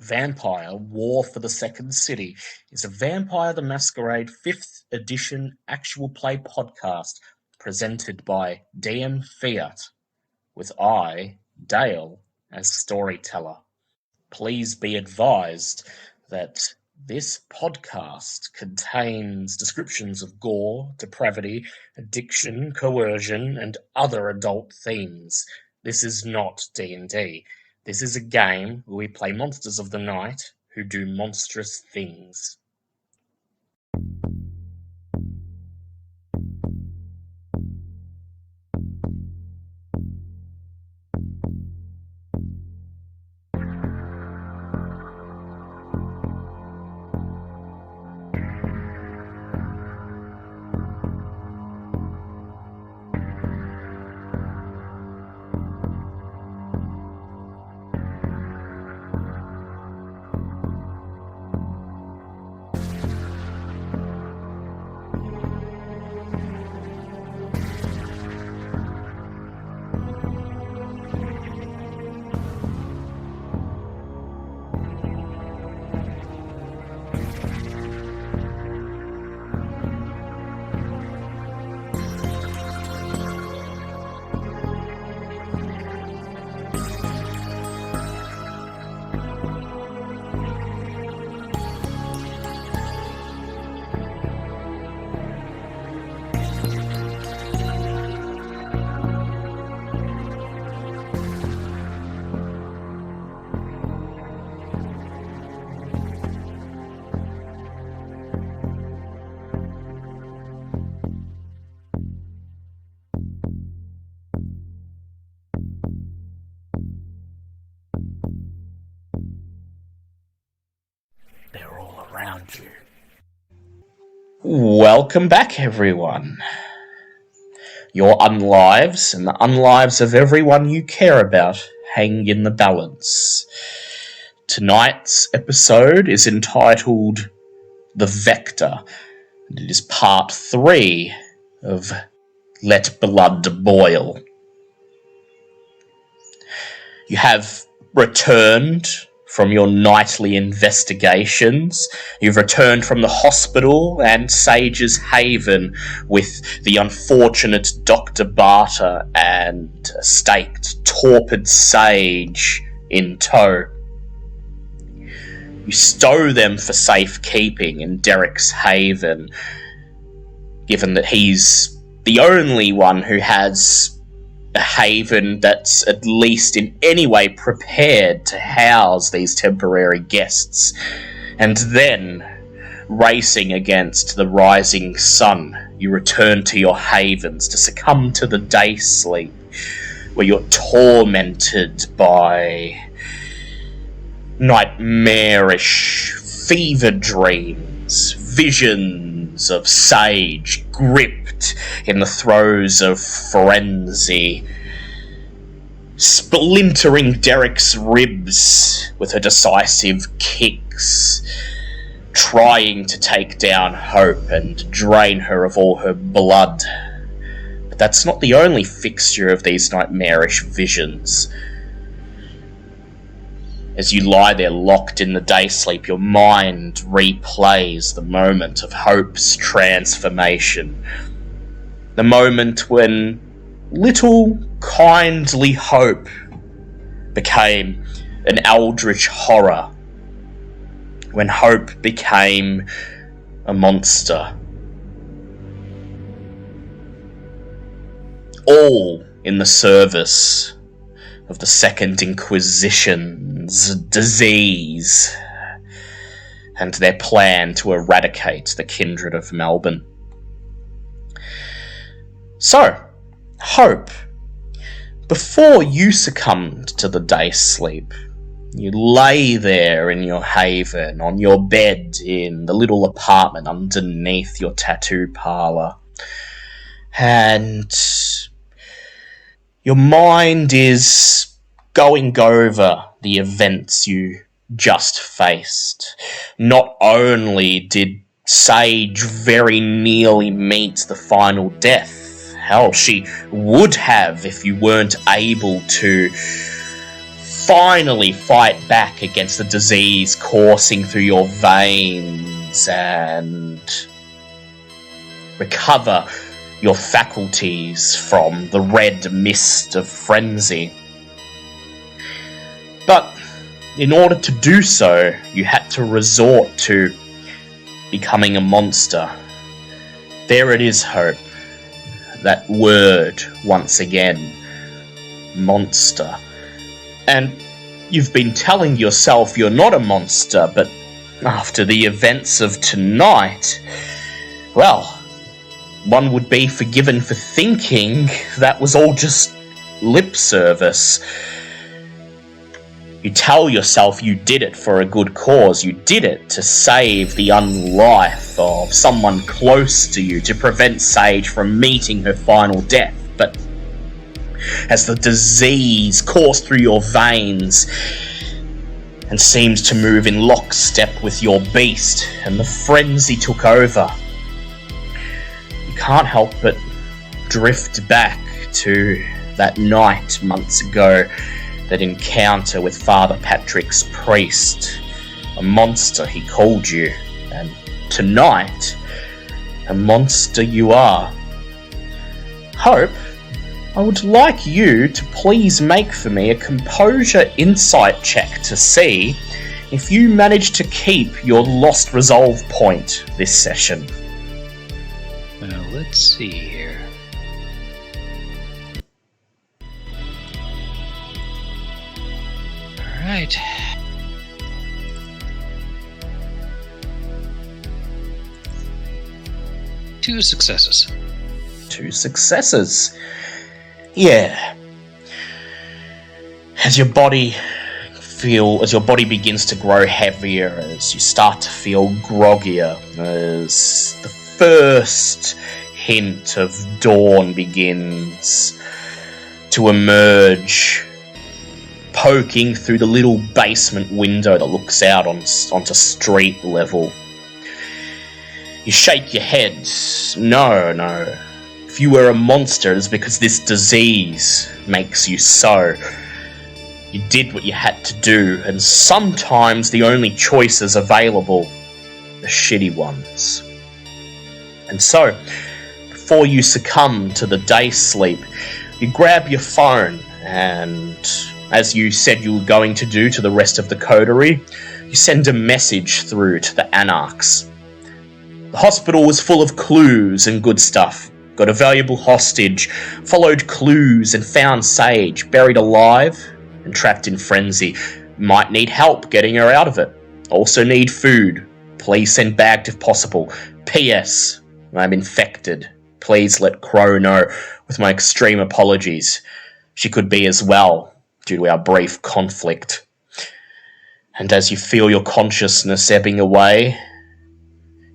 Vampire War for the Second City is a Vampire the Masquerade 5th edition actual play podcast presented by DM Fiat, with I, Dale, as storyteller. Please be advised that this podcast contains descriptions of gore, depravity, addiction, coercion, and other adult themes. This is not D&D. This is a game where we play monsters of the night who do monstrous things. They're all around you. Welcome back, everyone. Your unlives and the unlives of everyone you care about hang in the balance. Tonight's episode is entitled The Vector, and it is part 3 of Let Blood Boil. You have returned from your nightly investigations. You've returned from the hospital and Sage's Haven with the unfortunate Dr. Barter and a staked, torpid Sage in tow. You stow them for safekeeping in Derek's Haven, given that he's the only one who has a haven that's at least in any way prepared to house these temporary guests. And then, racing against the rising sun, you return to your havens to succumb to the day sleep, where you're tormented by nightmarish fever dreams, visions of Sage gripped in the throes of frenzy, splintering Derek's ribs with her decisive kicks, trying to take down Hope and drain her of all her blood. But that's not the only fixture of these nightmarish visions. As you lie there locked in the day sleep, your mind replays the moment of Hope's transformation. The moment when little kindly Hope became an eldritch horror. When Hope became a monster. All in the service of the Second Inquisition's disease and their plan to eradicate the kindred of Melbourne. So, Hope, before you succumbed to the day sleep, you lay there in your haven, on your bed in the little apartment underneath your tattoo parlour, and your mind is going over the events you just faced. Not only did Sage very nearly meet the final death, hell, she would have if you weren't able to finally fight back against the disease coursing through your veins and recover your faculties from the red mist of frenzy. But in order to do so, you had to resort to becoming a monster. There it is, Hope. That word, once again. Monster. And you've been telling yourself you're not a monster, but after the events of tonight, well, one would be forgiven for thinking that was all just lip service. You tell yourself you did it for a good cause. You did it to save the unlife of someone close to you, to prevent Sage from meeting her final death. But as the disease coursed through your veins and seems to move in lockstep with your beast, and the frenzy took over, you can't help but drift back to that night months ago, that encounter with Father Patrick's priest. A monster, he called you, and tonight, a monster you are. Hope, I would like you to please make for me a composure insight check to see if you manage to keep your lost resolve point this session. Well, let's see here. Alright. Two successes. Yeah. As your body begins to grow heavier, as you start to feel groggier, as the first hint of dawn begins to emerge, poking through the little basement window that looks out onto street level. You shake your head. No. If you were a monster, it's because this disease makes you so. You did what you had to do, and sometimes the only choices available are shitty ones. And so, before you succumb to the day sleep, you grab your phone and, as you said you were going to do to the rest of the coterie, you send a message through to the Anarchs. The hospital was full of clues and good stuff. Got a valuable hostage, followed clues and found Sage buried alive and trapped in frenzy. Might need help getting her out of it. Also need food. Please send bagged if possible. P.S. I'm infected. Please let Crow know, with my extreme apologies. She could be as well, due to our brief conflict. And as you feel your consciousness ebbing away,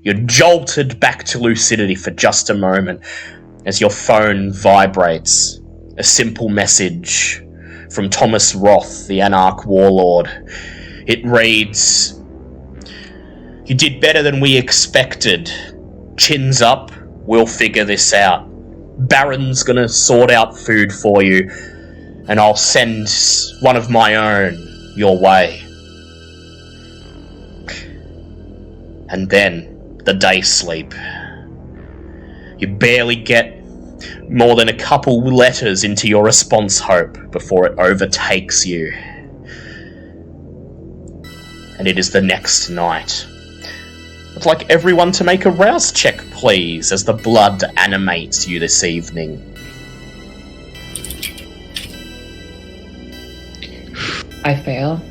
you're jolted back to lucidity for just a moment as your phone vibrates. A simple message from Thomas Roth, the Anarch warlord. It reads, "You did better than we expected. Chins up, we'll figure this out. Baron's gonna sort out food for you, and I'll send one of my own your way." And then the day sleep. You barely get more than a couple letters into your response, Hope, before it overtakes you. And it is the next night. I'd like everyone to make a rouse check, please, as the blood animates you this evening. I fail.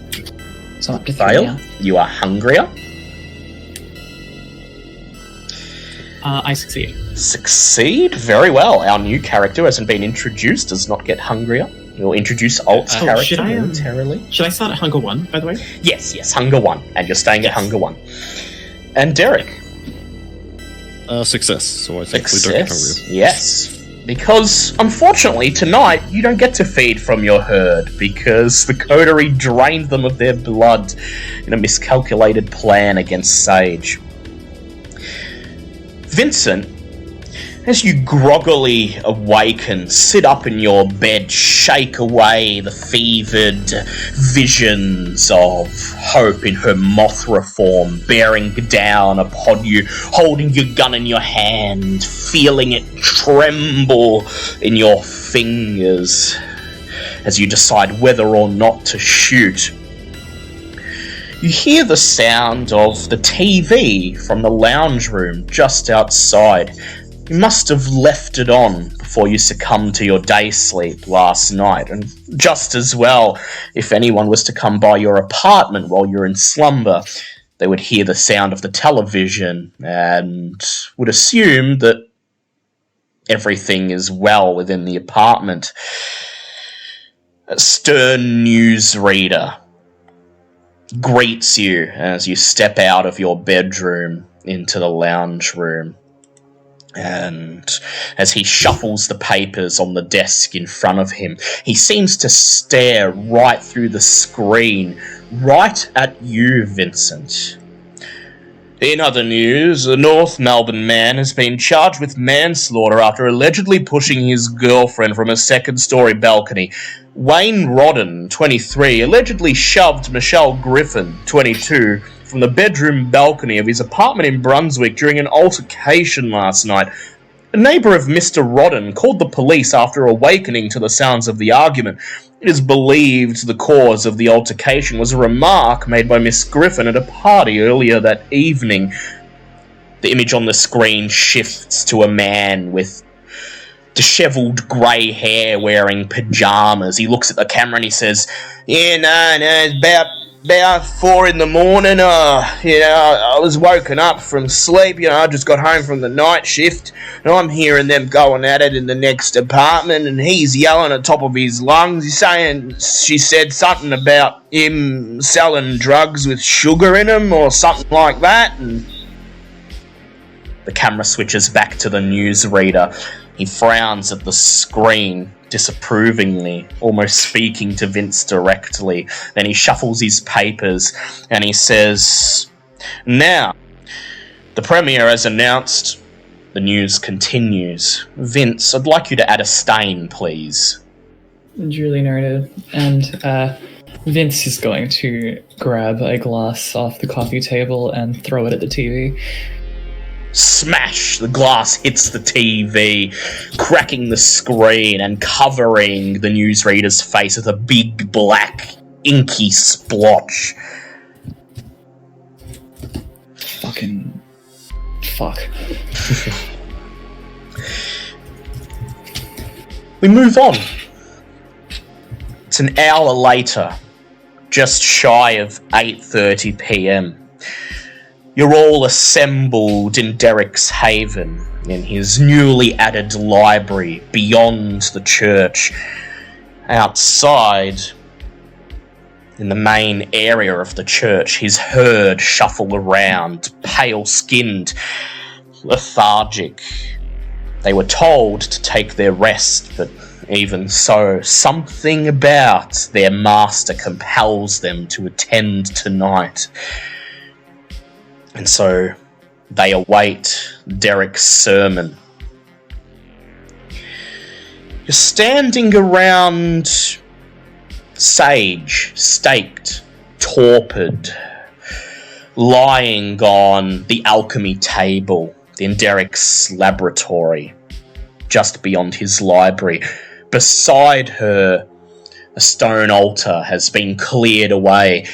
So up to 3 Fail? now. You are hungrier? I succeed. Succeed? Very well. Our new character hasn't been introduced, does not get hungrier. We'll introduce Alt's character should I, momentarily. Should I start at Hunger 1, by the way? Yes, Hunger 1. And you're staying at Hunger 1. And Derek? Success. So I think we don't get Success? hungry. Yes. Because, unfortunately, tonight, you don't get to feed from your herd, because the coterie drained them of their blood in a miscalculated plan against Sage. Vincent, As you groggily awaken, sit up in your bed, shake away the fevered visions of Hope in her Mothra form bearing down upon you, holding your gun in your hand, feeling it tremble in your fingers as you decide whether or not to shoot. You hear the sound of the TV from the lounge room just outside. You must have left it on before you succumbed to your day sleep last night, and just as well, if anyone was to come by your apartment while you're in slumber, they would hear the sound of the television and would assume that everything is well within the apartment. A stern newsreader greets you as you step out of your bedroom into the lounge room. And as he shuffles the papers on the desk in front of him, he seems to stare right through the screen, right at you, Vincent. In other news, a North Melbourne man has been charged with manslaughter after allegedly pushing his girlfriend from a second-story balcony. Wayne Rodden, 23, allegedly shoved Michelle Griffin, 22, from the bedroom balcony of his apartment in Brunswick during an altercation last night. A neighbour of Mr. Rodden called the police after awakening to the sounds of the argument. It is believed the cause of the altercation was a remark made by Miss Griffin at a party earlier that evening. The image on the screen shifts to a man with dishevelled grey hair wearing pyjamas. He looks at the camera and he says, "Yeah, no, it's about 4 in the morning, I was woken up from sleep, I just got home from the night shift, and I'm hearing them going at it in the next apartment, and he's yelling at the top of his lungs, he's saying, she said something about him selling drugs with sugar in them, or something like that," and the camera switches back to the newsreader. He frowns at the screen disapprovingly, almost speaking to Vince directly. Then he shuffles his papers and he says, "Now, the Premier has announced." The news continues. "Vince, I'd like you to add a stain, please." Duly noted. And Vince is going to grab a glass off the coffee table and throw it at the TV. Smash! The glass hits the TV, cracking the screen and covering the newsreader's face with a big black inky splotch. Fucking fuck. We move on. It's an hour later, just shy of 8:30 p.m. You're all assembled in Derek's Haven, in his newly added library beyond the church. Outside, in the main area of the church, his herd shuffle around, pale-skinned, lethargic. They were told to take their rest, but even so, something about their master compels them to attend tonight. And so they await Derek's sermon. You're standing around Sage, staked, torpid, lying on the alchemy table in Derek's laboratory, just beyond his library. Beside her, a stone altar has been cleared away,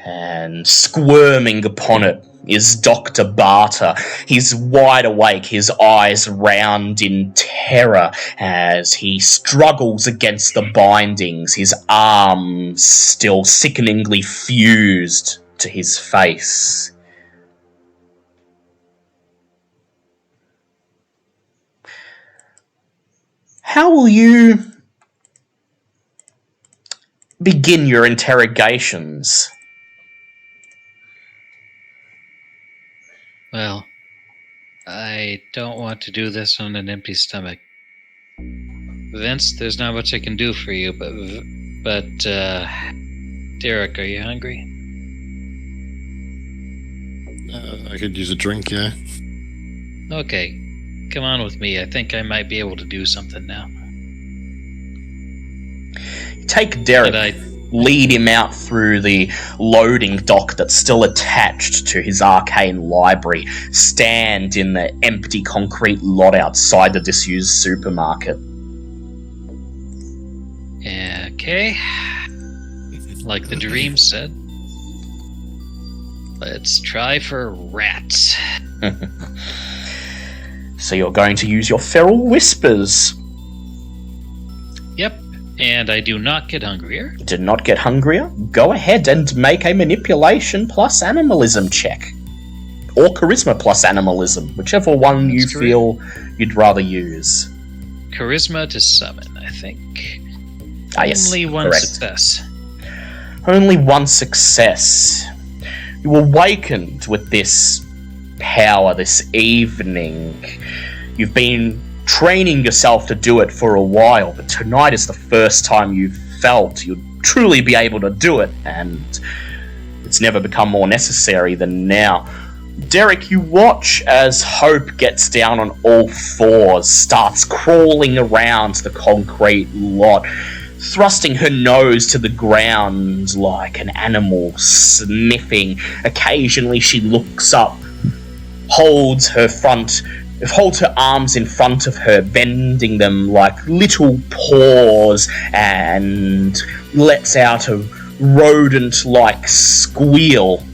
and squirming upon it is Dr. Barter. He's wide awake, his eyes round in terror as he struggles against the bindings, his arms still sickeningly fused to his face. How will you begin your interrogations? Well, I don't want to do this on an empty stomach. Vince, there's not much I can do for you, but Derek, are you hungry? I could use a drink, yeah. Okay. come on with me. I think I might be able to do something now. Take Derek, And lead him out through the loading dock that's still attached to his arcane library, stand in the empty concrete lot outside the disused supermarket. Okay. Like the dream said. Let's try for rats. So you're going to use your feral whispers. Yep. And I do not get hungrier. Did not get hungrier? Go ahead and make a manipulation plus animalism check. Or charisma plus animalism, whichever one you That's correct. feel you'd rather use. Charisma to summon, I think. Ah, yes, Only one correct. success. Only one success. You awakened with this power this evening. You've been training yourself to do it for a while, but tonight is the first time you've felt you'd truly be able to do it, and it's never become more necessary than now. Derek, you watch as Hope gets down on all fours, starts crawling around the concrete lot, thrusting her nose to the ground like an animal, sniffing. Occasionally she looks up, holds her arms in front of her, bending them like little paws, and lets out a rodent-like squeal.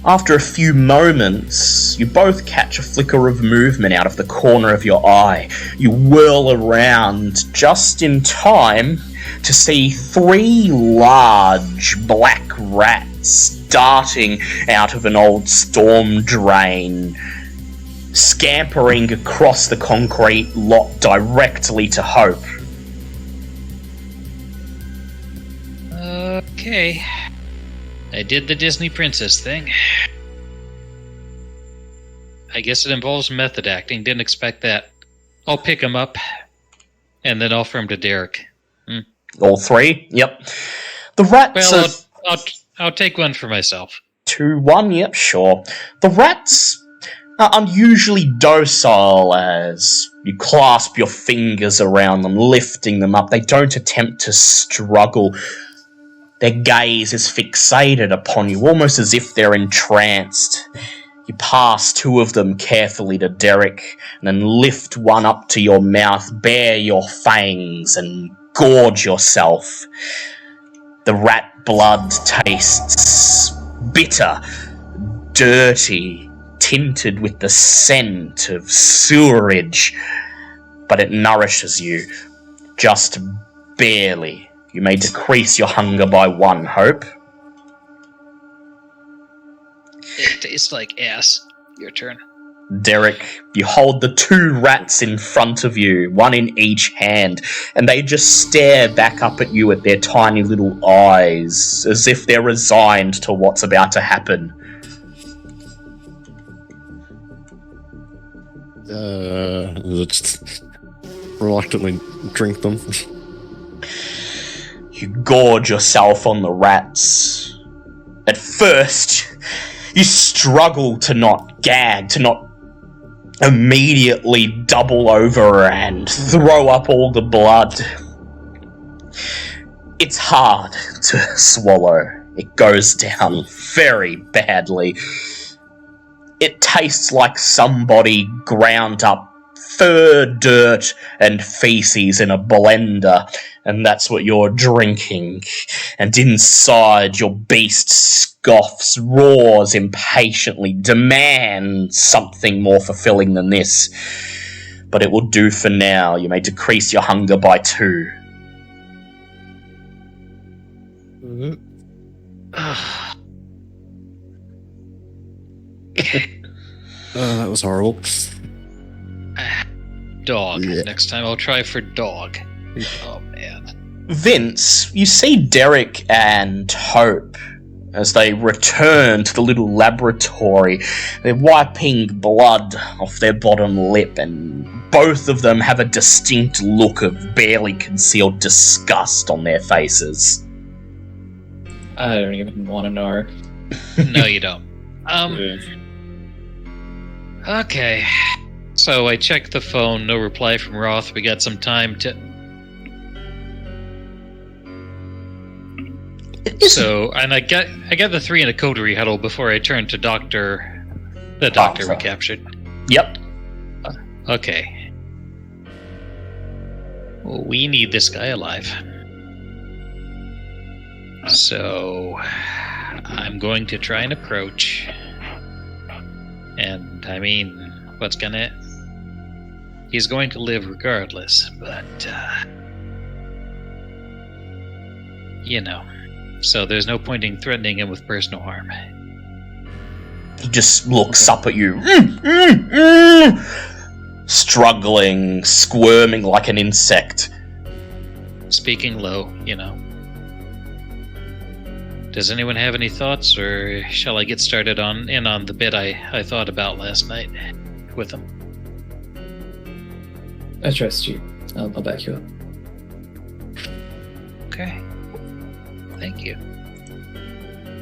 After a few moments, you both catch a flicker of movement out of the corner of your eye. You whirl around just in time to see 3 large black rats darting out of an old storm drain, scampering across the concrete lot directly to Hope. Okay. I did the Disney princess thing. I guess it involves method acting. Didn't expect that. I'll pick him up and then offer him to Derek. All 3? Yep. The rats Well, are... I'll take one for myself. 2-1, yep, sure. The rats are unusually docile as you clasp your fingers around them, lifting them up. They don't attempt to struggle. Their gaze is fixated upon you, almost as if they're entranced. You pass 2 of them carefully to Derek, and then lift one up to your mouth, bare your fangs, and gorge yourself. The rat blood tastes bitter, dirty, tinted with the scent of sewerage, but it nourishes you just barely. You may decrease your hunger by 1, Hope. It tastes like ass. Your turn. Derek, you hold the 2 rats in front of you, 1 in each hand, and they just stare back up at you with their tiny little eyes, as if they're resigned to what's about to happen. Just reluctantly drink them. You gorge yourself on the rats. At first, you struggle to not gag, to not immediately double over and throw up all the blood. It's hard to swallow. It goes down very badly. It tastes like somebody ground up fur, dirt, and feces in a blender, and that's what you're drinking. And inside, your beast scoffs, roars impatiently, demands something more fulfilling than this. But it will do for now. You may decrease your hunger by 2. That was horrible. Dog. Yeah. Next time I'll try for dog. Oh, man. Vince, you see Derek and Hope as they return to the little laboratory. They're wiping blood off their bottom lip, and both of them have a distinct look of barely concealed disgust on their faces. I don't even want to know. No, you don't. Okay. So I checked the phone, no reply from Roth. We got some time to... So, and I got the three in a coterie huddle before I turned to the doctor we captured. Yep. Okay. Well, we need this guy alive. So, I'm going to try and approach. And, I mean, he's going to live regardless, but, you know. So there's no point in threatening him with personal harm. He just looks up at you. Struggling, squirming like an insect. Speaking low, you know. Does anyone have any thoughts, or shall I get started on the bit I thought about last night with him? I trust you. I'll back you up. Okay. Thank you.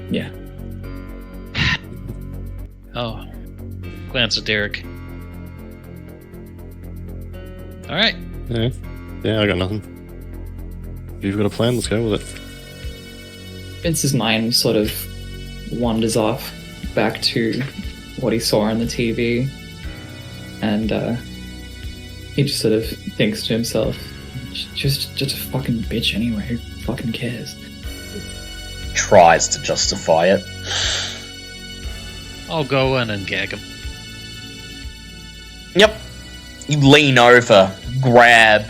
Yeah. Oh. Glance at Derek. Alright. Yeah, I got nothing. If you've got a plan, let's go with it. Vince's mind sort of wanders off back to what he saw on the TV, and he just sort of thinks to himself, just a fucking bitch anyway, who fucking cares? Tries to justify it. I'll go in and gag him. Yep. You lean over, grab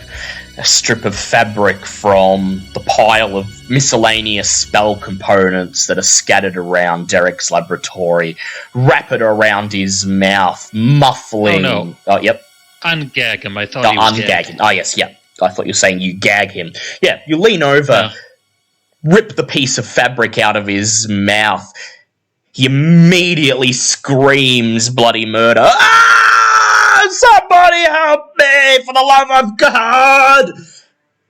a strip of fabric from the pile of miscellaneous spell components that are scattered around Derek's laboratory, wrap it around his mouth, muffling... Oh, no. Oh, yep. Ungag him. I thought he was ungag gagged. him. Oh, yes, yep. I thought you were saying you gag him. Yeah, you lean over, rip the piece of fabric out of his mouth. He immediately screams bloody murder. Ah! Somebody help me, for the love of God!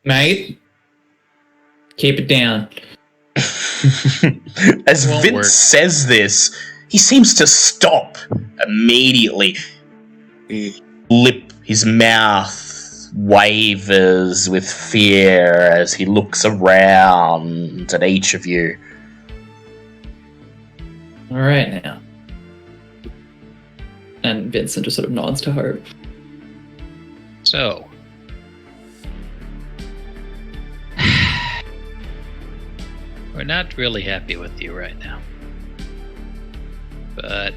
Mate, keep it down. As Won't Vince work. says this, he seems to stop immediately. His mouth wavers with fear as he looks around at each of you. All right now. And Vincent just sort of nods to Hope. So. We're not really happy with you right now. But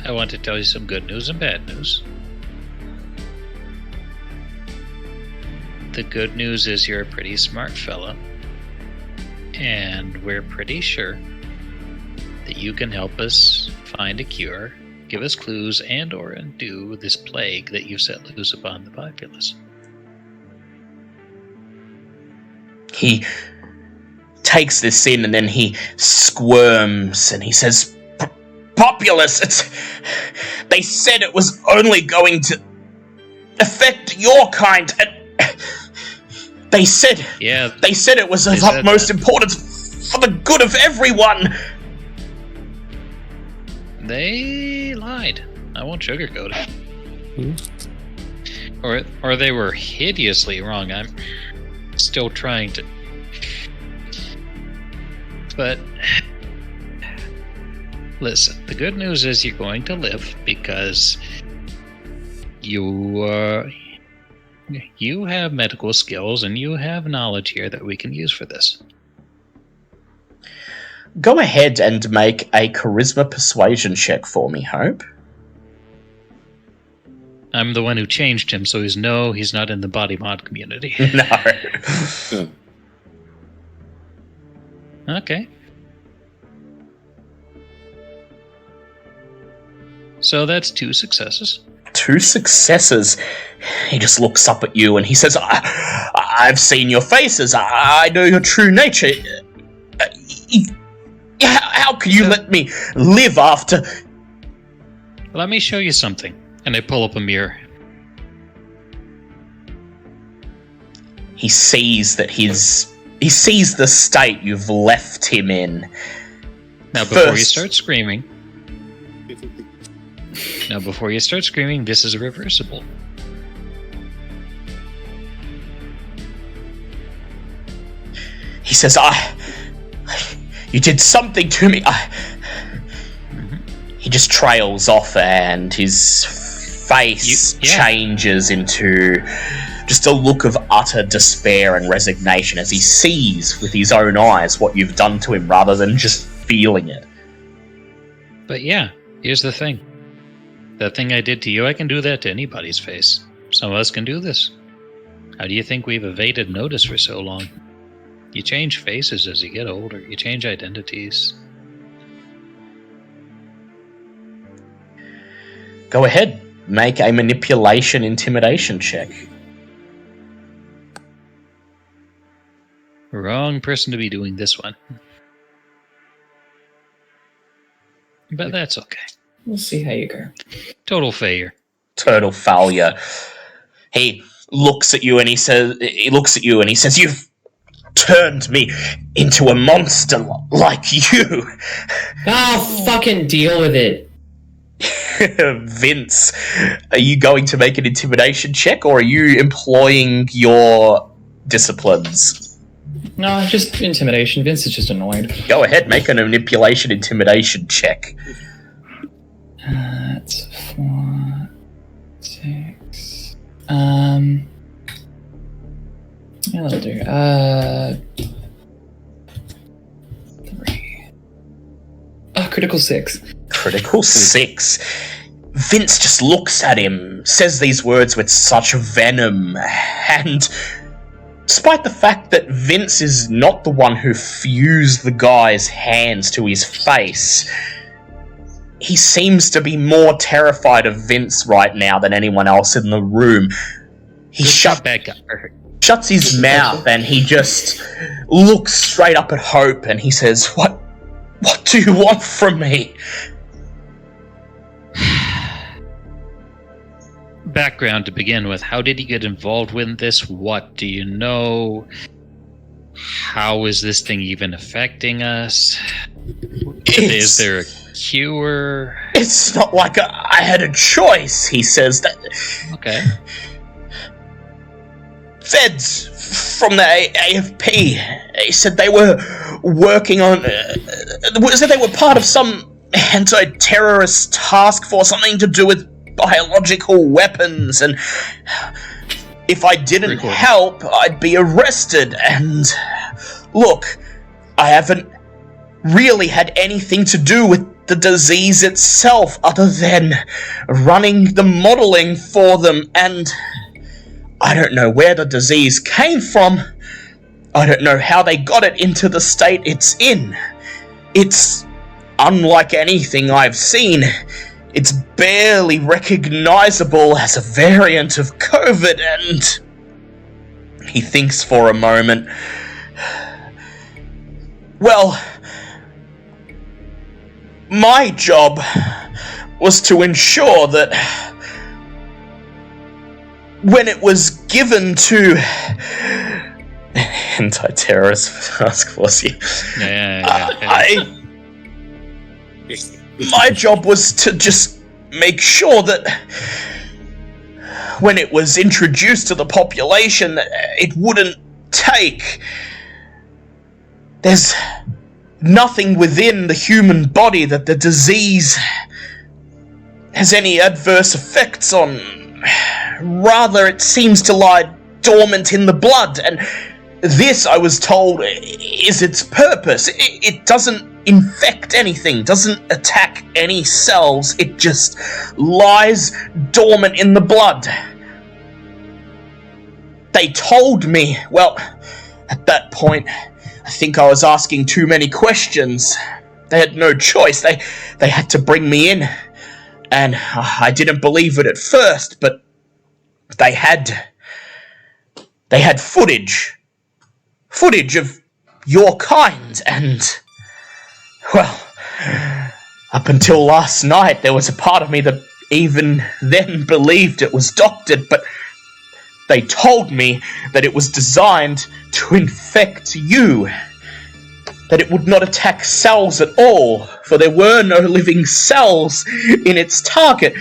I want to tell you some good news and bad news. The good news is you're a pretty smart fella. And we're pretty sure that you can help us find a cure, give us clues, and or undo this plague that you've set loose upon the populace. He takes this in and then he squirms and he says, Populace, they said it was only going to affect your kind. And they said it was of utmost importance for the good of everyone. They lied. I won't sugarcoat it. Or they were hideously wrong. I'm still trying to... But... Listen, the good news is you're going to live because you have medical skills and you have knowledge here that we can use for this. Go ahead and make a charisma persuasion check for me, Hope. I'm the one who changed him, so he's not in the body mod community. No. Okay. So that's 2 successes. 2 successes. He just looks up at you and he says, I've seen your faces. I know your true nature. How can you let me live after... Let me show you something. And I pull up a mirror. He sees that he sees the state you've left him in. Now, before you start screaming, Now, before you start screaming, this is reversible. He says, you did something to me. He just trails off and his face changes into just a look of utter despair and resignation as he sees with his own eyes what you've done to him rather than just feeling it. But yeah, here's the thing. That thing I did to you, I can do that to anybody's face. Some of us can do this. How do you think we've evaded notice for so long? You change faces as you get older. You change identities. Go ahead. Make a manipulation intimidation check. Wrong person to be doing this one. But that's okay. We'll see how you go. Total failure. Total failure. He looks at you and he says, "You've turned me into a monster like you." Oh, fucking deal with it. Vince, are you going to make an intimidation check or are you employing your disciplines? No, just intimidation. Vince is just annoyed. Go ahead, make a manipulation intimidation check. That's 4, 6. Yeah, that'll do. 3. Oh, critical 6. Critical 6. Vince just looks at him, says these words with such venom, and despite the fact that Vince is not the one who fused the guy's hands to his face, he seems to be more terrified of Vince right now than anyone else in the room. He shuts his mouth and he just looks straight up at Hope and he says, What do you want from me? Background to begin with. How did he get involved with this? What do you know? How is this thing even affecting us? Is there a cure? It's not like I had a choice, he says. Okay. Feds from the AFP, he said they were working on... said they were part of some anti-terrorist task force, something to do with biological weapons, and if I didn't help, I'd be arrested, and look, I haven't really had anything to do with the disease itself other than running the modeling for them, and I don't know where the disease came from. I don't know how they got it into the state it's in. It's unlike anything I've seen. It's barely recognizable as a variant of COVID, and he thinks for a moment. Well, my job was to ensure that when it was given to anti-terrorist task force, my job was to just make sure that when it was introduced to the population, it wouldn't take. There's nothing within the human body that the disease has any adverse effects on. Rather, it seems to lie dormant in the blood, and this, I was told, is its purpose. It doesn't infect anything, doesn't attack any cells, it just lies dormant in the blood. They told me, well, at that point, I think I was asking too many questions. They had no choice, they had to bring me in, and I didn't believe it at first, but they had footage of your kind, and well, up until last night, there was a part of me that even then believed it was doctored, but they told me that it was designed to infect you. that it would not attack cells at all, for there were no living cells in its target.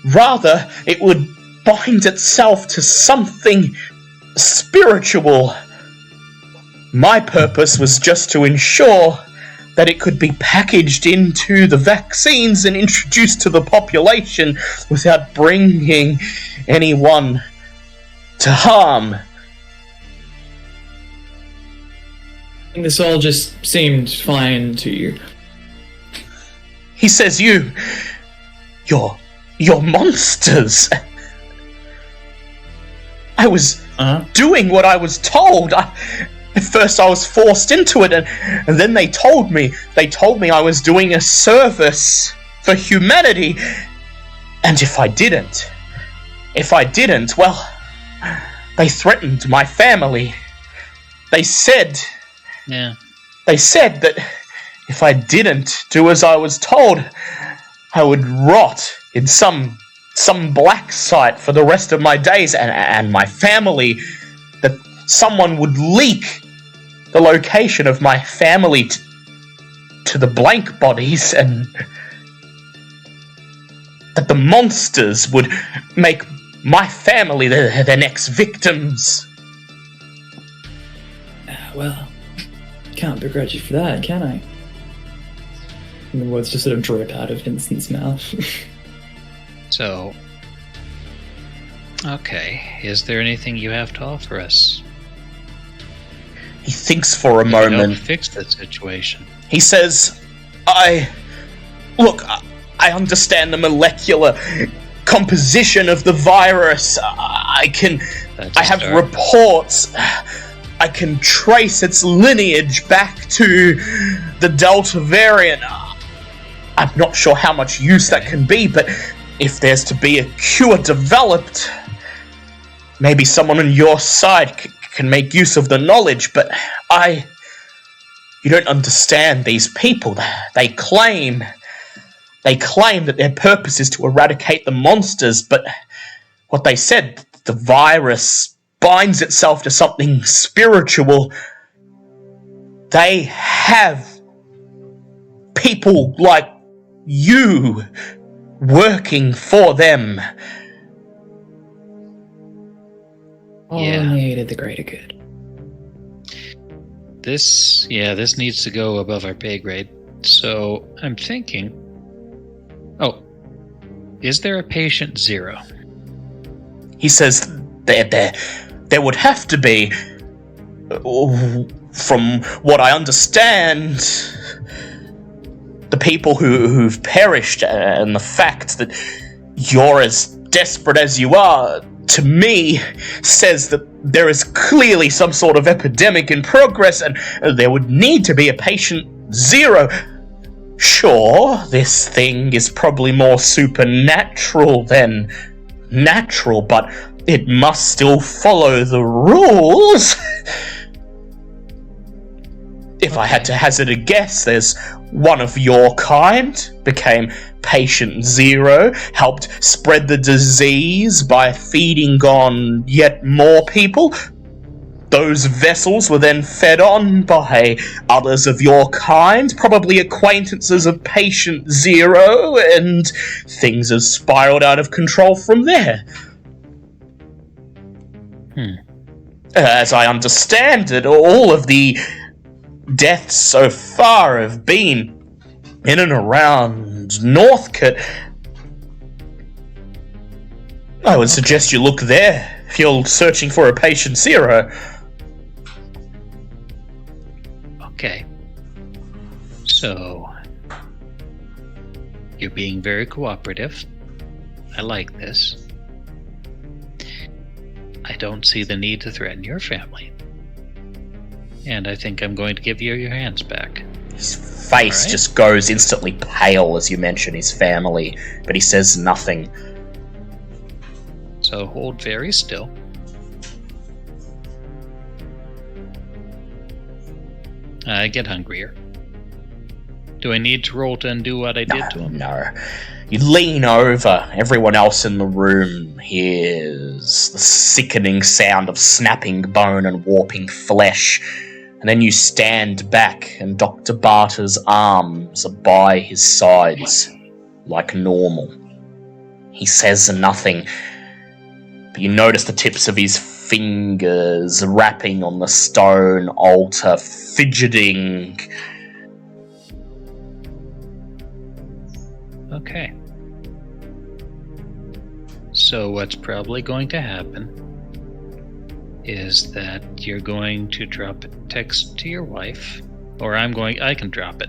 Rather, it would bind itself to something spiritual. My purpose was just to ensure that it could be packaged into the vaccines and introduced to the population without bringing anyone to harm. And this all just seemed fine to you. He says you're monsters. I was doing what I was told. At first I was forced into it, and then they told me I was doing a service for humanity. And if I didn't, well, they threatened my family. They said that if I didn't do as I was told, I would rot in some black site for the rest of my days, and my family, that someone would leak the location of my family to the blank bodies, and that the monsters would make my family their next victims. Well, can't begrudge you for that, can I? And the words just sort of drip out of Vincent's mouth. So, okay, is there anything you have to offer us? He thinks for a Help moment. fix the situation. He says, I understand the molecular composition of the virus. I have start. reports. I can trace its lineage back to the Delta variant. I'm not sure how much use that can be, but if there's to be a cure developed, maybe someone on your side can make use of the knowledge, but you don't understand these people. They claim that their purpose is to eradicate the monsters, but what they said, the virus binds itself to something spiritual. They have people like you working for them. All needed the greater good. This needs to go above our pay grade. So I'm thinking, is there a patient 0? He says there would have to be. From what I understand, the people who've perished and the fact that you're as desperate as you are, to me, says that there is clearly some sort of epidemic in progress, and there would need to be a patient 0. Sure, this thing is probably more supernatural than natural, but it must still follow the rules. If I had to hazard a guess, there's one of your kind, became patient 0, helped spread the disease by feeding on yet more people. Those vessels were then fed on by others of your kind, probably acquaintances of patient 0, and things have spiraled out of control from there. As I understand it, all of the deaths so far have been in and around Northcote. I would suggest you look there if you're searching for a patient 0. Okay. So, you're being very cooperative. I like this. I don't see the need to threaten your family. And I think I'm going to give you your hands back. His face just goes instantly pale as you mention his family, but he says nothing. So hold very still. I get hungrier. Do I need to roll to undo what I did to him? No. You lean over. Everyone else in the room hears the sickening sound of snapping bone and warping flesh And then you stand back, and Dr. Barter's arms are by his sides, like normal. He says nothing, but you notice the tips of his fingers rapping on the stone altar, fidgeting. Okay. So what's probably going to happen is that you're going to drop a text to your wife, or I can drop it,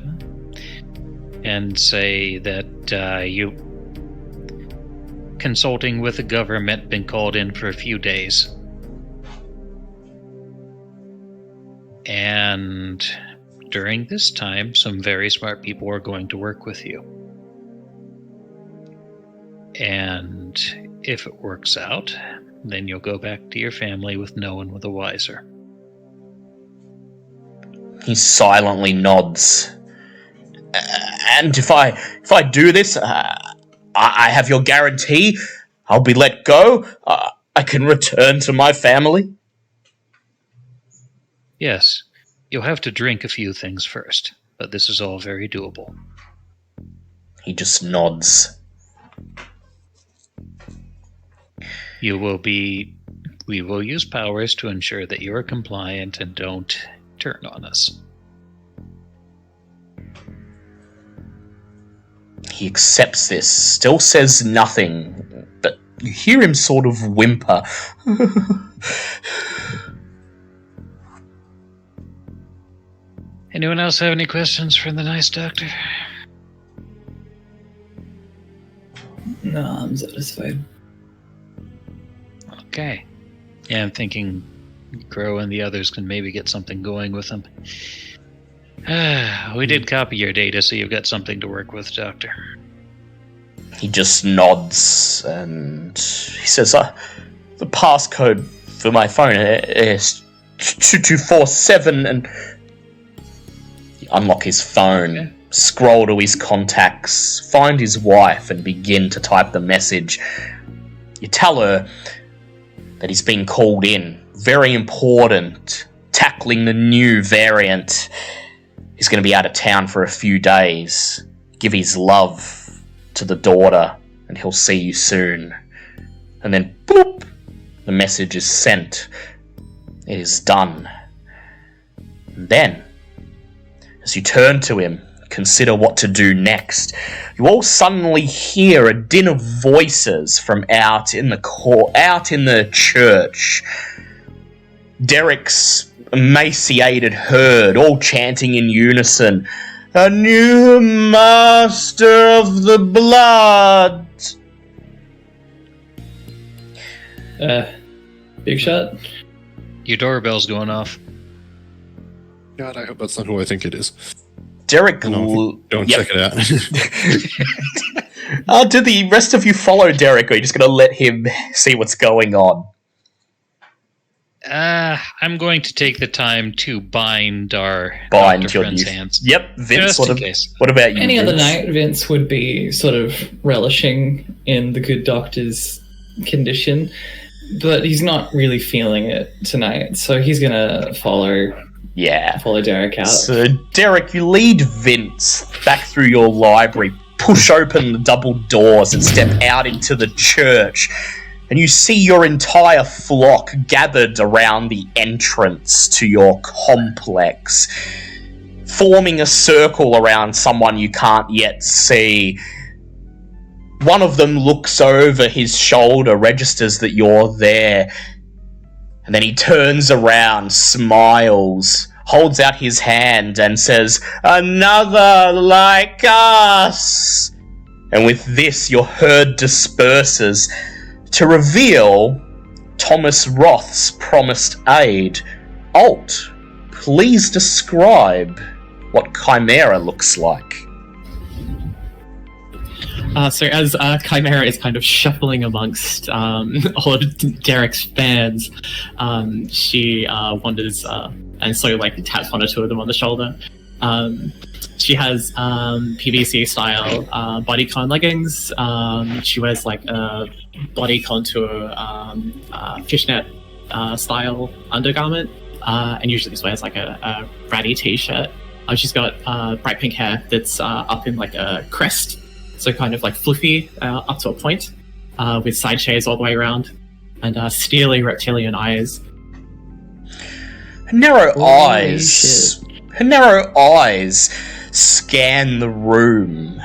and say that you, consulting with the government, been called in for a few days. And during this time, some very smart people are going to work with you. And if it works out, then you'll go back to your family with no one the wiser. He silently nods. And if I do this, I have your guarantee I'll be let go? I can return to my family? Yes, you'll have to drink a few things first, but this is all very doable. He just nods. We will use powers to ensure that you are compliant and don't turn on us. He accepts this, still says nothing, but you hear him sort of whimper. Anyone else have any questions for the nice doctor? No, I'm satisfied. Okay. Yeah, I'm thinking Crow and the others can maybe get something going with them. We did copy your data, so you've got something to work with, Doctor. He just nods and he says, the passcode for my phone is 2247, and you unlock his phone, okay. Scroll to his contacts, find his wife and begin to type the message. You tell her that he's been called in. Very important. Tackling the new variant. He's going to be out of town for a few days. Give his love to the daughter, and he'll see you soon. And then, boop, the message is sent. It is done. And then, as you turn to him, consider what to do next, you all suddenly hear a din of voices from out in the church. Derek's emaciated herd, all chanting in unison, "A new master of the blood!" Big shot? Your doorbell's going off. God, I hope that's not who I think it is. Derek, Don't yep. check it out. Do the rest of you follow Derek, or are you just going to let him see what's going on? I'm going to take the time to bind our Bind doctor your friend's youth. hands. Yep, Vince. Just in case. What about you? Any Vince? other night, Vince would be sort of relishing in the good doctor's condition, but he's not really feeling it tonight, so he's gonna follow Derek out. So, Derek, you lead Vince back through your library, push open the double doors, and step out into the church. And you see your entire flock gathered around the entrance to your complex, forming a circle around someone you can't yet see. One of them looks over his shoulder, registers that you're there, and then he turns around, smiles, holds out his hand and says, "Another like us!" And with this, your herd disperses to reveal Thomas Roth's promised aid. Alt, please describe what Chimera looks like. So as Chimera is kind of shuffling amongst all of Derek's fans, she wanders and so like taps one or two of them on the shoulder. She has PVC style bodycon leggings. She wears like a body contour fishnet style undergarment. and usually just wears like a ratty t-shirt. She's got bright pink hair that's up in like a crest, so kind of like fluffy up to a point, with side shades all the way around, and steely reptilian eyes. Her narrow eyes scan the room,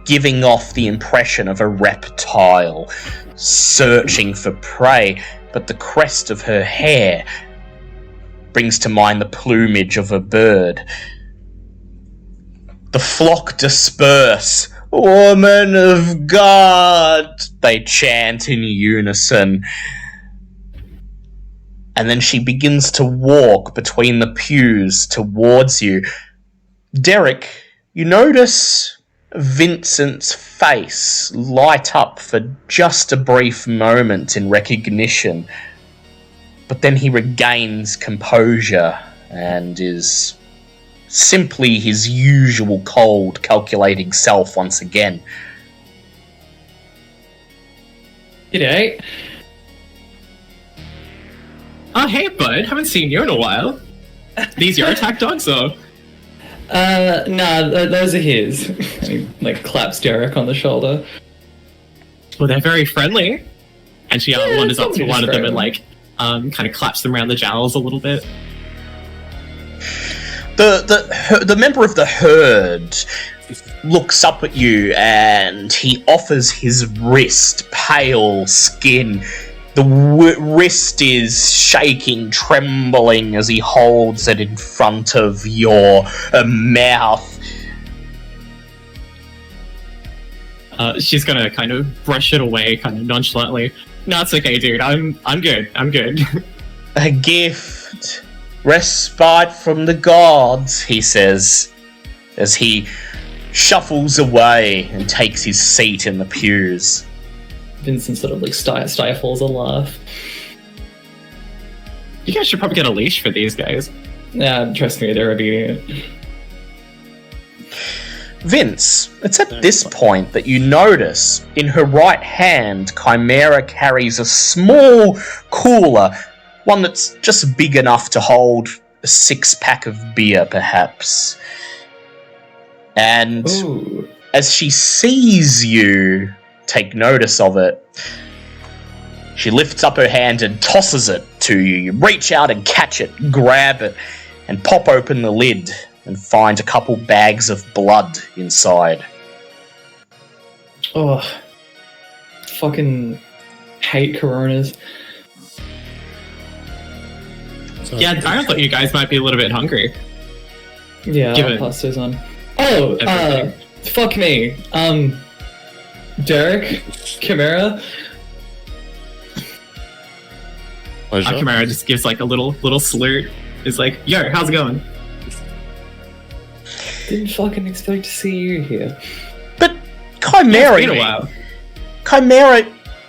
giving off the impression of a reptile searching for prey, but the crest of her hair brings to mind the plumage of a bird. The flock disperse. "Woman of God," they chant in unison. And then she begins to walk between the pews towards you. Derek, you notice Vincent's face light up for just a brief moment in recognition, but then he regains composure and is simply his usual cold, calculating self once again. G'day. Oh, hey, bud. Haven't seen you in a while. These your attack dogs, or? Nah, those are his. And he, like, claps Derek on the shoulder. Well, they're very friendly. And she wanders up to one of them and, describe like, kind of claps them around the jowls a little bit. The member of the herd looks up at you and he offers his wrist, pale skin. The wrist is shaking, trembling as he holds it in front of your mouth. She's gonna kind of brush it away, kind of nonchalantly. No, it's okay, dude. I'm good. I'm good. A gift. Respite from the gods, he says, as he shuffles away and takes his seat in the pews. Vincent sort of like stifles a laugh. You guys should probably get a leash for these guys. Nah, trust me, they're obedient. Vince, it's at this point that you notice in her right hand, Chimera carries a small cooler, one that's just big enough to hold a 6-pack of beer, perhaps. And Ooh. as she sees you take notice of it, she lifts up her hand and tosses it to you. You reach out and catch it, grab it, and pop open the lid and find a couple bags of blood inside. Oh. Fucking hate Coronas. Yeah, I thought you guys might be a little bit hungry. Yeah, Give I'll it. pass those on. Oh, Everything. fuck me. Derek? Chimera? Chimera just gives like a little salute. It's like, yo, how's it going? Didn't fucking expect to see you here. But Chimera, It's been a while. Chimera,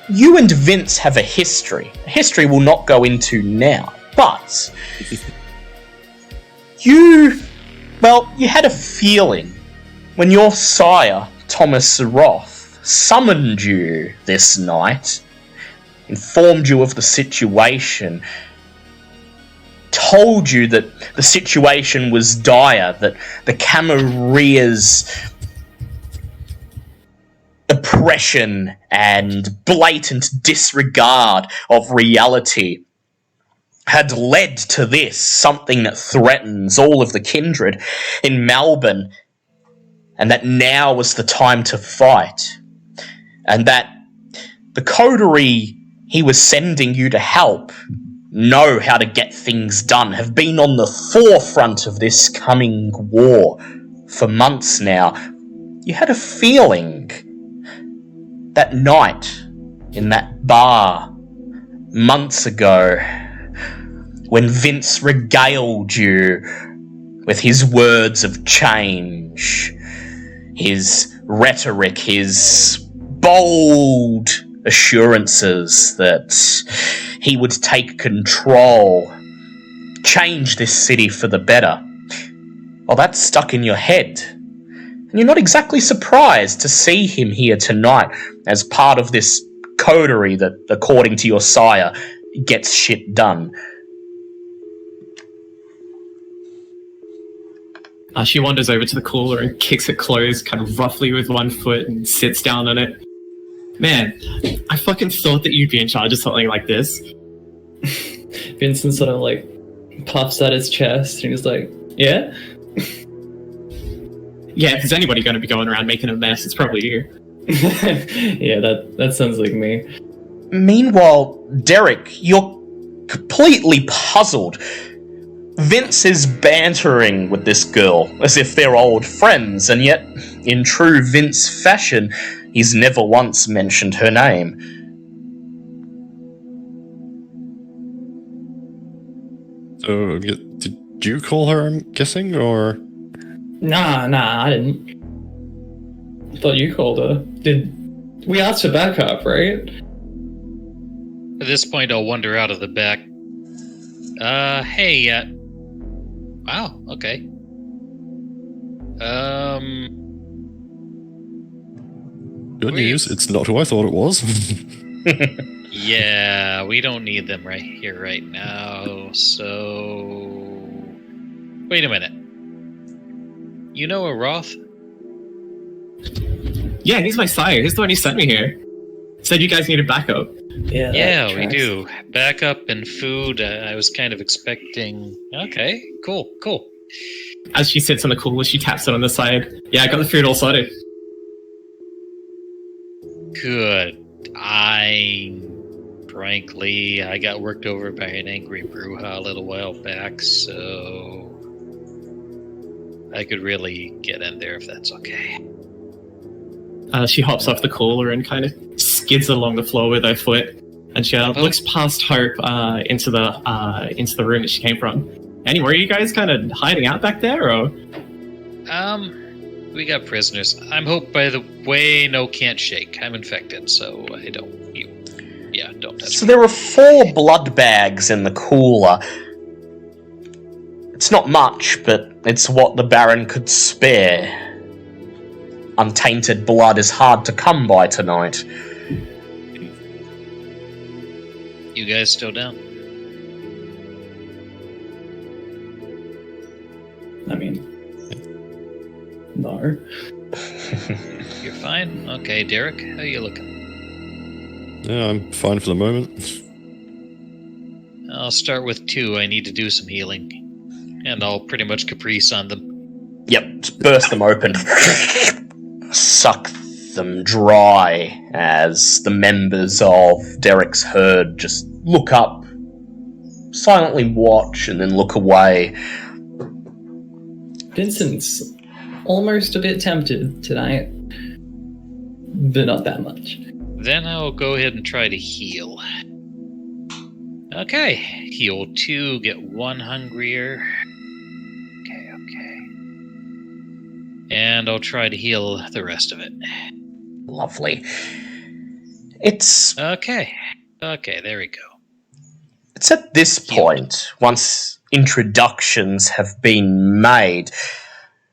you and Vince have a history. A history we'll not go into now. But you had a feeling when your sire, Thomas Roth, summoned you this night, informed you of the situation, told you that the situation was dire, that the Camarille's oppression and blatant disregard of reality had led to this, something that threatens all of the kindred in Melbourne, and that now was the time to fight, and that the coterie he was sending you to help know how to get things done, have been on the forefront of this coming war for months now. You had a feeling that night in that bar months ago, when Vince regaled you with his words of change, his rhetoric, his bold assurances that he would take control, change this city for the better. Well, that's stuck in your head. And you're not exactly surprised to see him here tonight as part of this coterie that, according to your sire, gets shit done. She wanders over to the cooler and kicks it closed kind of roughly with one foot and sits down on it. Man, I fucking thought that you'd be in charge of something like this. Vincent sort of like puffs at his chest and he's like, yeah? Yeah, if there's anybody going to be going around making a mess, it's probably you. Yeah, that sounds like me. Meanwhile, Derek, you're completely puzzled. Vince is bantering with this girl as if they're old friends, and yet, in true Vince fashion, he's never once mentioned her name. So, did you call her, I'm guessing, or...? Nah, I didn't. Thought you called her. We asked for backup, right? At this point, I'll wander out of the back. Hey, wow, okay. Good news, it's not who I thought it was. Yeah, we don't need them right here, right now, so... Wait a minute. You know a Roth? Yeah, he's my sire. He's the one who sent me here. Said you guys needed backup. Yeah, we do. Backup and food, I was kind of expecting... Okay, cool. As she sits on the cooler, she taps it on the side. Yeah, I got the food all sorted. Good. Frankly, I got worked over by an angry Bruja a little while back, so... I could really get in there if that's okay. She hops off the cooler and kind of skids along the floor with her foot, and she looks past Hope into the room that she came from. Anyway, are you guys kind of hiding out back there, or? We got prisoners. I'm Hope, by the way. No, can't shake. I'm infected, so I don't. Don't touch So me. there are 4 blood bags in the cooler. It's not much, but it's what the Baron could spare. Untainted blood is hard to come by tonight. You guys still down? I mean, no. You're fine? Okay, Derek, how you looking? Yeah, I'm fine for the moment. I'll start with 2. I need to do some healing. And I'll pretty much caprice on them. Yep, just burst them open. Suck them dry as the members of Derek's herd just look up, silently watch, and then look away. Vincent's almost a bit tempted tonight, but not that much. Then I'll go ahead and try to heal. Okay, heal 2, get 1 hungrier. Okay. And I'll try to heal the rest of it. Lovely. It's Okay, there we go. It's at this point, once introductions have been made,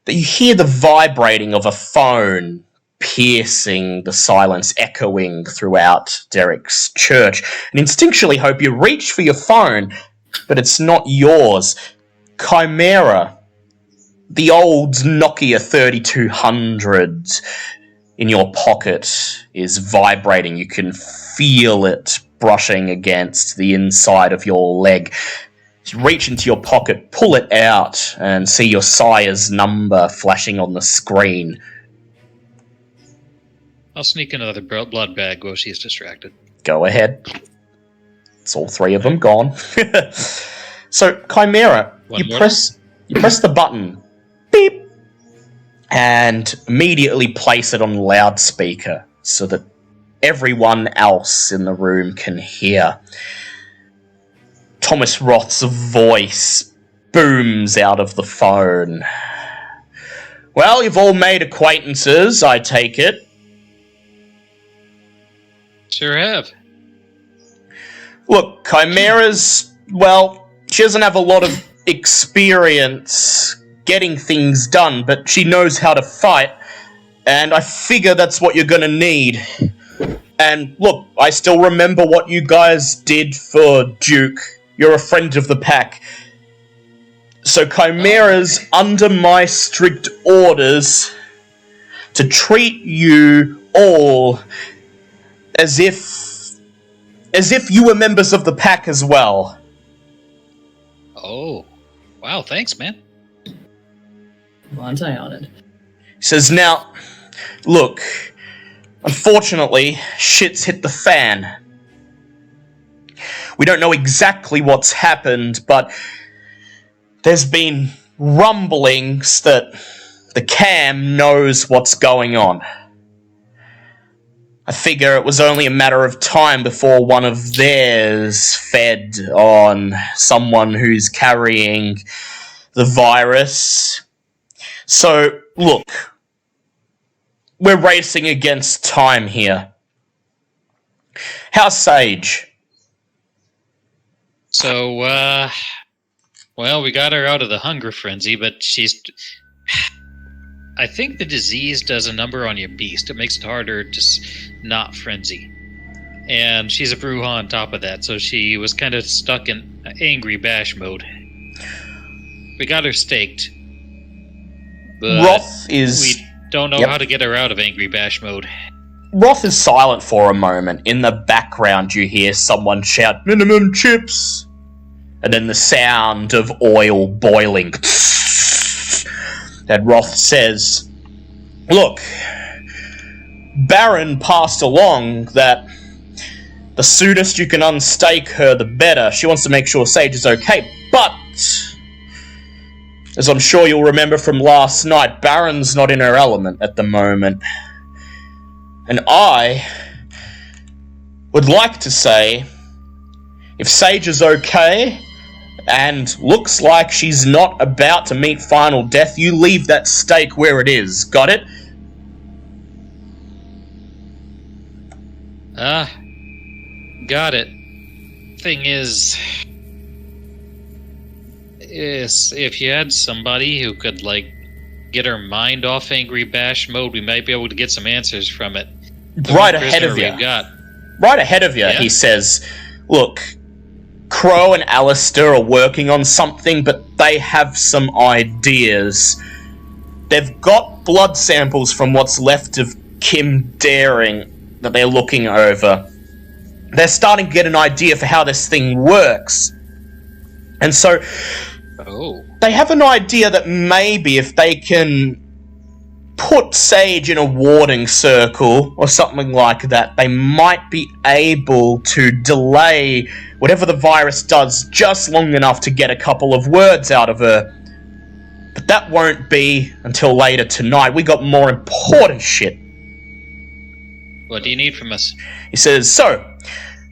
that you hear the vibrating of a phone piercing the silence, echoing throughout Derek's church, and instinctually hope you reach for your phone, but it's not yours. Chimera, the old Nokia 3200 in your pocket, is vibrating. You can feel it brushing against the inside of your leg. You reach into your pocket, pull it out, and see your sire's number flashing on the screen. I'll sneak another blood bag while she's distracted. Go ahead. It's all 3 of them gone. So, Chimera, you press the button, beep, and immediately place it on loudspeaker so that everyone else in the room can hear. Thomas Roth's voice booms out of the phone. Well, you've all made acquaintances, I take it. Sure have. Look, Chimera's, well, she doesn't have a lot of experience getting things done, but she knows how to fight, and I figure that's what you're gonna need. And look, I still remember what you guys did for Duke. You're a friend of the pack. So Chimera's under my strict orders to treat you all as if you were members of the pack as well. Oh, wow! Thanks, man. Aren't I honored? He says, now, look, unfortunately, shit's hit the fan. We don't know exactly what's happened, but there's been rumblings that the cam knows what's going on. I figure it was only a matter of time before one of theirs fed on someone who's carrying the virus. So, look, we're racing against time here. How's Sage? So, well, we got her out of the hunger frenzy, but she's... I think the disease does a number on your beast. It makes it harder to not frenzy. And she's a Bruja on top of that, so she was kind of stuck in angry bash mode. We got her staked. But Roth is... we don't know how to get her out of angry bash mode. Roth is silent for a moment. In the background you hear someone shout, "Minimum chips!" And then the sound of oil boiling. And Roth says, look, Baron passed along that the soonest you can unstake her, the better. She wants to make sure Sage is okay, but as I'm sure you'll remember from last night, Baron's not in her element at the moment. And I would like to say, if Sage is okay, and looks like she's not about to meet final death, you leave that stake where it is. Got it? Got it. Thing is if you had somebody who could, like, get her mind off angry bash mode, we might be able to get some answers from it. Right ahead of you. Right ahead of you, yeah? He says, look, Crow and Alistair are working on something, but they have some ideas. They've got blood samples from what's left of Kim Daring that they're looking over. They're starting to get an idea for how this thing works. And so they have an idea that maybe if they can put Sage in a warding circle or something like that, they might be able to delay whatever the virus does just long enough to get a couple of words out of her. But that won't be until later tonight. We got more important shit. What do you need from us? He says, so,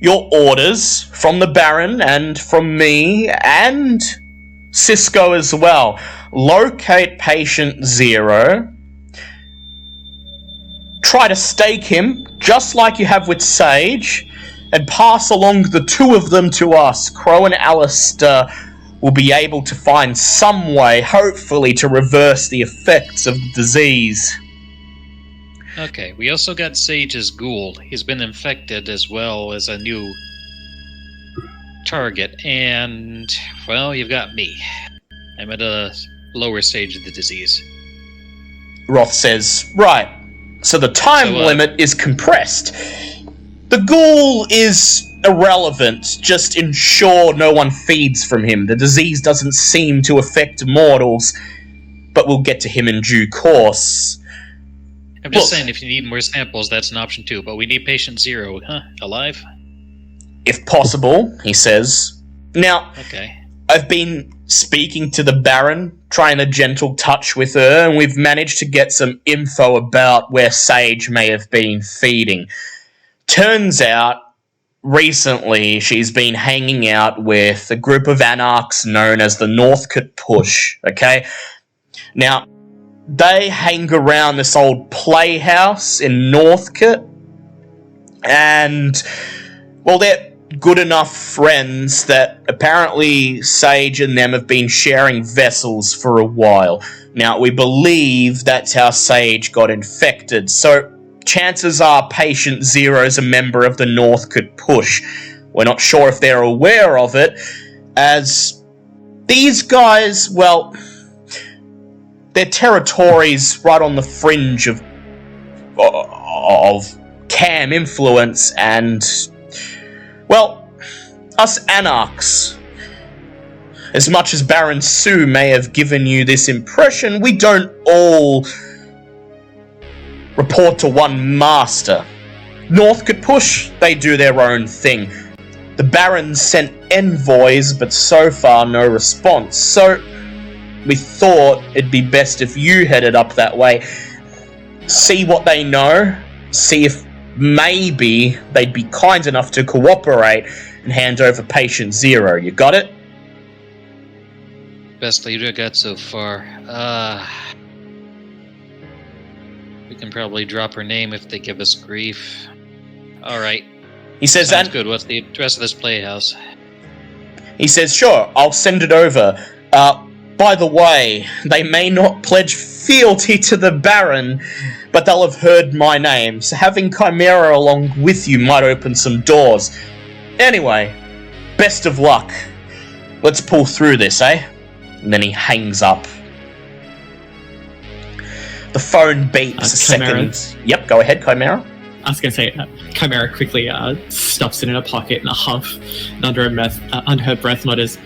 your orders from the Baron and from me and Cisco as well. Locate patient 0. Try to stake him, just like you have with Sage, and pass along the two of them to us. Crow and Alistair will be able to find some way, hopefully, to reverse the effects of the disease. Okay, we also got Sage's ghoul. He's been infected as well as a new target. And, well, you've got me. I'm at a lower stage of the disease. Roth says, right. So the time limit is compressed. The ghoul is irrelevant. Just ensure no one feeds from him. The disease doesn't seem to affect mortals, but we'll get to him in due course. I'm just saying, if you need more samples, that's an option too. But we need patient 0, huh? Alive? If possible, he says. Now, okay. I've been speaking to the Baron, trying a gentle touch with her, and we've managed to get some info about where Sage may have been feeding. Turns out, recently, she's been hanging out with a group of Anarchs known as the Northcote Push, okay? Now, they hang around this old playhouse in Northcote, and, well, they're good enough friends that apparently Sage and them have been sharing vessels for a while. Now, we believe that's how Sage got infected, so chances are patient 0 is a member of the Northcote Push. We're not sure if they're aware of it, as These guys, well, their territory's right on the fringe of Cam influence, and, well, us Anarchs. As much as Baron Sue may have given you this impression, we don't all report to one master. North could push, they do their own thing. The Barons sent envoys, but so far no response, so we thought it'd be best if you headed up that way. See what they know, see if maybe they'd be kind enough to cooperate and hand over Patient Zero. You got it? Best leader I got so far. We can probably drop her name if they give us grief. Alright. He says, Sounds good. What's the address of this playhouse? He says, sure, I'll send it over. By the way, they may not pledge fealty to the Baron, but they'll have heard my name, so having Chimera along with you might open some doors. Anyway, best of luck. Let's pull through this, eh? And then he hangs up. The phone beeps a second. Yep, go ahead, Chimera. I was going to say, Chimera quickly stuffs it in her pocket in a huff, and under her breath mutters,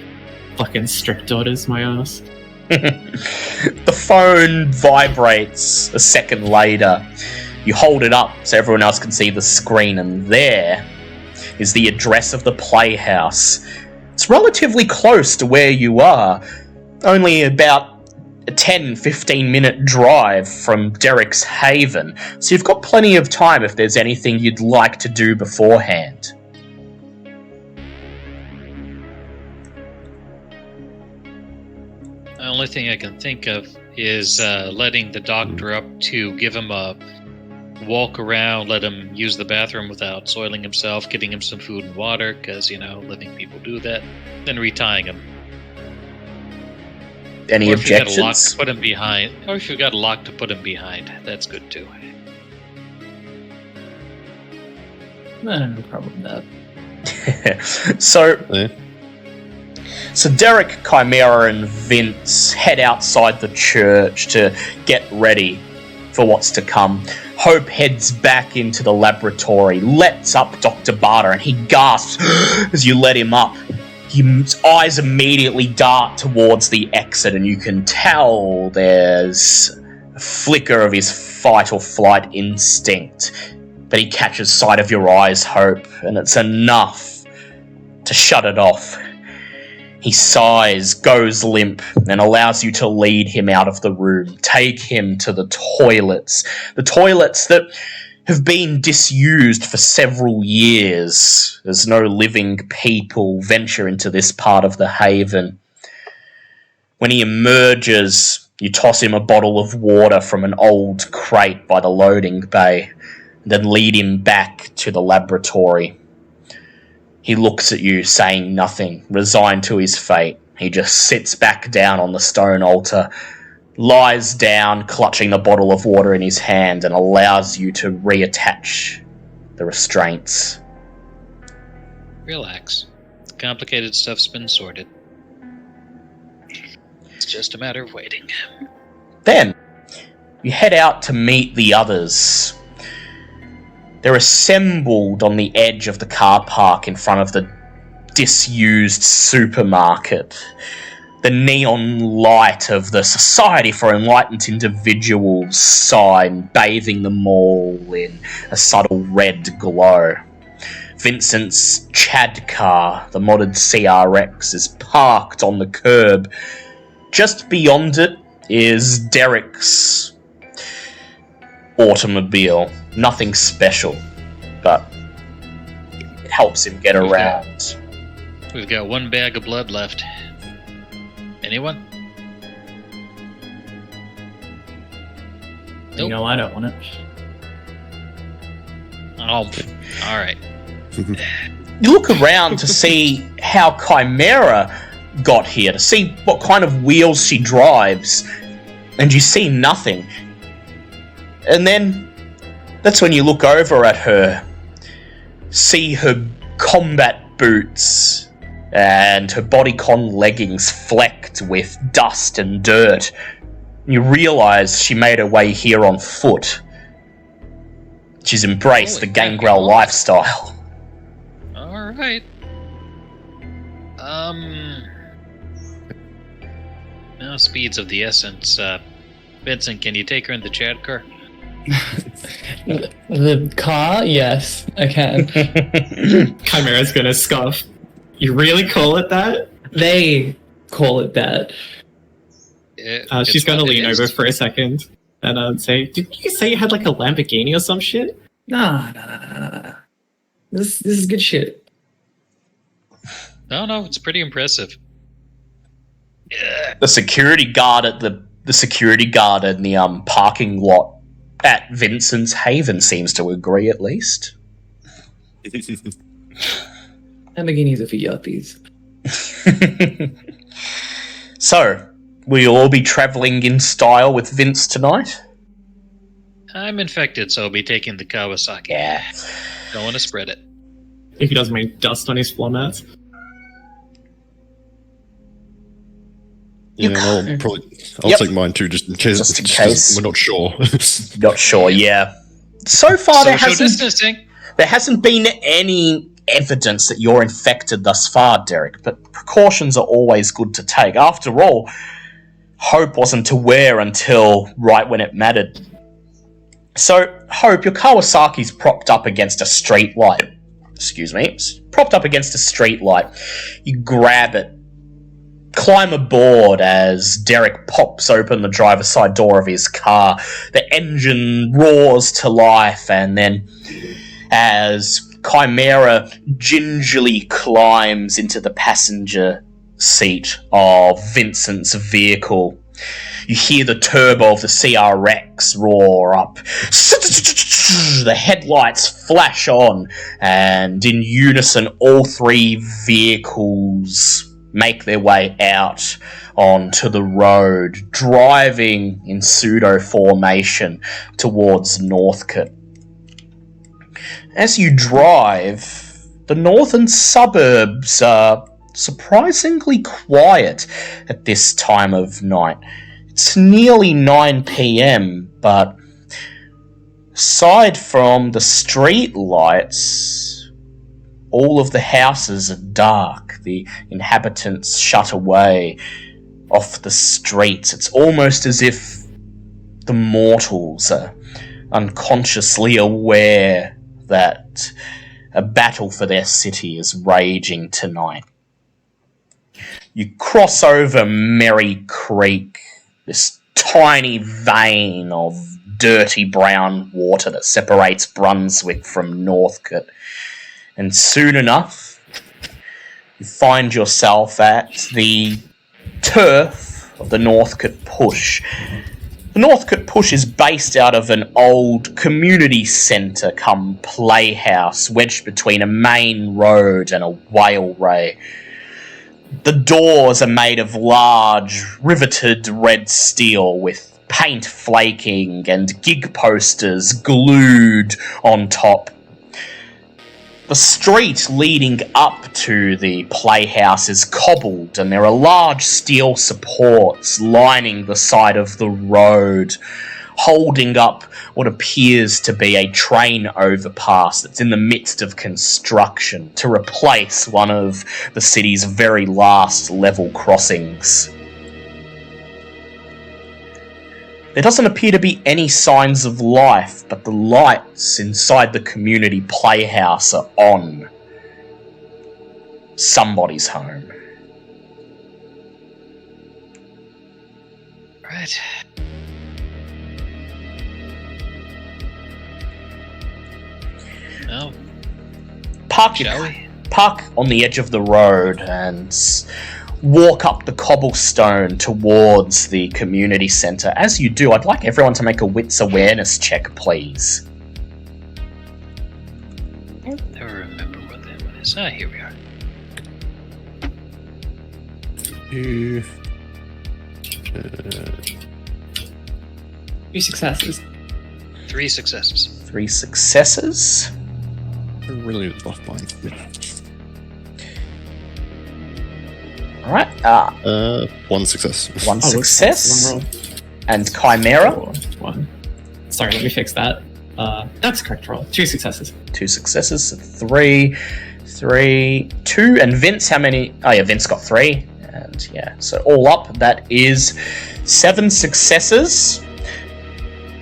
"Fucking strip daughters, my ass." The phone vibrates a second later. You hold it up so everyone else can see the screen, and there is the address of the playhouse. It's relatively close to where you are. Only about a 10-15 minute drive from Derek's Haven, so you've got plenty of time if there's anything you'd like to do beforehand. The only thing I can think of is letting the doctor up to give him a walk around, let him use the bathroom without soiling himself, getting him some food and water, because, living people do that, then retying him. Any or if objections? You got a lock to put him behind, or if you've got a lock to put him behind, that's good too. No problem with that. So Derek, Chimera, and Vince head outside the church to get ready for what's to come. Hope heads back into the laboratory, lets up Dr. Barter, and he gasps as you let him up. His eyes immediately dart towards the exit, and you can tell there's a flicker of his fight or flight instinct. But he catches sight of your eyes, Hope, and it's enough to shut it off. He sighs, goes limp, and allows you to lead him out of the room. Take him to the toilets. The toilets that have been disused for several years, as no living people venture into this part of the Haven. When he emerges, you toss him a bottle of water from an old crate by the loading bay, and then lead him back to the laboratory. He looks at you, saying nothing, resigned to his fate. He just sits back down on the stone altar, lies down, clutching the bottle of water in his hand, and allows you to reattach the restraints. Relax. The complicated stuff's been sorted. It's just a matter of waiting. Then, you head out to meet the others. They're assembled on the edge of the car park in front of the disused supermarket. The neon light of the Society for Enlightened Individuals sign bathing them all in a subtle red glow. Vincent's Chad car, the modded CRX, is parked on the curb. Just beyond it is Derek's automobile. Nothing special, but it helps him get around. We've got one bag of blood left. Anyone? You know I don't want it. Oh, alright. You look around to see how Chimera got here, to see what kind of wheels she drives, and you see nothing. And then that's when you look over at her, see her combat boots and her bodycon leggings flecked with dust and dirt. You realise she made her way here on foot. She's embraced the gangrel lifestyle. Alright. Now speed's of the essence. Vincent, can you take her in the chat car? The car? Yes, I can. Chimera's gonna scoff. You really call it that? They call it that. She's gonna lean over for a second and say, "Did you say you had like a Lamborghini or some shit?" No. This is good shit. No, it's pretty impressive. Yeah. The security guard at the security guard in the parking lot at Vincent's Haven seems to agree, at least. Lamborghinis are for yuppies. So, will you all be travelling in style with Vince tonight? I'm infected, so I'll be taking the Kawasaki. Yeah. Don't want to spread it. If he doesn't make dust on his floor mats. Yeah, I'll take mine too, just in case. Just in case. We're not sure. Not sure, yeah. So far, Social distancing. there hasn't been any evidence that you're infected thus far, Derek, but precautions are always good to take. After all, Hope wasn't to wear until right when it mattered. So, Hope, your Kawasaki's propped up against a street light. Excuse me. It's propped up against a street light. You grab it, climb aboard as Derek pops open the driver's side door of his car. The engine roars to life, and then as Chimera gingerly climbs into the passenger seat of Vincent's vehicle, you hear the turbo of the CRX roar up. The headlights flash on, and in unison, all three vehicles make their way out onto the road, driving in pseudo-formation towards Northcote. As you drive, the northern suburbs are surprisingly quiet at this time of night. It's nearly 9 p.m, but aside from the street lights, all of the houses are dark. The inhabitants shut away off the streets. It's almost as if the mortals are unconsciously aware that a battle for their city is raging tonight. You cross over Merry Creek, this tiny vein of dirty brown water that separates Brunswick from Northcote. And soon enough, you find yourself at the turf of the Northcote Push. The Northcote Push is based out of an old community centre cum playhouse wedged between a main road and a whale-ray. The doors are made of large, riveted red steel with paint flaking and gig posters glued on top. The street leading up to the playhouse is cobbled, and there are large steel supports lining the side of the road, holding up what appears to be a train overpass that's in the midst of construction to replace one of the city's very last level crossings. There doesn't appear to be any signs of life, but the lights inside the community playhouse are on. Somebody's home. Right. Well, shall we? Park on the edge of the road and walk up the cobblestone towards the community centre. As you do, I'd like everyone to make a wits awareness check, please. I don't ever remember what that one is. Ah, here we are. Few successes. 3 successes. 3 successes. I really love mine. Alright, One success. one Oh, success. wrong roll. And Chimera, 1. Sorry, let me fix that. That's correct roll. 2 successes. 2 successes. 3, 2. And Vince, how many? Oh yeah, Vince got 3. And yeah, so all up, that is 7 successes.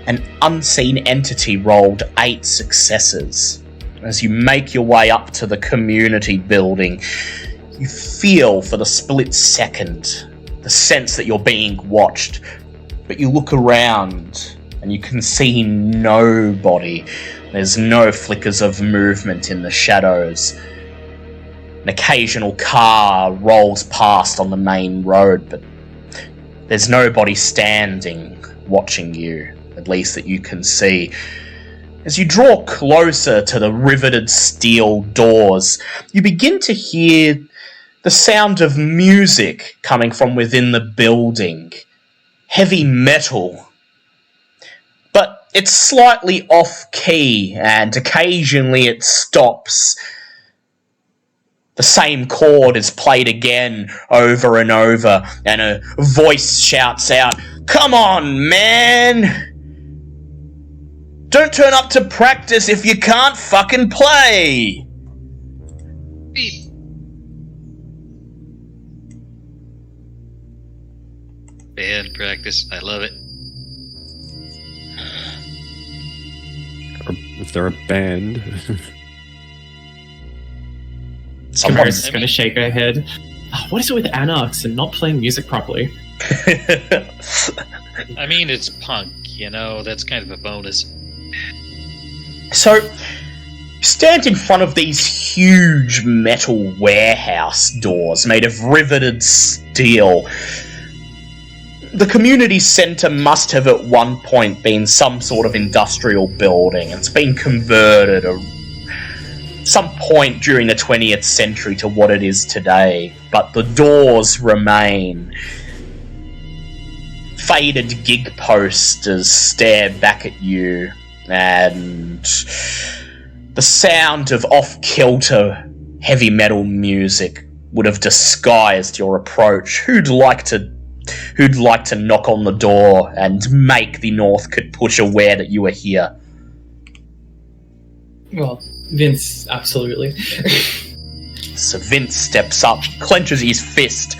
An unseen entity rolled 8 successes. As you make your way up to the community building, you feel for the split second the sense that you're being watched. But you look around and you can see nobody. There's no flickers of movement in the shadows. An occasional car rolls past on the main road, but there's nobody standing watching you, at least that you can see. As you draw closer to the riveted steel doors, you begin to hear the sound of music coming from within the building. Heavy metal. But it's slightly off-key, and occasionally it stops. The same chord is played again over and over, and a voice shouts out, "Come on, man! Don't turn up to practice if you can't fucking play!" Beep. Band practice. I love it. If they're a band. Chimera's just going to shake her head. Oh, what is it with Anarchs and not playing music properly? I mean, it's punk, you know, that's kind of a bonus. So, you stand in front of these huge metal warehouse doors made of riveted steel. The community centre must have at one point been some sort of industrial building. It's been converted at some point during the 20th century to what it is today, but the doors remain. Faded gig posters stare back at you, and the sound of off-kilter heavy metal music would have disguised your approach. Who'd like to knock on the door and make the Northcote push aware that you are here? Well, Vince, absolutely. So Vince steps up, clenches his fist.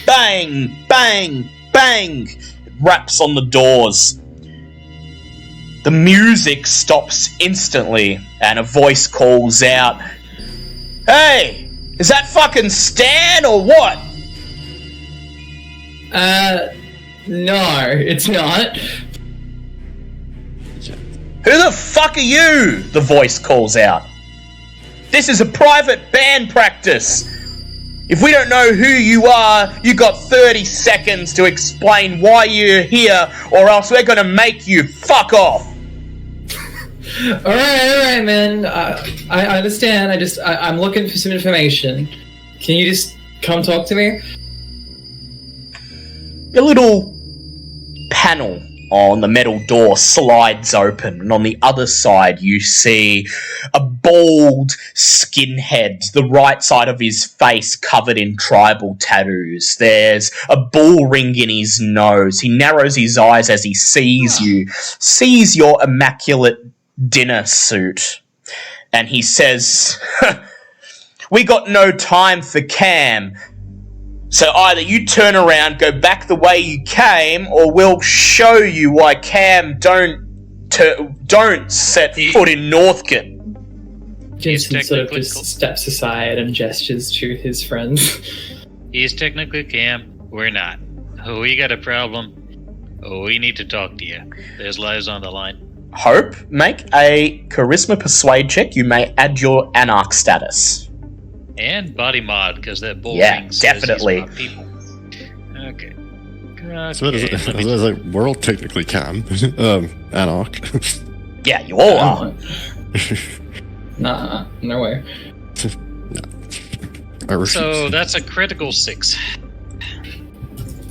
Bang! Bang! Bang! It raps on the doors. The music stops instantly, and a voice calls out, "Hey! Is that fucking Stan or what?" No, it's not. "Who the fuck are you?" the voice calls out. "This is a private band practice. If we don't know who you are, you got 30 seconds to explain why you're here, or else we're gonna make you fuck off." Alright, man. I understand. I'm looking for some information. Can you just come talk to me? A little panel on the metal door slides open, and on the other side you see a bald skinhead, the right side of his face covered in tribal tattoos. There's a bull ring in his nose. He narrows his eyes as he sees you, sees your immaculate dinner suit, and he says, "We got no time for Cam. So either you turn around, go back the way you came, or we'll show you why Cam don't set foot in Northcote." Jason sort of just steps aside and gestures to his friends. He's technically Cam. We're not. Oh, we got a problem. Oh, we need to talk to you. There's lives on the line. Hope, make a charisma persuade check. You may add your Anarch status. And body mod, because that bull Yeah, ring says definitely. he's my people. Okay. So it's like, we're all technically Cam. Anarch. Yeah, you all are. Nah, no way. I refuse. So that's a critical 6.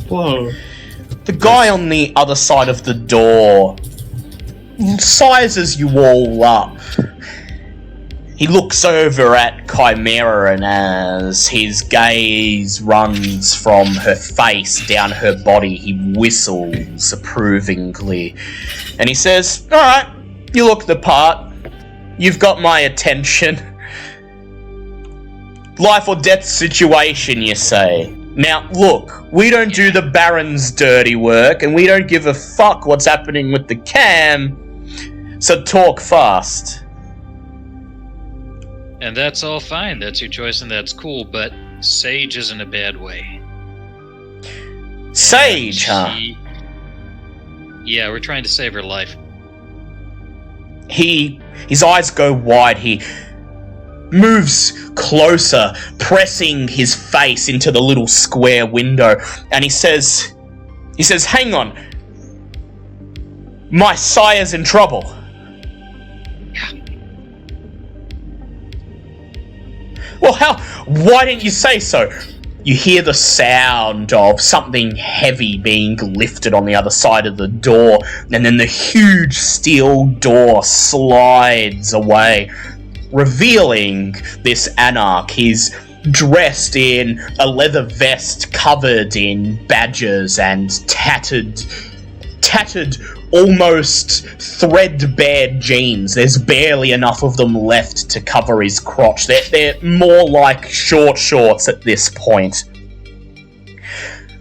Whoa. The guy on the other side of the door sizes you all up. He looks over at Chimera, and as his gaze runs from her face down her body, he whistles approvingly. And he says, "Alright, you look the part. You've got my attention. Life or death situation, you say. Now, look, we don't do the Baron's dirty work, and we don't give a fuck what's happening with the cam, so talk fast." And that's all fine. That's your choice, and that's cool, but Sage is in a bad way. Sage, huh? Yeah, we're trying to save her life. His eyes go wide. He moves closer, pressing his face into the little square window, and he says, "Hang on. My sire's in trouble." Well, why didn't you say so? You hear the sound of something heavy being lifted on the other side of the door, and then the huge steel door slides away, revealing this Anarch. He's dressed in a leather vest covered in badges and tattered, almost threadbare jeans. There's barely enough of them left to cover his crotch. They're more like short shorts at this point.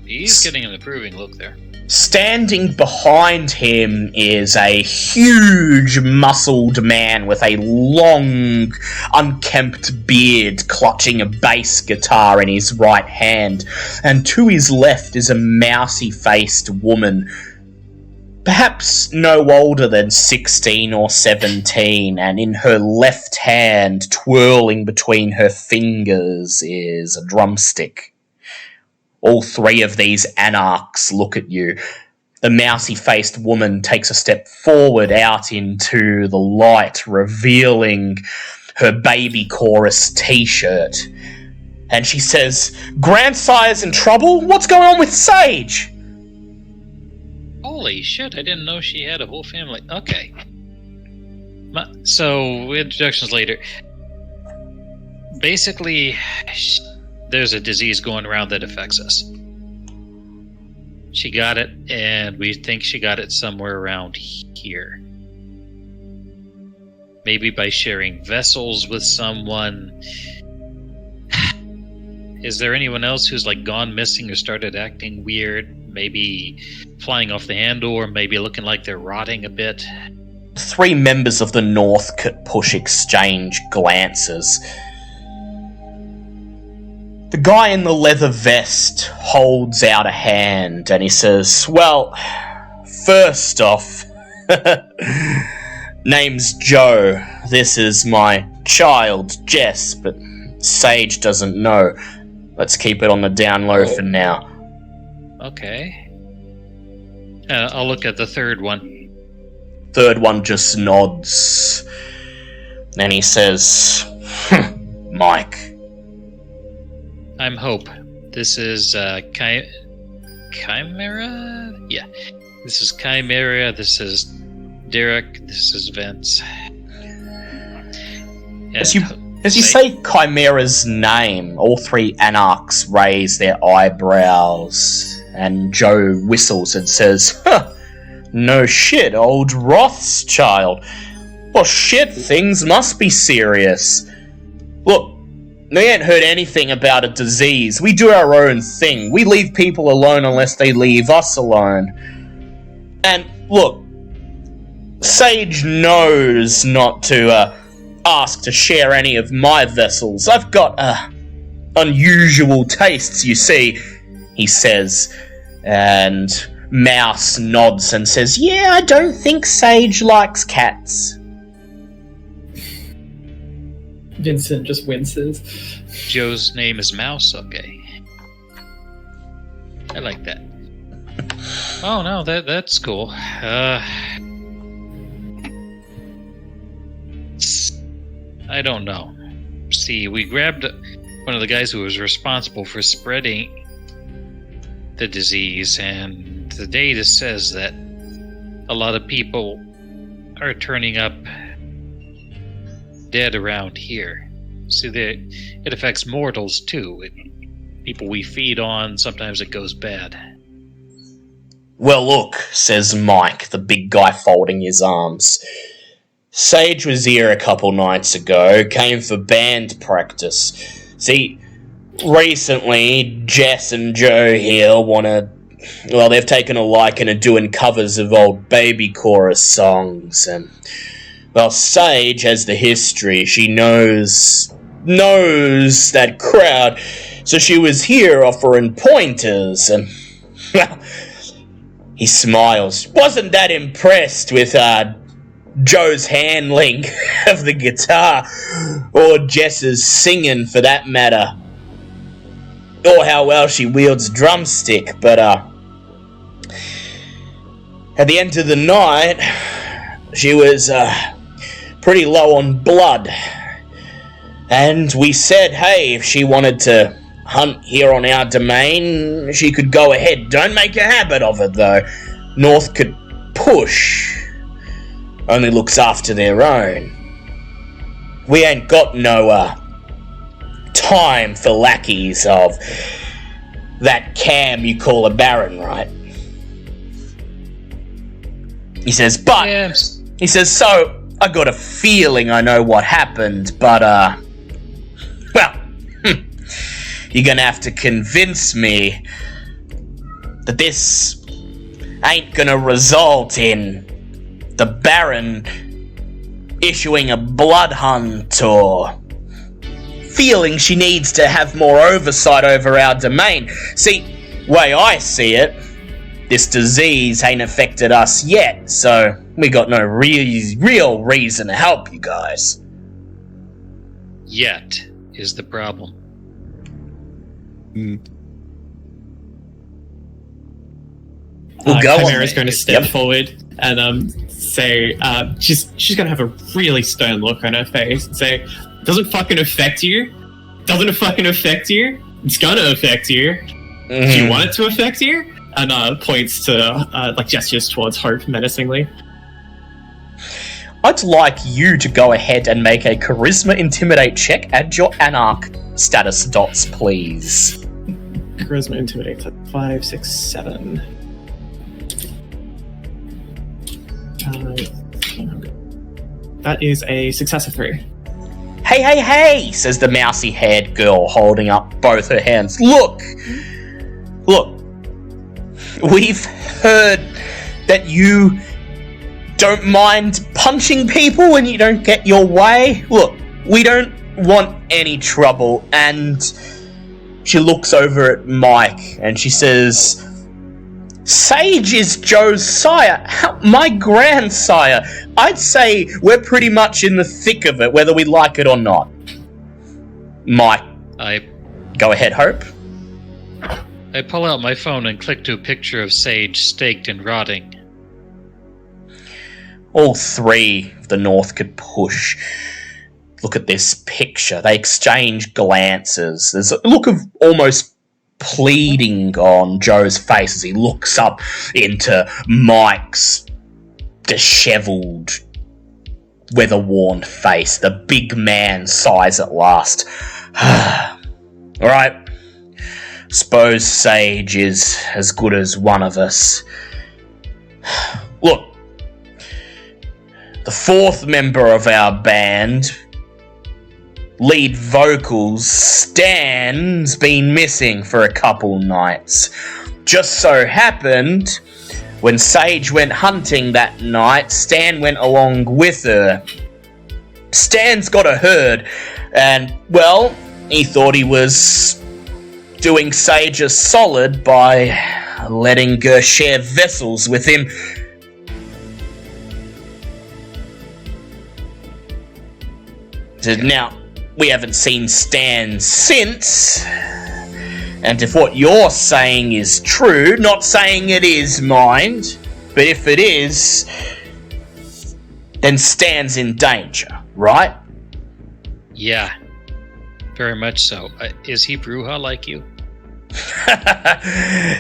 He's getting an approving look there. Standing behind him is a huge, muscled man with a long, unkempt beard, clutching a bass guitar in his right hand. And to his left is a mousy-faced woman, perhaps no older than 16 or 17, and in her left hand, twirling between her fingers, is a drumstick. All three of these Anarchs look at you. The mousy-faced woman takes a step forward out into the light, revealing her baby chorus t-shirt. And she says, "Grandsire's in trouble? What's going on with Sage?" Holy shit, I didn't know she had a whole family. Okay. So, introductions later. Basically, there's a disease going around that affects us. She got it, and we think she got it somewhere around here. Maybe by sharing vessels with someone. Is there anyone else who's gone missing or started acting weird? Maybe flying off the handle, or maybe looking like they're rotting a bit? Three members of the North Push exchange glances. The guy in the leather vest holds out a hand and he says, "Well, first off, name's Joe. This is my child, Jess, but Sage doesn't know. Let's keep it on the down low for now." Okay. I'll look at the third one. Third one just nods. And he says, "Mike." I'm Hope. This is Chimera? Yeah. This is Chimera. This is Derek. This is Vince. As you say Chimera's name, all three Anarchs raise their eyebrows, and Joe whistles and says, "No shit, old Rothschild. Well, shit, things must be serious. Look, we ain't heard anything about a disease. We do our own thing. We leave people alone unless they leave us alone. And look, Sage knows not to ask to share any of my vessels. I've got unusual tastes, you see," he says, and Mouse nods and says, "Yeah, I don't think Sage likes cats." Vincent just winces. Joe's name is Mouse, okay. I like that. Oh no, that's cool. I don't know. See, we grabbed one of the guys who was responsible for spreading the disease, and the data says that a lot of people are turning up dead around here. See, it affects mortals too. People we feed on, sometimes it goes bad. Well, look, says Mike, the big guy folding his arms. Sage was here a couple nights ago, came for band practice. See, recently, Jess and Joe here they've taken a liking to doing covers of old baby chorus songs, and, well, Sage has the history. She knows that crowd, so she was here offering pointers, and, well, he smiles. Wasn't that impressed with, Joe's handling of the guitar, or Jess's singing for that matter, or how well she wields a drumstick, but at the end of the night, she was pretty low on blood, and we said, hey, if she wanted to hunt here on our domain, she could go ahead. Don't make a habit of it, though. North could push. Only looks after their own. We ain't got no time for lackeys of that Cam you call a baron, right? He says, but... Yes. He says, so, I got a feeling I know what happened, but, well, you're gonna have to convince me that this ain't gonna result in the Baron issuing a blood hunt or feeling she needs to have more oversight over our domain. See, way I see it, this disease ain't affected us yet, so we got no real reason to help you guys. Yet is the problem. Chimera's going to step forward and say, she's going to have a really stern look on her face and say, doesn't fucking affect you? Doesn't it fucking affect you? It's going to affect you. Do you want it to affect you? And points to, gestures towards Hope menacingly. I'd like you to go ahead and make a charisma intimidate check. Add your Anarch status dots, please. Charisma intimidate at 5, 6, 7. That is a success of 3. Hey, says the mousy-haired girl, holding up both her hands. Look, we've heard that you don't mind punching people when you don't get your way. Look, we don't want any trouble. And she looks over at Mike and she says, Sage is Joe's sire, my grandsire. I'd say we're pretty much in the thick of it, whether we like it or not. Mike, go ahead, Hope. I pull out my phone and click to a picture of Sage staked and rotting. All three of the North could push. Look at this picture. They exchange glances. There's a look of almost pleading on Joe's face as he looks up into Mike's disheveled, weather-worn face. The big man sighs at last. Alright. Suppose Sage is as good as one of us. Look. The fourth member of our band, lead vocals, Stan's been missing for a couple nights. Just so happened, when Sage went hunting that night, Stan went along with her. Stan's got a herd, and, well, he thought he was doing Sage a solid by letting her share vessels with him. Now, we haven't seen Stan since, and if what you're saying is true, not saying it is, mind, but if it is, then Stan's in danger, right? Yeah, very much so. Is he Bruja like you?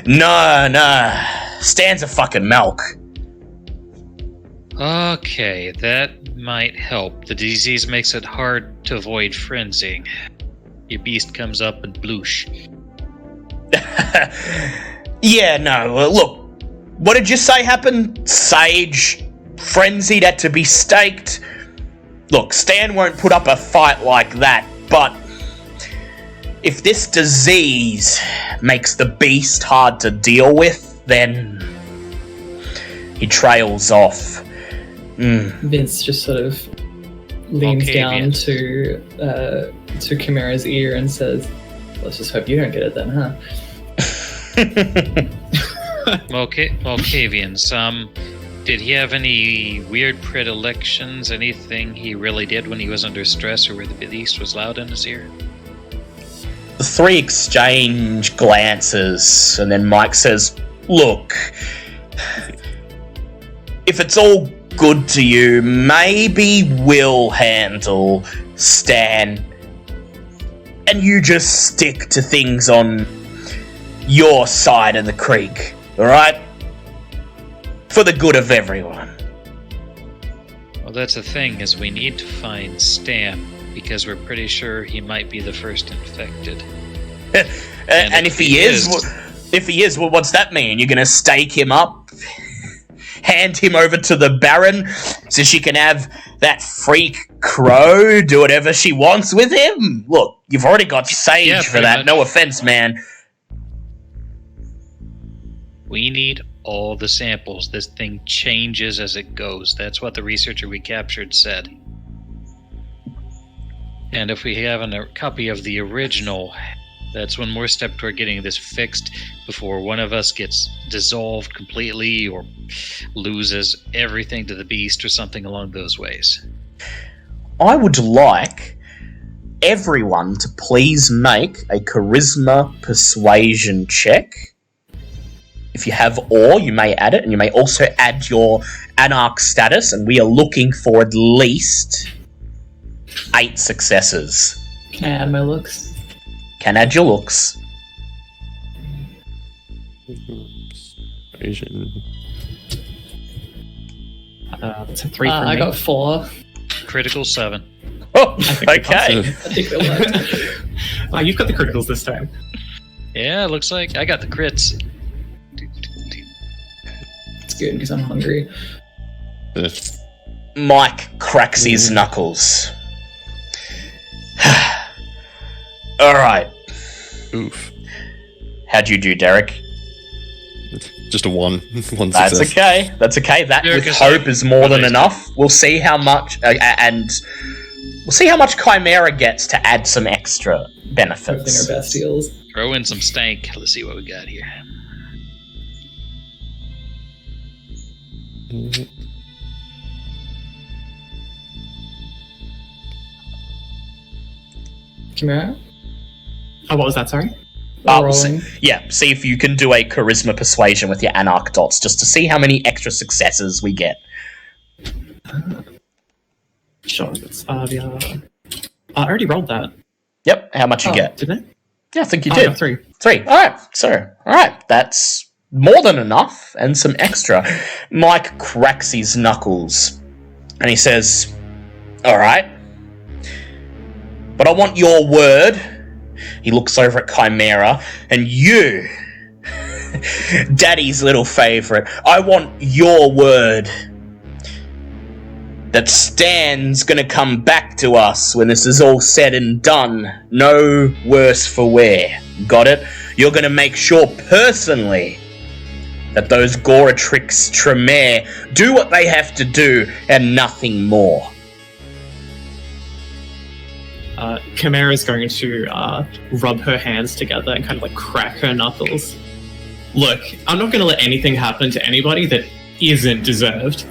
No, Stan's a fucking milk. Okay, that might help. The disease makes it hard to avoid frenzying. Your beast comes up and bloosh. Yeah, no, look, what did you say happened? Sage, frenzied, had to be staked. Look, Stan won't put up a fight like that, but if this disease makes the beast hard to deal with, then he trails off. Vince just sort of leans down to Chimera's ear and says, "Let's just hope you don't get it then, huh?" Malkavians, did he have any weird predilections? Anything he really did when he was under stress or where the beast was loud in his ear? The three exchange glances, and then Mike says, "Look, if it's all good to you, maybe we'll handle Stan, and you just stick to things on your side of the creek, alright? For the good of everyone." Well, that's the thing, is we need to find Stan, because we're pretty sure he might be the first infected. And if he is, well, what's that mean? You're gonna stake him up? Hand him over to the Baron so she can have that freak crow do whatever she wants with him? Look, you've already got Sage for that. Much. No offense, man. We need all the samples. This thing changes as it goes. That's what the researcher we captured said. And if we have a copy of the original, that's one more step toward getting this fixed before one of us gets dissolved completely or loses everything to the beast or something along those ways. I would like everyone to please make a charisma persuasion check. If you have ore, you may add it, and you may also add your Anarch status, and we are looking for at least 8 successes. Can I add my looks? Can add your looks. That's a 3 from I me. got 4. Critical 7. Oh, okay. I think that worked. You've got the criticals this time. Yeah, looks like I got the crits. It's good because I'm hungry. Mike cracks his knuckles. Alright. Oof. How'd you do, Derek? Just a 1. 1 That's success. okay. That's okay. That Derek with is hope like- is more than nice. enough. We'll see how much, and we'll see how much Chimera gets to add some extra Hoping benefits. our best deals. Throw in some stank. Let's see what we got here. Chimera? Oh, what was that, sorry? Rolling. See if you can do a charisma persuasion with your Anarch dots, just to see how many extra successes we get. Sure, that's, I already rolled that. Yep, how much you get? Didn't I? Yeah, I think you I did. got 3. 3. Alright, that's more than enough, and some extra. Mike cracks his knuckles, and he says, alright, but I want your word. He looks over at Chimera, and you, Daddy's little favourite, I want your word that Stan's gonna come back to us when this is all said and done. No worse for wear. Got it? You're gonna make sure personally that those Goratrix Tremere do what they have to do and nothing more. Chimera's going to rub her hands together and kind of like crack her knuckles. Look, I'm not going to let anything happen to anybody that isn't deserved.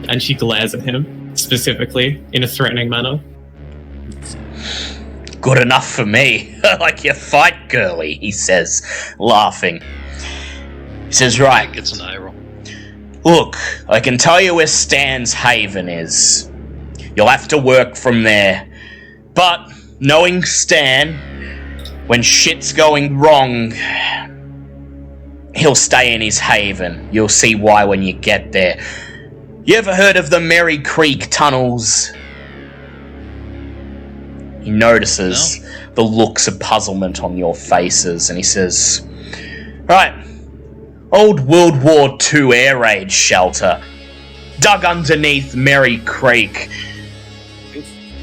And she glares at him, specifically, in a threatening manner. Good enough for me. I like your fight, girly, he says, laughing. He says, right, Gets an eye roll. look, I can tell you where Stan's Haven is. You'll have to work from there. But, knowing Stan, when shit's going wrong, he'll stay in his haven. You'll see why when you get there. You ever heard of the Merry Creek tunnels? He notices the looks of puzzlement on your faces, and he says, right, old World War II air raid shelter, dug underneath Merry Creek.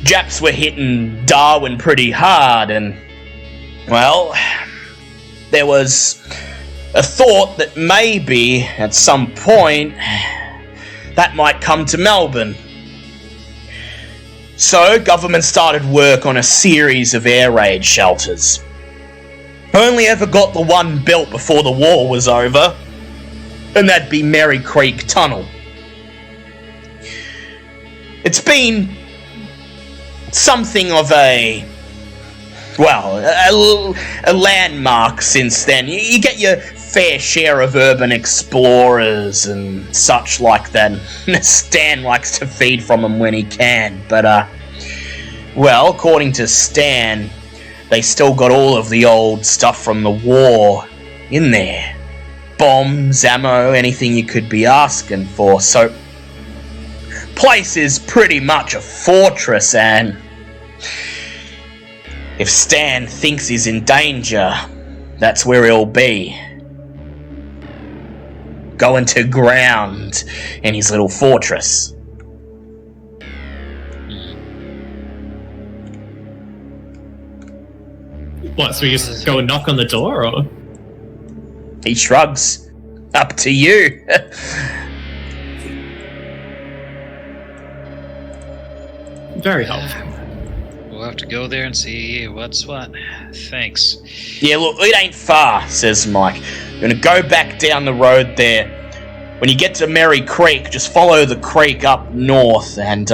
Japs were hitting Darwin pretty hard, and, well, there was a thought that maybe, at some point, that might come to Melbourne. So, government started work on a series of air raid shelters. Only ever got the one built before the war was over, and that'd be Merry Creek Tunnel. It's been something of a landmark since then. You get your fair share of urban explorers and such like that. Stan likes to feed from them when he can, but, according to Stan, they still got all of the old stuff from the war in there. Bombs, ammo, anything you could be asking for, so place is pretty much a fortress, and if Stan thinks he's in danger, that's where he'll be. Going to ground in his little fortress. What, so we just go and knock on the door, or? He shrugs. Up to you. Very helpful. We'll have to go there and see what's what. Thanks. Yeah, look, it ain't far, says Mike. You're gonna go back down the road there. When you get to Merry Creek, just follow the creek up north and,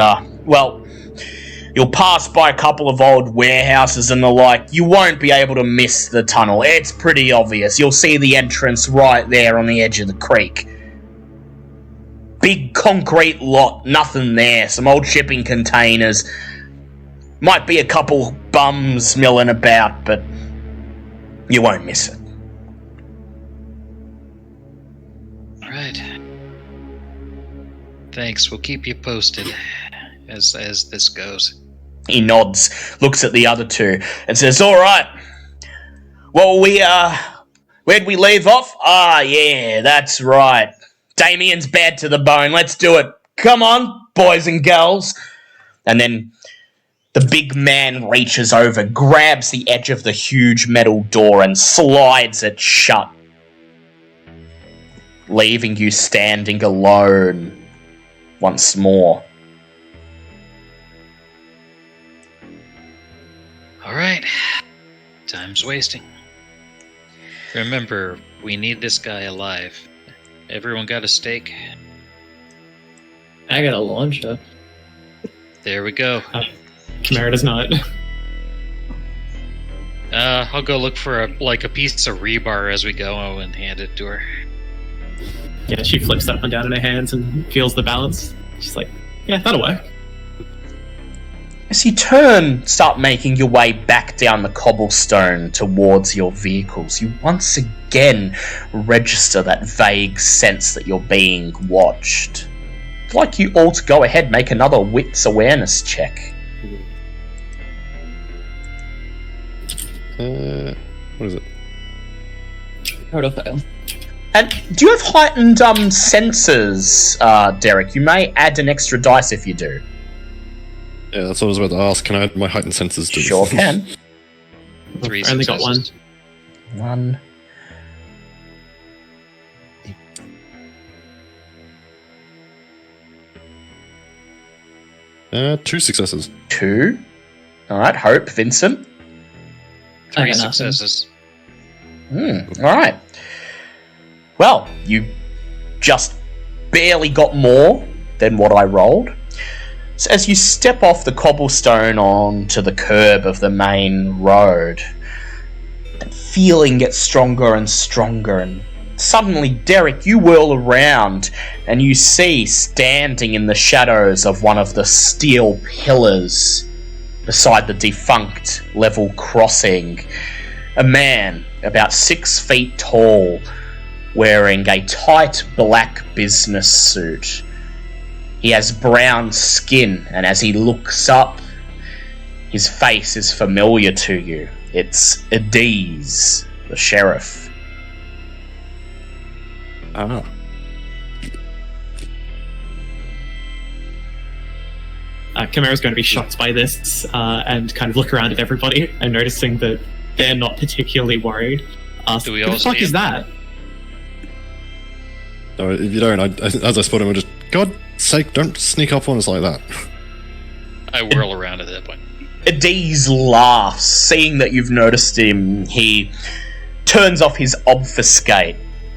you'll pass by a couple of old warehouses and the like. You won't be able to miss the tunnel. It's pretty obvious. You'll see the entrance right there on the edge of the creek. Big concrete lot, nothing there. Some old shipping containers. Might be a couple bums milling about, but you won't miss it. Alright. Thanks, we'll keep you posted as this goes. He nods, looks at the other two, and says, alright. Well, where'd we leave off? Ah, yeah, that's right. Damien's bad to the bone, let's do it. Come on, boys and girls. And then the big man reaches over, grabs the edge of the huge metal door and slides it shut, leaving you standing alone once more. Alright. Time's wasting. Remember, we need this guy alive. Everyone got a stake? I got a launcher. There we go. Chimera does not. I'll go look for a piece of rebar as we go and hand it to her. Yeah, she flips that one down in her hands and feels the balance. She's like, yeah, that'll work. As you start making your way back down the cobblestone towards your vehicles, you once again register that vague sense that you're being watched. I'd like you all to go ahead, make another wits awareness check. What is it? Total fail. And do you have heightened senses, Derek? You may add an extra dice if you do. Yeah, that's what I was about to ask. Can I add my heightened senses to Sure can. 3 I only got one. successes. 1. Two successes. 2. Alright, Hope, Vincent. 3 I got nothing. successes. Alright. Well, you just barely got more than what I rolled. So as you step off the cobblestone onto the curb of the main road, that feeling gets stronger and stronger, and suddenly, Derek, you whirl around and you see standing in the shadows of one of the steel pillars beside the defunct level crossing, a man about 6 feet tall, wearing a tight black business suit, He has brown skin, and as he looks up, his face is familiar to you. It's Adiz, the sheriff. Ah. Chimera's going to be shocked by this and kind of look around at everybody and noticing that they're not particularly worried. Do we Who all the fuck see is him? that? No, if you don't, as I spot him, I just, God's sake, don't sneak up on us like that. I whirl around at that point. Adiz laughs, seeing that you've noticed him. He turns off his obfuscate,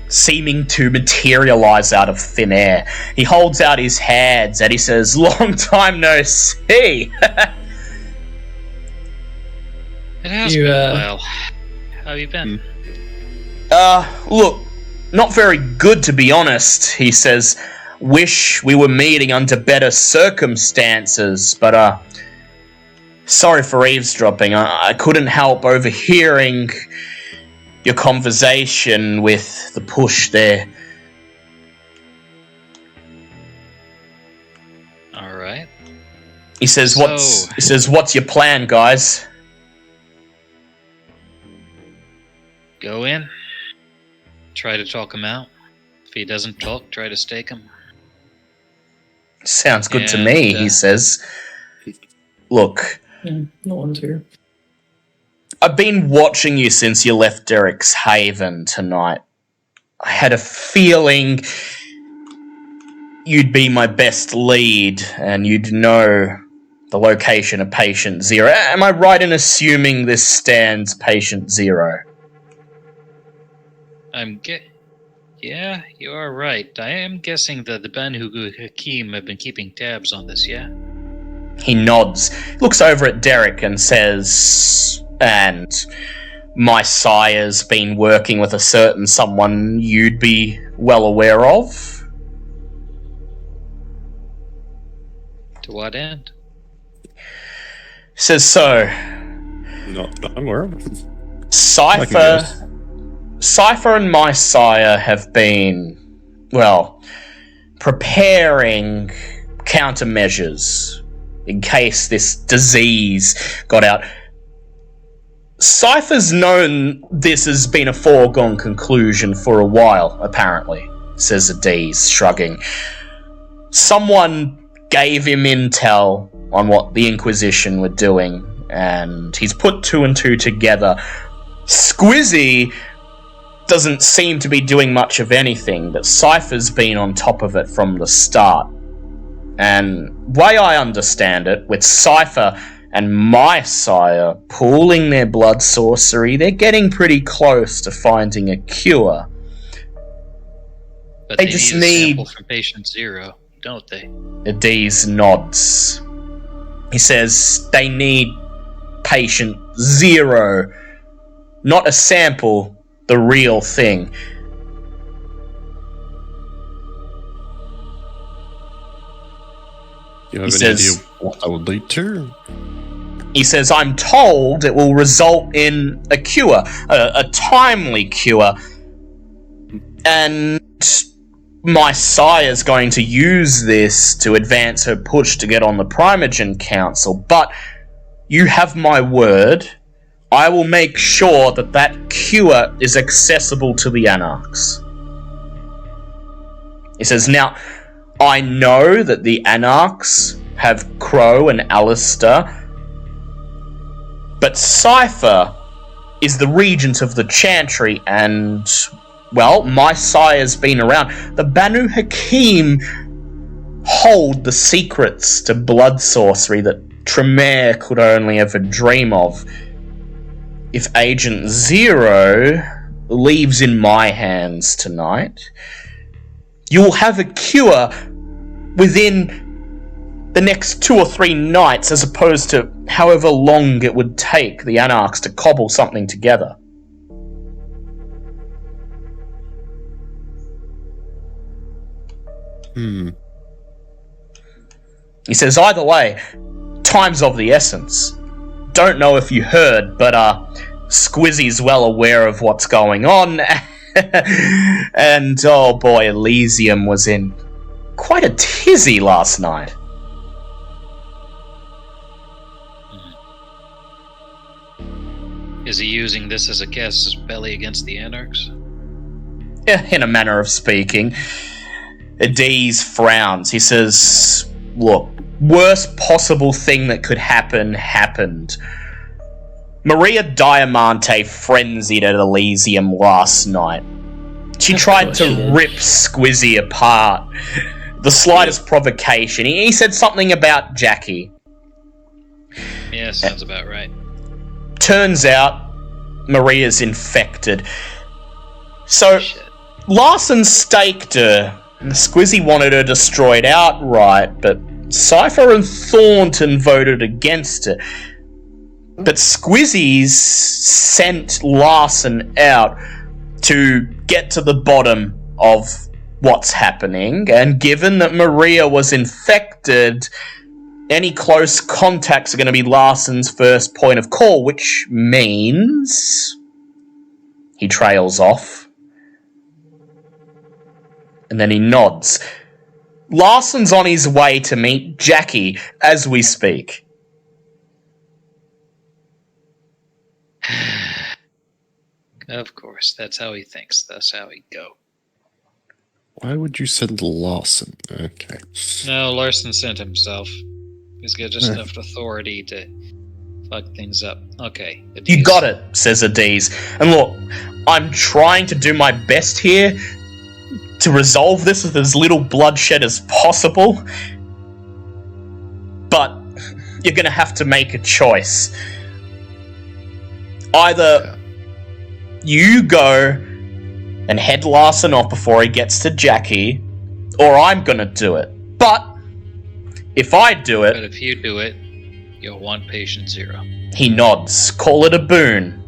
seeming to materialize out of thin air. He holds out his hands and he says, "Long time no see." It has You, been a while. How have you been? Look, not very good to be honest, he says. Wish we were meeting under better circumstances, but, sorry for eavesdropping. I couldn't help overhearing your conversation with the push there. Alright. He says, So- what's your plan, guys? Go in. Try to talk him out. If he doesn't talk, try to stake him. Sounds good to And, me, he says. Look, Yeah, not one to. I've been watching you since you left Derek's Haven tonight. I had a feeling you'd be my best lead and you'd know the location of Patient Zero. Am I right in assuming this stands Patient Zero? Yeah, you are right. I am guessing that the Banu Hakim have been keeping tabs on this, yeah? He nods, looks over at Derek and says, "And my sire's been working with a certain someone you'd be well aware of?" To what end? Says so. Not that I'm aware of. Cypher and my sire have been, well, preparing countermeasures in case this disease got out. Cypher's known this has been a foregone conclusion for a while, apparently, says Adiz, shrugging. Someone gave him intel on what the Inquisition were doing, and he's put two and two together. Squizzy doesn't seem to be doing much of anything, but Cypher's been on top of it from the start. And way I understand it, with Cypher and my sire pooling their blood sorcery, they're getting pretty close to finding a cure. But They they just need a need- sample from Patient Zero, don't they? Adiz nods. He says they need Patient Zero, not a sample, the real thing. You have He any says- idea what that would lead to? He says, I'm told it will result in a cure, a timely cure, and my sire's going to use this to advance her push to get on the Primogen Council, but you have my word, I will make sure that that cure is accessible to the Anarchs. He says, now, I know that the Anarchs have Crow and Alistair, but Cypher is the regent of the Chantry, and, well, my sire's been around. The Banu Hakim hold the secrets to blood sorcery that Tremere could only ever dream of. If Agent Zero leaves in my hands tonight, you'll have a cure within the next 2 or 3 nights, as opposed to however long it would take the Anarchs to cobble something together. He says, either way, time's of the essence. Don't know if you heard, but Squizzy's well aware of what's going on, and oh boy, Elysium was in quite a tizzy last night. Is he using this as a casus belli against the Anarchs? In a manner of speaking. Dees frowns. He says, look, worst possible thing that could happen happened. Maria Diamante frenzied at Elysium last night. She tried to rip Squizzy apart. The slightest provocation. He said something about Jackie. Yeah, sounds about right. Turns out, Maria's infected. So, Shit. Larson staked her. Squizzy wanted her destroyed outright, but Cypher and Thornton voted against it. But Squizzy's sent Larson out to get to the bottom of what's happening, and given that Maria was infected, any close contacts are going to be Larson's first point of call, which means he trails off. And then he nods. Larson's on his way to meet Jackie as we speak. Of course, that's how he thinks. That's how he go. Why would you send Larson? Okay. No, Larson sent himself. He's got just enough authority to fuck things up. Okay. You got it, says Adiz. And look, I'm trying to do my best here to resolve this with as little bloodshed as possible. But you're going to have to make a choice. Either you go and head Larson off before he gets to Jackie, or I'm going to do it. But if I do it... But if you do it, you'll want patient 0. He nods. Call it a boon.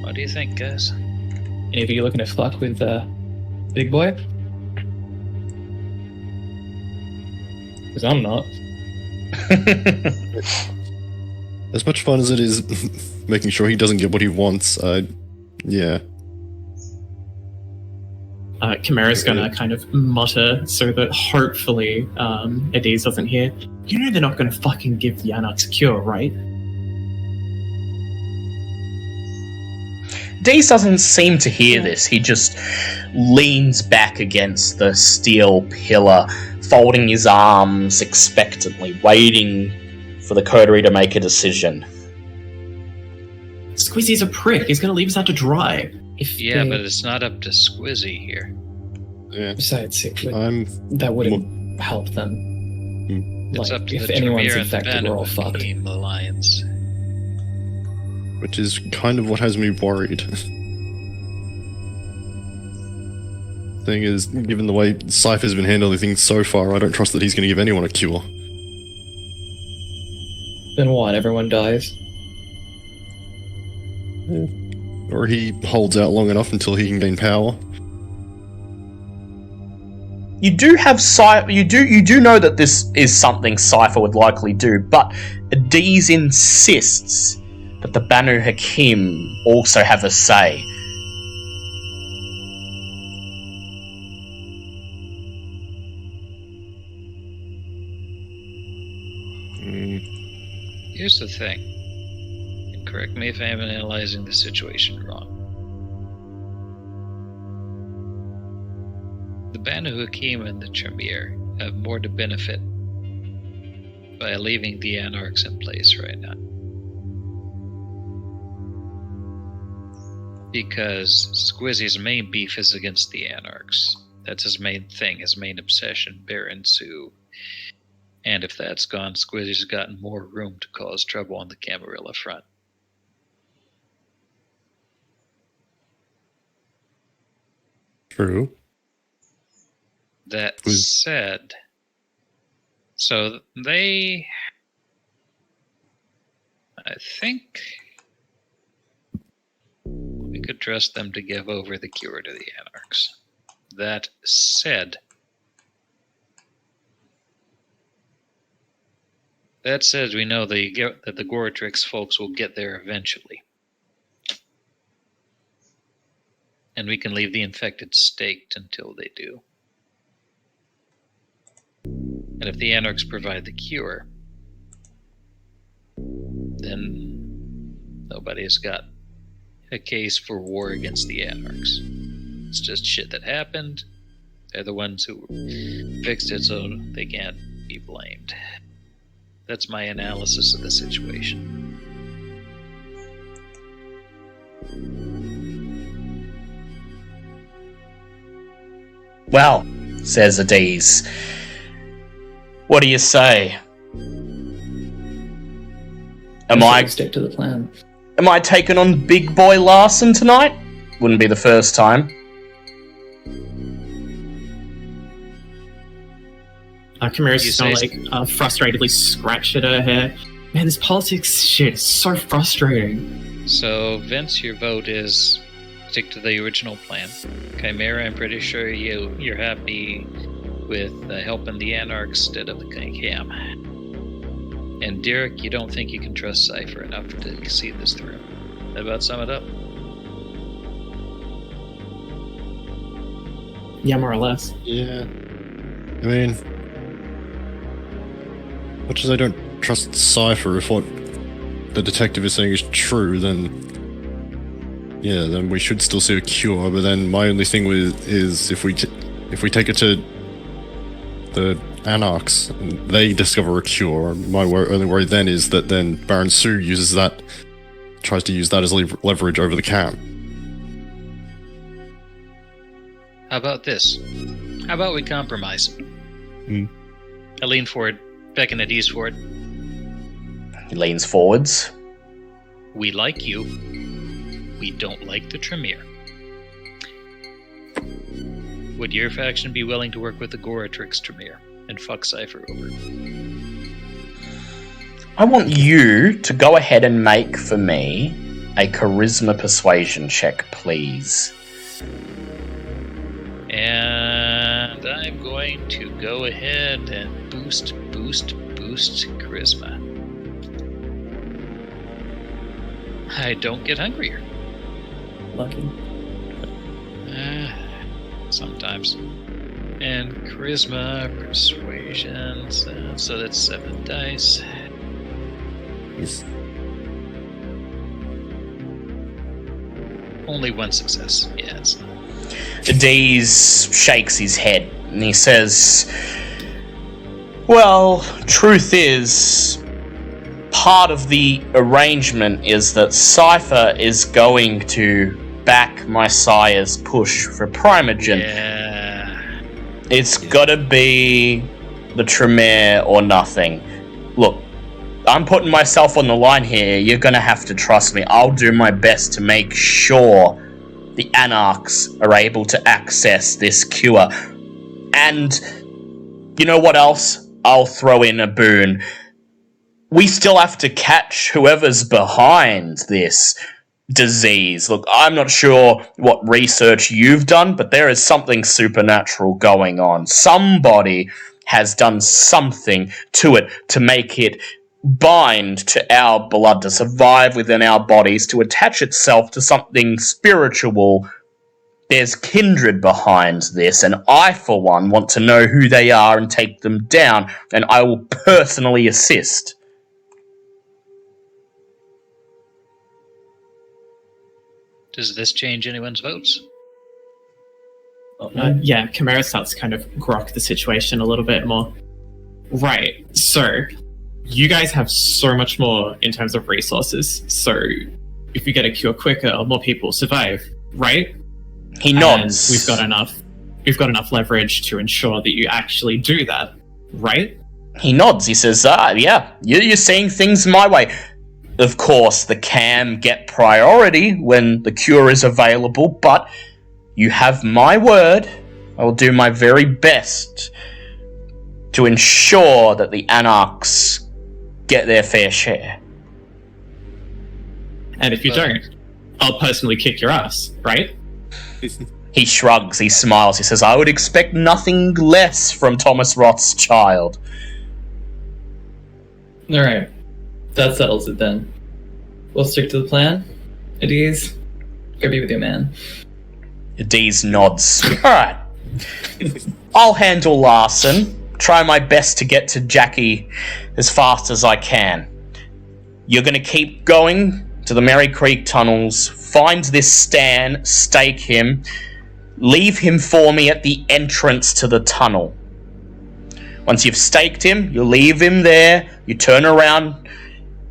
What do you think, guys? Any of you looking to fuck with Big Boy? Because I'm not. As much fun as it is making sure he doesn't get what he wants, yeah. Chimera's gonna kind of mutter so that hopefully Adiz doesn't hear. You know they're not gonna fucking give the Anarchs a cure, right? Dees doesn't seem to hear this. He just leans back against the steel pillar, folding his arms expectantly, waiting for the coterie to make a decision. Squizzy's a prick. He's gonna leave us out to dry. Yeah, but it's not up to Squizzy here. Yeah. Besides, more- that wouldn't help them. It's Like, up to if the anyone's Tremere and the infected, we're all fucked. Team Alliance. Which is kind of what has me worried. Thing is, given the way Cypher's been handling things so far, I don't trust that he's going to give anyone a cure. Then what? Everyone dies? Or he holds out long enough until he can gain power. You do have you do know that this is something Cypher would likely do, but Dees insists that the Banu Hakim also have a say. Here's the thing. And correct me if I'm analyzing the situation wrong. The Banu Hakim and the Tremere have more to benefit by leaving the Anarchs in place right now. Because Squizzy's main beef is against the Anarchs. That's his main thing, his main obsession, Baron Sue. And if that's gone, Squizzy's gotten more room to cause trouble on the Camarilla front. True. That said, so I think we could trust them to give over the cure to the Anarchs. That said, we know that the Goratrix folks will get there eventually. And we can leave the infected staked until they do. And if the Anarchs provide the cure, then nobody's got a case for war against the Anarchs. It's just shit that happened. They're the ones who fixed it, so they can't be blamed. That's my analysis of the situation. Well, says Adiz, what do you say? Am I stick to the plan? Am I taking on Big Boy Larson tonight? Wouldn't be the first time. Chimera's just gonna frustratedly scratch at her hair. Man, this politics shit is so frustrating. So, Vince, your vote is stick to the original plan. Chimera, I'm pretty sure you're happy with helping the Anarchs instead of the Cam. And Derek, you don't think you can trust Cypher enough to see this through. That about sum it up? Yeah, more or less. Yeah. I mean, much as I don't trust Cypher, if what the detective is saying is true, then yeah, then we should still see a cure. But then my only thing is if we take it to the Anarchs and they discover a cure, my only worry then is that then Baron Sue tries to use that as leverage over the camp. How about this? How about we compromise? I lean forward, beckon at East forward. He leans forwards. We like you. We don't like the Tremere. Would your faction be willing to work with the Goratrix Tremere and fuck Cypher over? I want you to go ahead and make for me a charisma persuasion check, please. And I'm going to go ahead and boost charisma. I don't get hungrier. Lucky. Sometimes. And charisma, persuasion, so that's 7 dice. Yes. Only 1 success. Yeah, it's not. Dees shakes his head and he says, well, truth is, part of the arrangement is that Cypher is going to back my sire's push for Primogen. Yeah. It's gotta be the Tremere or nothing. Look, I'm putting myself on the line here. You're gonna have to trust me. I'll do my best to make sure the Anarchs are able to access this cure. And you know what else? I'll throw in a boon. We still have to catch whoever's behind this disease. Look, I'm not sure what research you've done, but there is something supernatural going on. Somebody has done something to it to make it bind to our blood, to survive within our bodies, to attach itself to something spiritual. There's kindred behind this, and I, for one, want to know who they are and take them down, and I will personally assist. Does this change anyone's votes? Yeah, Chimera starts to kind of grok the situation a little bit more. Right, so you guys have so much more in terms of resources, so if you get a cure quicker, more people survive, right? He nods. And we've got enough leverage to ensure that you actually do that, right? He nods. He says, yeah, you're seeing things my way. Of course, the Cam get priority when the cure is available, but you have my word. I will do my very best to ensure that the Anarchs get their fair share. And if you don't, I'll personally kick your ass, right? He shrugs, he smiles, he says, I would expect nothing less from Thomas Rothschild. Alright. That settles it then. We'll stick to the plan. Adiz, go be with your man. Dees nods. Alright. I'll handle Larson. Try my best to get to Jackie as fast as I can. You're going to keep going to the Merry Creek tunnels, find this Stan, stake him, leave him for me at the entrance to the tunnel. Once you've staked him, you leave him there, you turn around,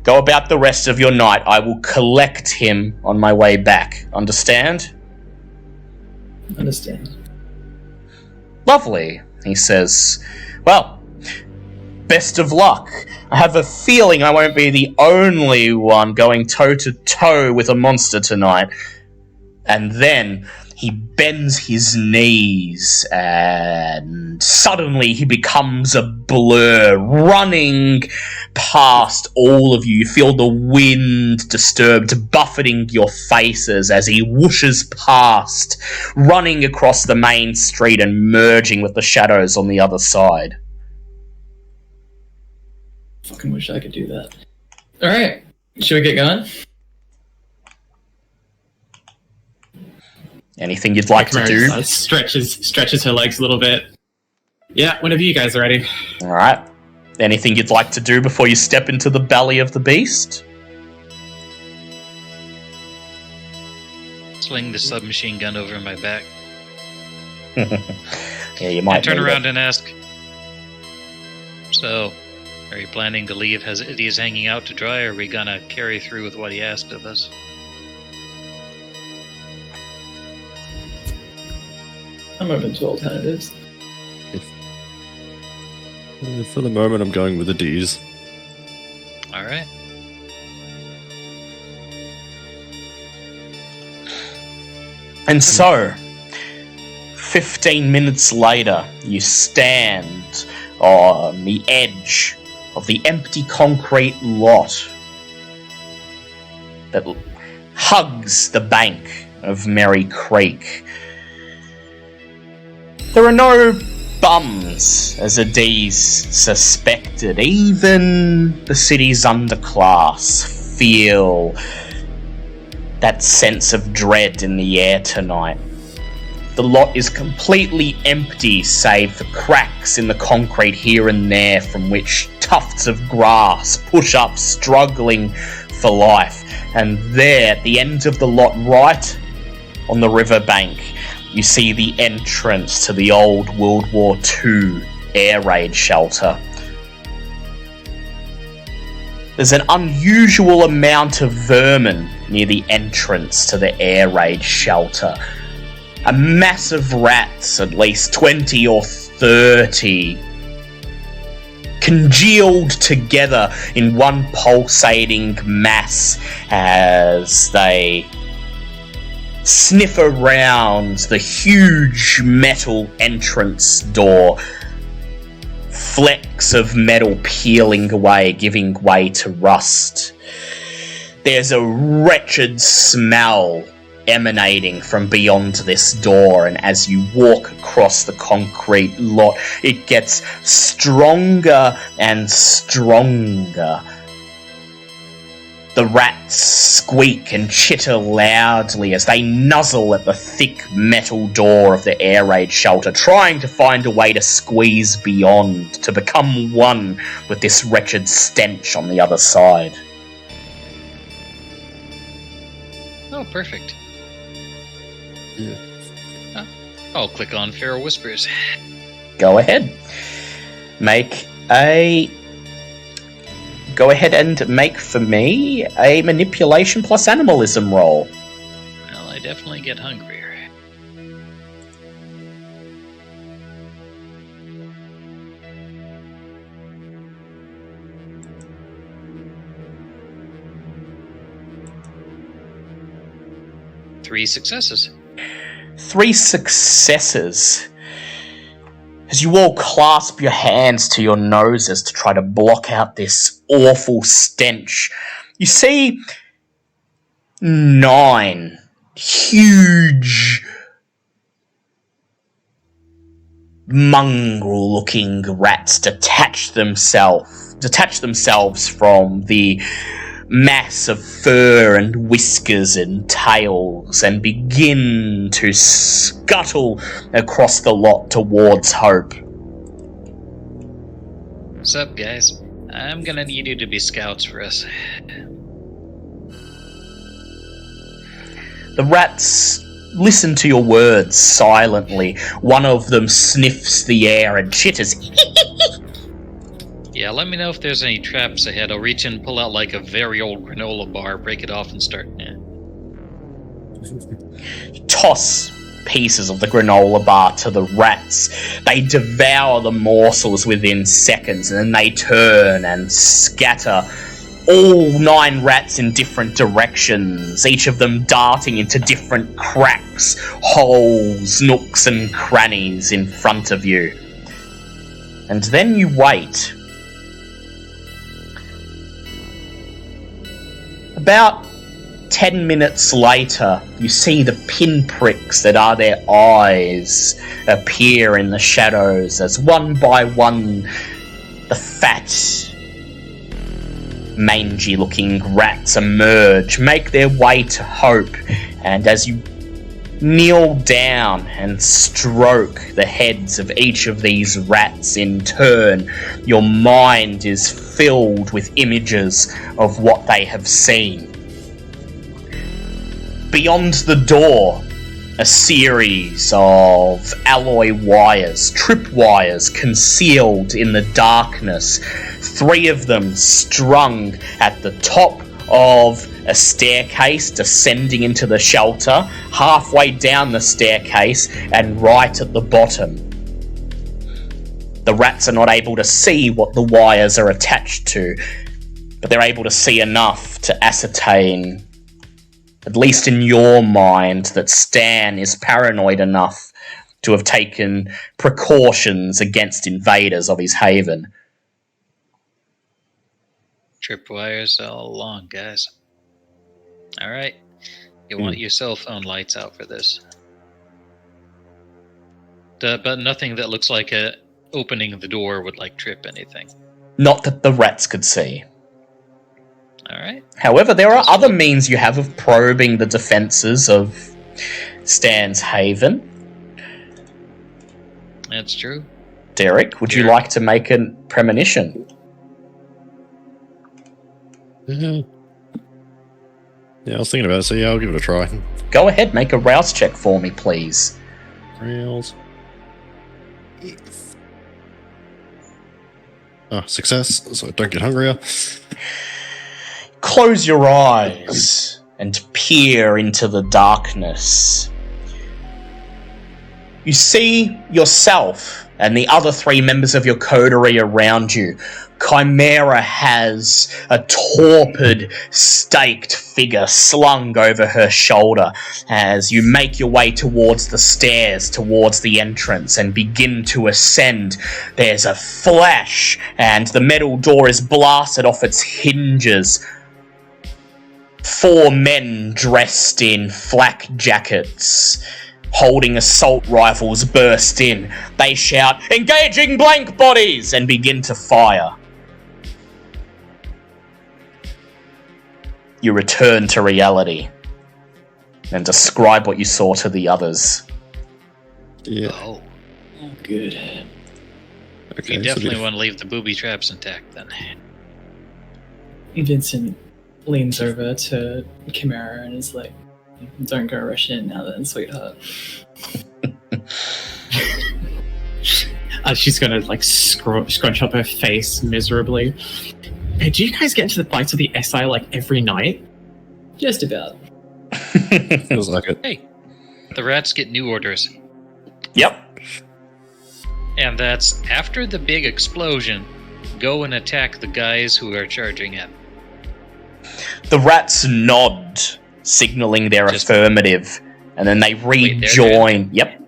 go about the rest of your night. I will collect him on my way back. Understand? Understand. Lovely, he says. Well, best of luck. I have a feeling I won't be the only one going toe-to-toe with a monster tonight. And then he bends his knees and suddenly he becomes a blur, running past all of you. You feel the wind disturbed, buffeting your faces as he whooshes past, running across the main street and merging with the shadows on the other side. Fucking wish I could do that. Alright, should we get going? Anything you'd like to do? Stretches her legs a little bit. Yeah, whenever you guys are ready. Alright. Anything you'd like to do before you step into the belly of the beast? Sling the submachine gun over my back. Yeah, you might And turn need around it. and ask, so, are you planning to leave as it is hanging out to dry, or are we gonna carry through with what he asked of us? I'm open to alternatives. For the moment, I'm going with the D's. Alright. And so, 15 minutes later, you stand on the edge of the empty concrete lot that hugs the bank of Merry Creek. There are no bums, as Adiz suspected. Even the city's underclass feel that sense of dread in the air tonight. The lot is completely empty, save for cracks in the concrete here and there from which tufts of grass push up, struggling for life. And there, at the end of the lot, right on the riverbank, you see the entrance to the old World War II air raid shelter. There's an unusual amount of vermin near the entrance to the air raid shelter. A mass of rats, at least 20 or 30, congealed together in one pulsating mass as they sniff around the huge metal entrance door. Flecks of metal peeling away, giving way to rust. There's a wretched smell emanating from beyond this door, and as you walk across the concrete lot, it gets stronger and stronger. The rats squeak and chitter loudly as they nuzzle at the thick metal door of the air raid shelter, trying to find a way to squeeze beyond, to become one with this wretched stench on the other side. Oh, perfect. Yeah. I'll click on Feral Whispers. Go ahead. Go ahead and make for me a manipulation plus animalism roll. Well, I definitely get hungrier. Three successes. 3 successes. As you all clasp your hands to your noses to try to block out this awful stench, you see 9 huge, mongrel-looking rats detach themselves from the mass of fur and whiskers and tails and begin to scuttle across the lot towards Hope. What's up, guys? I'm gonna need you to be scouts for us. The rats listen to your words silently. One of them sniffs the air and chitters. Yeah, let me know if there's any traps ahead. I'll reach in, pull out like a very old granola bar, break it off, and start. Toss pieces of the granola bar to the rats. They devour the morsels within seconds, and then they turn and scatter, all 9 rats in different directions, each of them darting into different cracks, holes, nooks and crannies in front of you. And then you wait. About 10 minutes later, you see the pinpricks that are their eyes appear in the shadows as one by one the fat, mangy-looking rats emerge, make their way to Hope, and as you kneel down and stroke the heads of each of these rats in turn, your mind is filled with images of what they have seen. Beyond the door, a series of alloy wires, tripwires concealed in the darkness, 3 of them strung at the top of a staircase descending into the shelter, halfway down the staircase and right at the bottom. The rats are not able to see what the wires are attached to, but they're able to see enough to ascertain, at least in your mind, that Stan is paranoid enough to have taken precautions against invaders of his haven. Tripwires all along, guys. Alright. You want your cell phone lights out for this. But nothing that looks like opening the door would, like, trip anything. Not that the rats could see. Alright. However, there are other means you have of probing the defences of Stan's haven. That's true. Derek, would you like to make a premonition? Yeah, I was thinking about it, so yeah, I'll give it a try. Go ahead, make a rouse check for me, please. Rails. Success, so I don't get hungrier. Close your eyes and peer into the darkness. You see yourself and the other 3 members of your coterie around you. Chimera has a torpid, staked figure slung over her shoulder as you make your way towards the stairs, towards the entrance, and begin to ascend. There's a flash, and the metal door is blasted off its hinges. 4 men dressed in flak jackets, holding assault rifles, burst in. They shout, "Engaging blank bodies!" and begin to fire. You return to reality and describe what you saw to the others. Yeah. Oh. Good. Okay, You definitely want to leave the booby traps intact, then. Vincent leans over to Chimera and is like, "Don't go rush in now then, sweetheart." She's gonna like scrunch up her face miserably. Hey, do you guys get into the fights of the SI like every night? Just about. Feels like it. Hey, the rats get new orders. Yep. And that's after the big explosion. Go and attack the guys who are charging in. The rats nod, signaling their affirmative, and then they rejoin. Yep.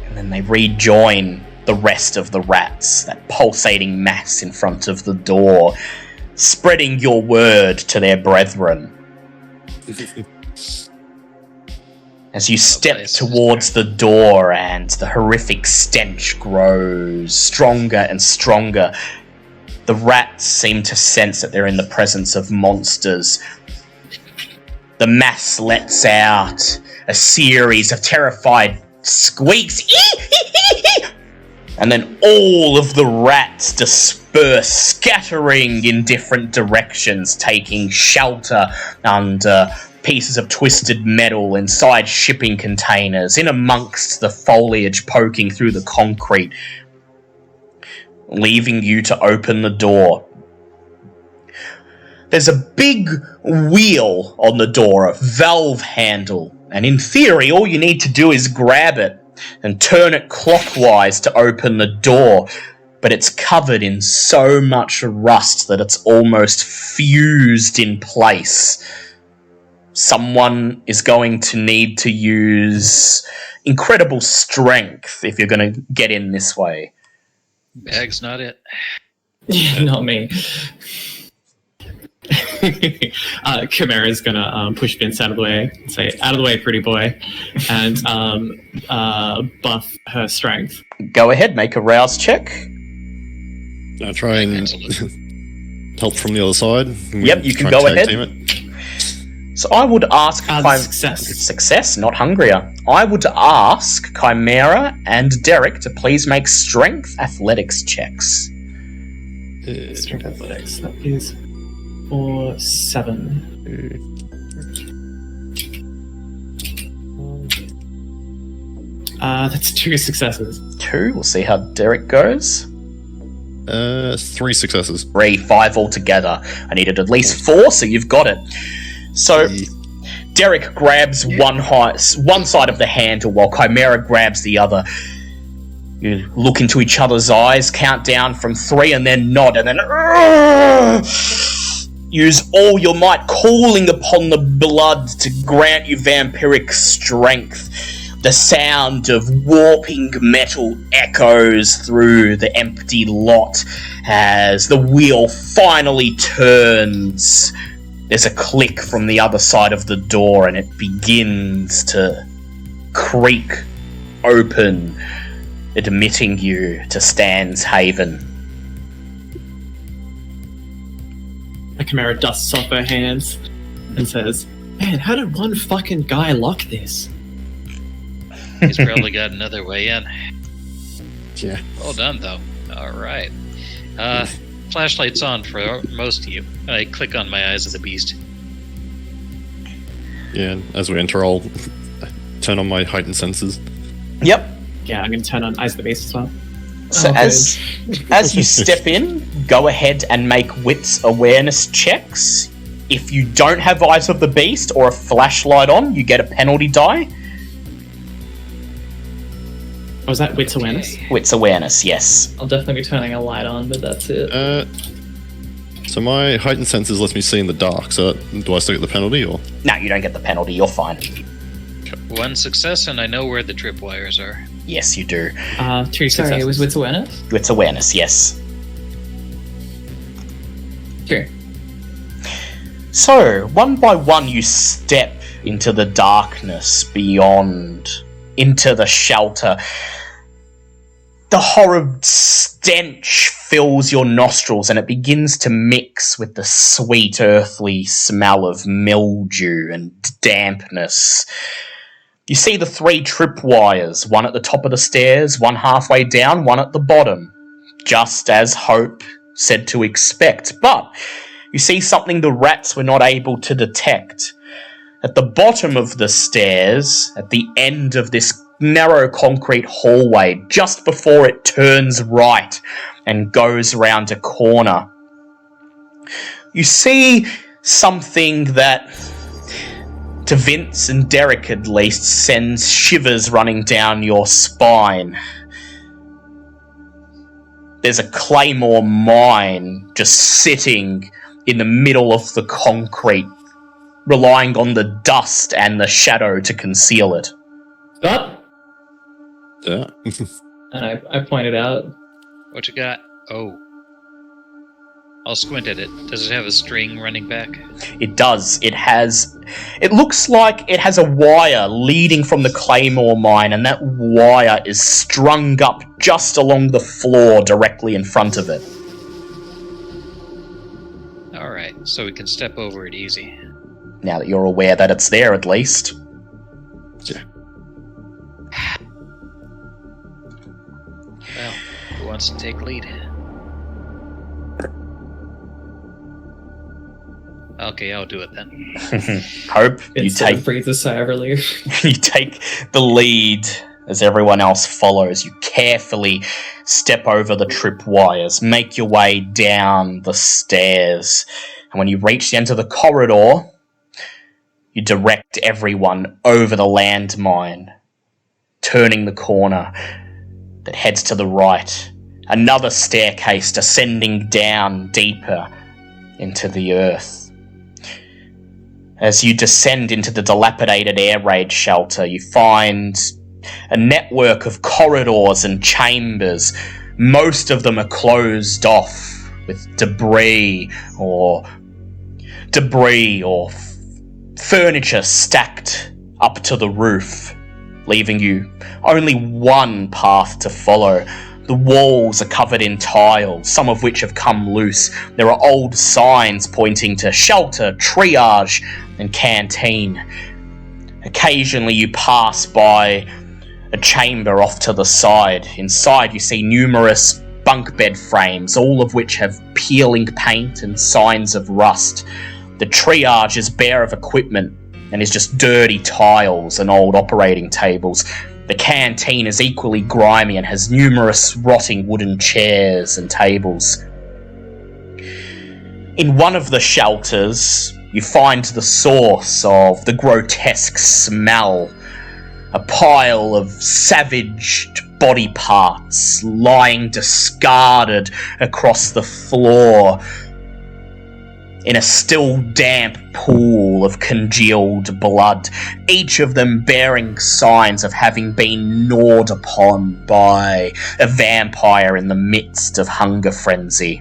And then they rejoin the rest of the rats, that pulsating mass in front of the door, spreading your word to their brethren. As you step towards the door and the horrific stench grows stronger and stronger, The rats seem to sense that they're in the presence of monsters. The mass lets out a series of terrified squeaks. And then all of the rats disperse, scattering in different directions, taking shelter under pieces of twisted metal inside shipping containers, in amongst the foliage poking through the concrete, leaving you to open the door. There's a big wheel on the door, a valve handle, and in theory all you need to do is grab it and turn it clockwise to open the door, but it's covered in so much rust that it's almost fused in place. Someone is going to need to use incredible strength if you're going to get in this way. Bag's not it. Yeah, not me. Chimera's gonna push Vince out of the way and say, "Out of the way, pretty boy," and buff her strength. Go ahead, make a rouse check. I'll try and Excellent. help from the other side. Yep, you can Try and go tag ahead. team it. So I would ask... Success. Not hungrier. I would ask Chimera and Derek to please make strength athletics checks. Strength athletics. That is 7. That's 2 successes. 2, we'll see how Derek goes. 3 successes. 3, 5 altogether. I needed at least 4, so you've got it. So, Derek grabs one side of the handle while Chimera grabs the other. You look into each other's eyes, count down from 3, and then nod, and then... use all your might, calling upon the blood to grant you vampiric strength. The sound of warping metal echoes through the empty lot as the wheel finally turns. There's a click from the other side of the door and it begins to creak open, admitting you to Stan's Haven. The Chimera dusts off her hands and says, "Man, how did one fucking guy lock this?" He's probably got another way in. Yeah. Well done, though. All right. Flashlight's on for most of you. I click on my eyes of the beast. Yeah, and as we enter, I'll turn on my heightened senses. Yep. Yeah, I'm going to turn on Eyes of the Beast as well. So as you step in, go ahead and make wits awareness checks. If you don't have Eyes of the Beast or a flashlight on, you get a penalty die. Was that Wits Awareness? Wits awareness, yes. I'll definitely be turning a light on, but that's it. So my heightened senses lets me see in the dark, so do I still get the penalty, or? No, you don't get the penalty, you're fine. 1 success, and I know where the tripwires are. Yes, you do. 2 successes. Sorry, it was Wits Awareness? Wits awareness, yes. Sure. So, one by one you step into the darkness beyond, into the shelter. The horrid stench fills your nostrils and it begins to mix with the sweet earthly smell of mildew and dampness. You see the 3 tripwires, one at the top of the stairs, one halfway down, one at the bottom, just as Hope said to expect. But you see something the rats were not able to detect. At the bottom of the stairs, at the end of this narrow concrete hallway, just before it turns right and goes round a corner, you see something that, to Vince and Derek at least, sends shivers running down your spine. There's a claymore mine just sitting in the middle of the concrete, relying on the dust and the shadow to conceal it. Stop! Yeah. And I pointed out. What you got? Oh. I'll squint at it. Does it have a string running back? It does. It looks like it has a wire leading from the claymore mine, and that wire is strung up just along the floor directly in front of it. so we can step over it easy. Now that you're aware that it's there, at least. Yeah. Well, who wants to take lead? Okay, I'll do it then. Hope, you It sort take of breathes a sigh of relief. you take the lead as everyone else follows. You carefully step over the tripwires, make your way down the stairs, and when you reach the end of the corridor, you direct everyone over the landmine, turning the corner that heads to the right. Another staircase descending down deeper into the earth. As you descend into the dilapidated air raid shelter, you find a network of corridors and chambers. Most of them are closed off with debris or furniture stacked up to the roof, leaving you only one path to follow. The walls are covered in tiles, some of which have come loose. There are old signs pointing to shelter, triage, and canteen. Occasionally you pass by a chamber off to the side. Inside you see numerous bunk bed frames, all of which have peeling paint and signs of rust. The triage is bare of equipment and is just dirty tiles and old operating tables. The canteen is equally grimy and has numerous rotting wooden chairs and tables. In one of the shelters, you find the source of the grotesque smell. A pile of savaged body parts lying discarded across the floor in a still damp pool of congealed blood, each of them bearing signs of having been gnawed upon by a vampire in the midst of hunger frenzy.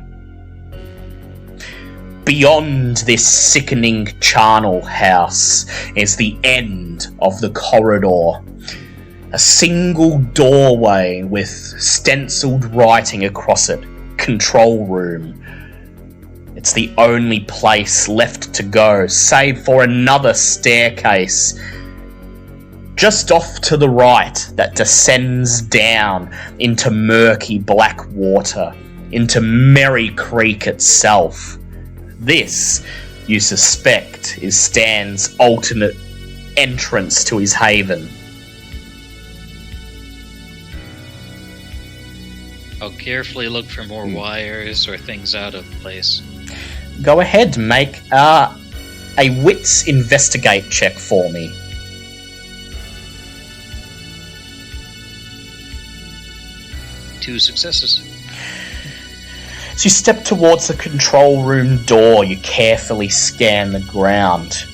Beyond this sickening charnel house is the end of the corridor. A single doorway with stenciled writing across it, "Control Room." It's the only place left to go, save for another staircase just off to the right that descends down into murky black water, into Merry Creek itself. This, you suspect, is Stan's alternate entrance to his haven. I'll carefully look for more wires or things out of place. Go ahead, make a wits investigate check for me. Two successes. As you step towards the control room door, you carefully scan the ground.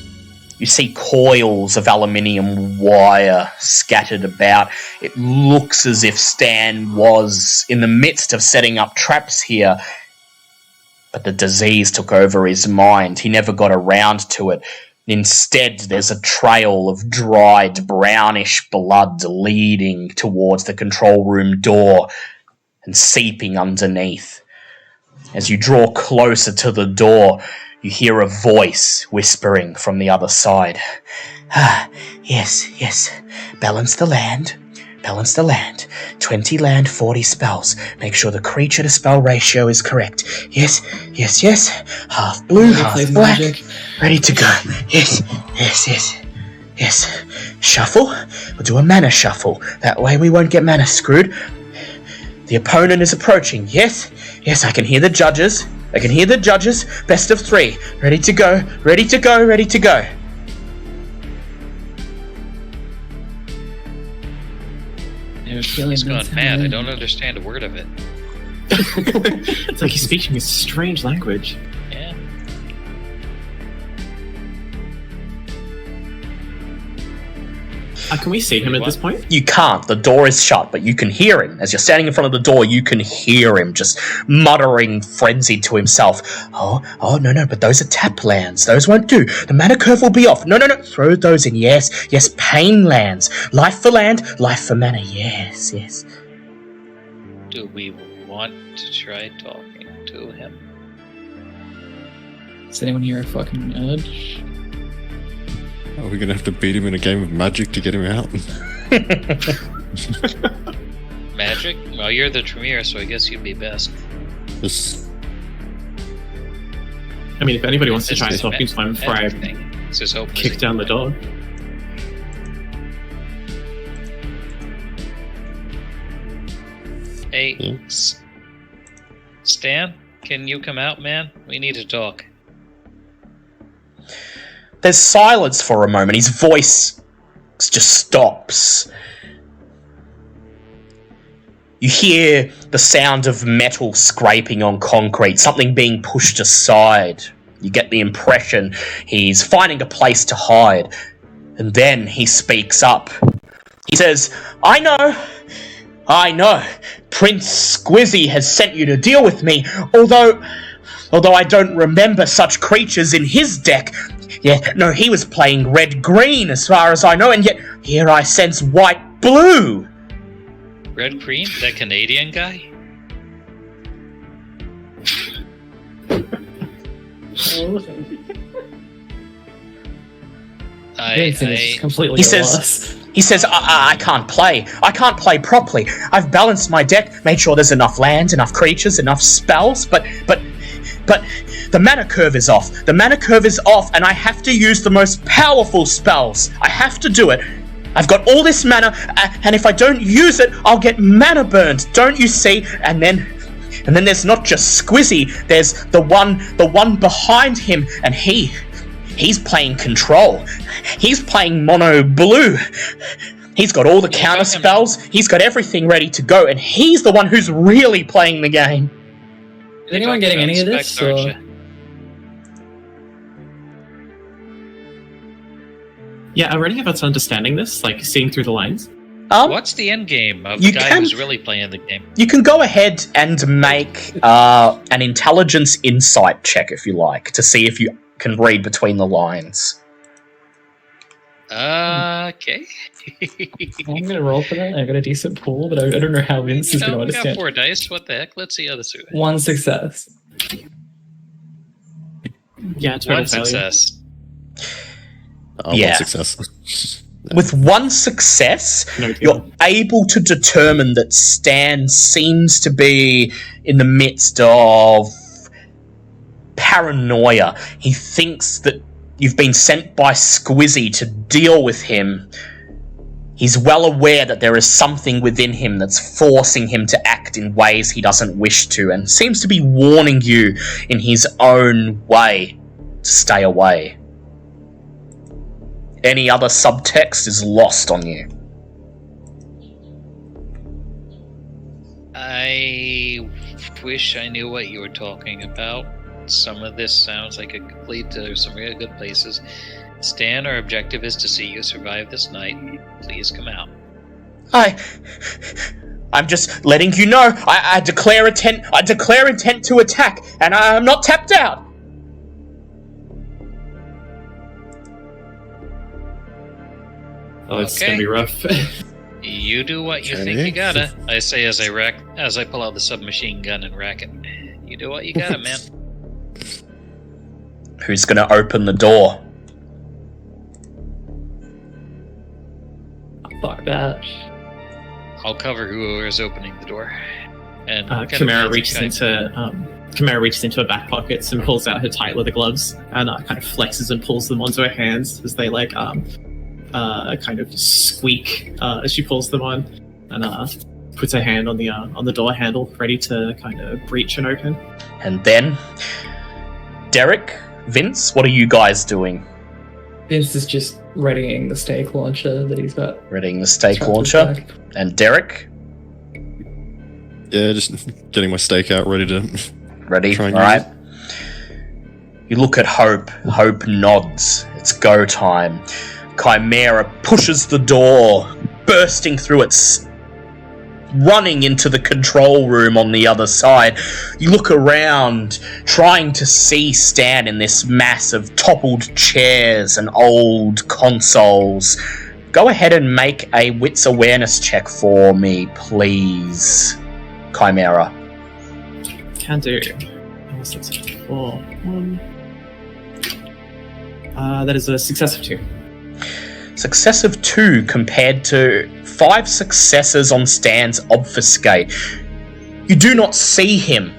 You see coils of aluminium wire scattered about. It looks as if Stan was in the midst of setting up traps here, but the disease took over his mind. He never got around to it. Instead, there's a trail of dried brownish blood leading towards the control room door and seeping underneath. As you draw closer to the door, you hear a voice whispering from the other side. Yes. Balance the land. 20 land, 40 spells. Make sure the creature to spell ratio is correct. Yes. Half blue, half black. Magic. Ready to go. Yes. Shuffle. We'll do a mana shuffle. That way we won't get mana screwed. The opponent is approaching. Yes, I can hear the judges. Best of 3. Ready to go. He's gone mad. I don't understand a word of it. It's like he's speaking a strange language. Yeah. Can we see him at this point? You can't. The door is shut, but you can hear him. As you're standing in front of the door, you can hear him just muttering frenzied to himself. Oh, no, but those are tap lands. Those won't do. The mana curve will be off. No. Throw those in. Yes, pain lands. Life for land, life for mana. Yes. Do we want to try talking to him? Is anyone here a fucking nerd? Are we gonna have to beat him in a game of Magic to get him out? Magic? Well, you're the Tremere, so I guess you'd be best. Just I mean, if anybody wants to This try is talking to him before I This is open. kick down the door. Hey, Yeah. Stan, can you come out, man? We need to talk. There's silence for a moment. His voice just stops. You hear the sound of metal scraping on concrete, something being pushed aside. You get the impression he's finding a place to hide. And then he speaks up. He says, I know. Prince Squizzy has sent you to deal with me, although I don't remember such creatures in his deck. Yeah, no, he was playing red-green as far as I know, and yet here I sense white-blue. Red Cream? That Canadian guy? Vincent is completely He says- lost. He says, I can't play. I can't play properly. I've balanced my deck, made sure there's enough lands, enough creatures, enough spells, but the mana curve is off. The mana curve is off, and I have to use the most powerful spells. I have to do it. I've got all this mana, and if I don't use it, I'll get mana burned. Don't you see? And then there's not just Squizzy. There's the one behind him, and he's playing control. He's playing mono blue. He's got all the counter spells. He's got everything ready to go, and he's the one who's really playing the game. Is anyone getting any of this? Or? Yeah, I already have us understanding this, like seeing through the lines. What's the end game of the guy who's really playing the game? You can go ahead and make an intelligence insight check if you like, to see if you can read between the lines. Okay. I'm gonna roll for that. I got a decent pool, but I don't know how Vince is gonna We got understand. 4 dice. What the heck? Let's see how this is. One success. Yeah, total One failure. success. Yeah. One success. With one success, No deal. you're able to determine that Stan seems to be in the midst of paranoia. He thinks that you've been sent by Squizzy to deal with him. He's well aware that there is something within him that's forcing him to act in ways he doesn't wish to, and seems to be warning you in his own way to stay away. Any other subtext is lost on you. I wish I knew what you were talking about. Some of this sounds like it could lead to some really good places. Stan, our objective is to see you survive this night. Please come out. I'm just letting you know. I declare intent to attack, and I'm not tapped out. Oh, it's Okay. gonna be rough. You do what you think Okay. you gotta. I say as I pull out the submachine gun and rack it. You do what you gotta, man. Who's gonna open the door? Fuck that. I'll cover whoever's opening the door. And Chimera reaches into her back pockets and pulls out her tight leather gloves and kind of flexes and pulls them onto her hands as they kind of squeak as she pulls them on, and puts her hand on the door handle, ready to kind of breach and open. And then, Derek, Vince, what are you guys doing? Vince is just readying the stake launcher that he's got. Readying the stake strapped to his launcher. back. And Derek, Yeah, just getting my stake out, ready to. ready? Try and All use right. You look at Hope. Hope nods. It's go time. Chimera pushes the door, bursting through it, running into the control room on the other side. You look around, trying to see Stan in this mass of toppled chairs and old consoles. Go ahead and make a wits awareness check for me, please, Chimera. Can do. Unless it's 4. 1. That is a success of 2. Success of 2 compared to 5 successes on Stan's obfuscate. You do not see him,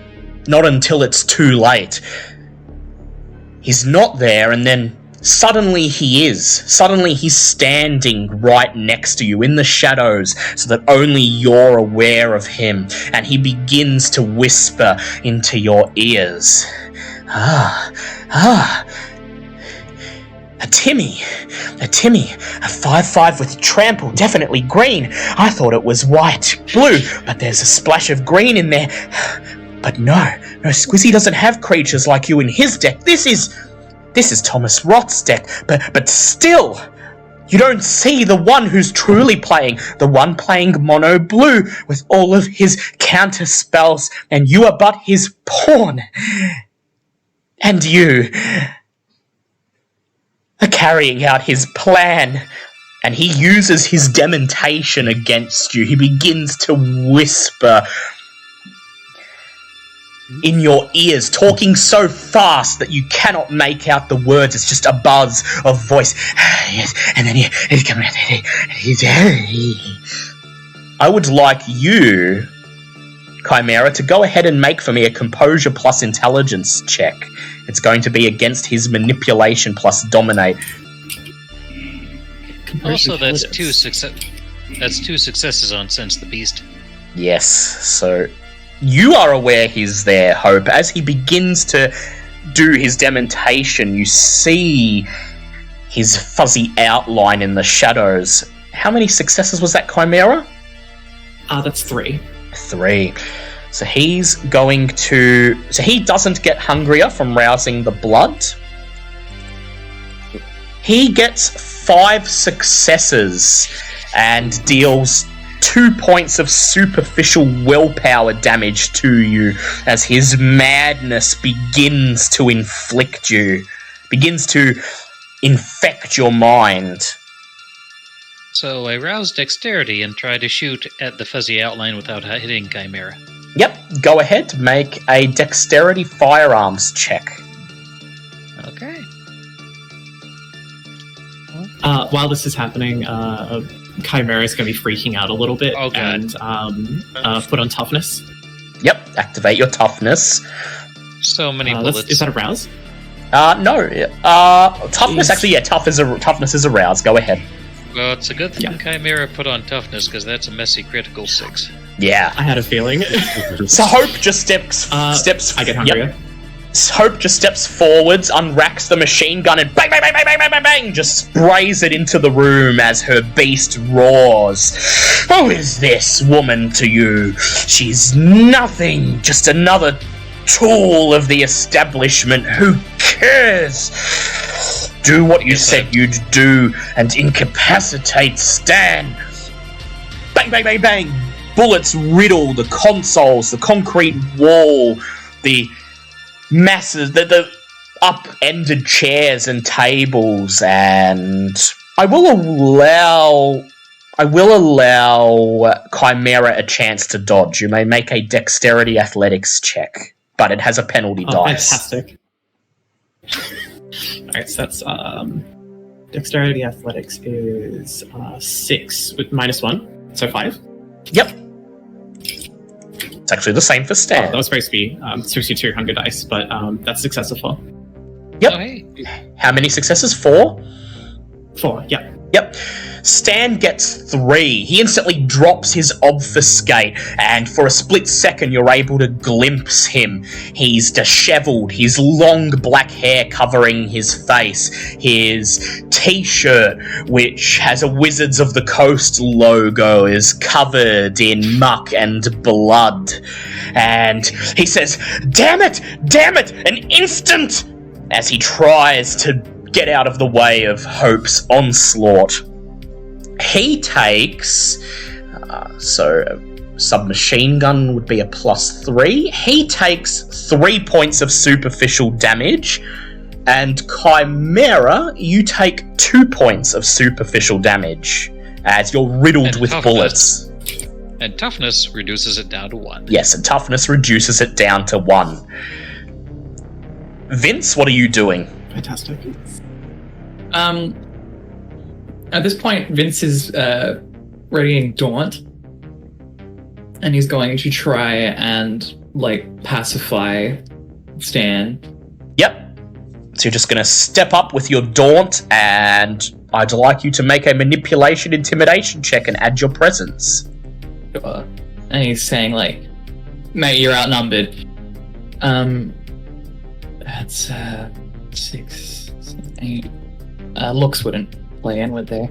not until it's too late. He's not there, and then suddenly he is. Suddenly he's standing right next to you in the shadows so that only you're aware of him, and he begins to whisper into your ears. A Timmy, a 5/5 with trample, definitely green. I thought it was white, blue, but there's a splash of green in there. But no, Squizzy doesn't have creatures like you in his deck. This is Thomas Roth's deck, but still, you don't see the one who's truly playing, the one playing mono blue with all of his counter spells, and you are but his pawn. And you are carrying out his plan, and he uses his dementation against you. He begins to whisper in your ears, talking so fast that you cannot make out the words. It's just a buzz of voice. Yes, and then he's coming out. I would like you, Chimera, to go ahead and make for me a composure plus intelligence check. It's going to be against his manipulation plus dominate. Also, that's two successes on Sense the Beast. Yes, so you are aware he's there, Hope. As he begins to do his dementation, you see his fuzzy outline in the shadows. How many successes was that, Chimera? That's 3. 3. So he's going to... So he doesn't get hungrier from rousing the blood. He gets 5 successes and deals 2 points of superficial willpower damage to you as his madness begins to inflict you, begins to infect your mind. So I rouse dexterity and try to shoot at the fuzzy outline without hitting Chimera. Yep, go ahead, make a dexterity firearms check. Okay. While this is happening, Chimera is going to be freaking out a little bit and put on toughness. Yep, activate your toughness. So many bullets. Is that a rouse? No. Toughness, actually, yeah, toughness is a rouse. Go ahead. Well, it's a good thing Chimera put on toughness, because that's a messy critical 6. Yeah. I had a feeling. So Hope just steps. I get hungrier. Yep. Hope just steps forwards, unracks the machine gun, and bang, bang, bang, bang, bang, bang, bang, bang, just sprays it into the room as her beast roars. Who is this woman to you? She's nothing, just another tool of the establishment. Who cares? Do what you said you'd do and incapacitate Stan. Bang, bang, bang, bang. Bullets riddle the consoles, the concrete wall, the masses, the upended chairs and tables, and I will allow Chimera a chance to dodge. You may make a dexterity athletics check, but it has a penalty dice. Fantastic. Alright, so that's dexterity athletics is 6 with -1, so 5. Yep. It's actually the same for Stan. That was supposed to be 62 hunger dice, but that's successful. Yep. Oh, hey. How many successes? 4? 4, yeah. Yep. Stan gets 3. He instantly drops his obfuscate, and for a split second you're able to glimpse him. He's disheveled, his long black hair covering his face, his t-shirt, which has a Wizards of the Coast logo, is covered in muck and blood. And he says, Damn it! An instant! As he tries to get out of the way of Hope's onslaught. He takes... submachine gun would be a +3. He takes 3 points of superficial damage. And Chimera, you take 2 points of superficial damage as you're riddled with bullets. And toughness reduces it down to 1. Yes, and toughness reduces it down to 1. Vince, what are you doing? Fantastic. At this point, Vince is readying Daunt, and he's going to try and pacify Stan. Yep. So you're just going to step up with your Daunt, and I'd like you to make a manipulation intimidation check and add your presence. Sure. And he's saying, mate, you're outnumbered. That's 6, 8. Looks wouldn't play in, would they?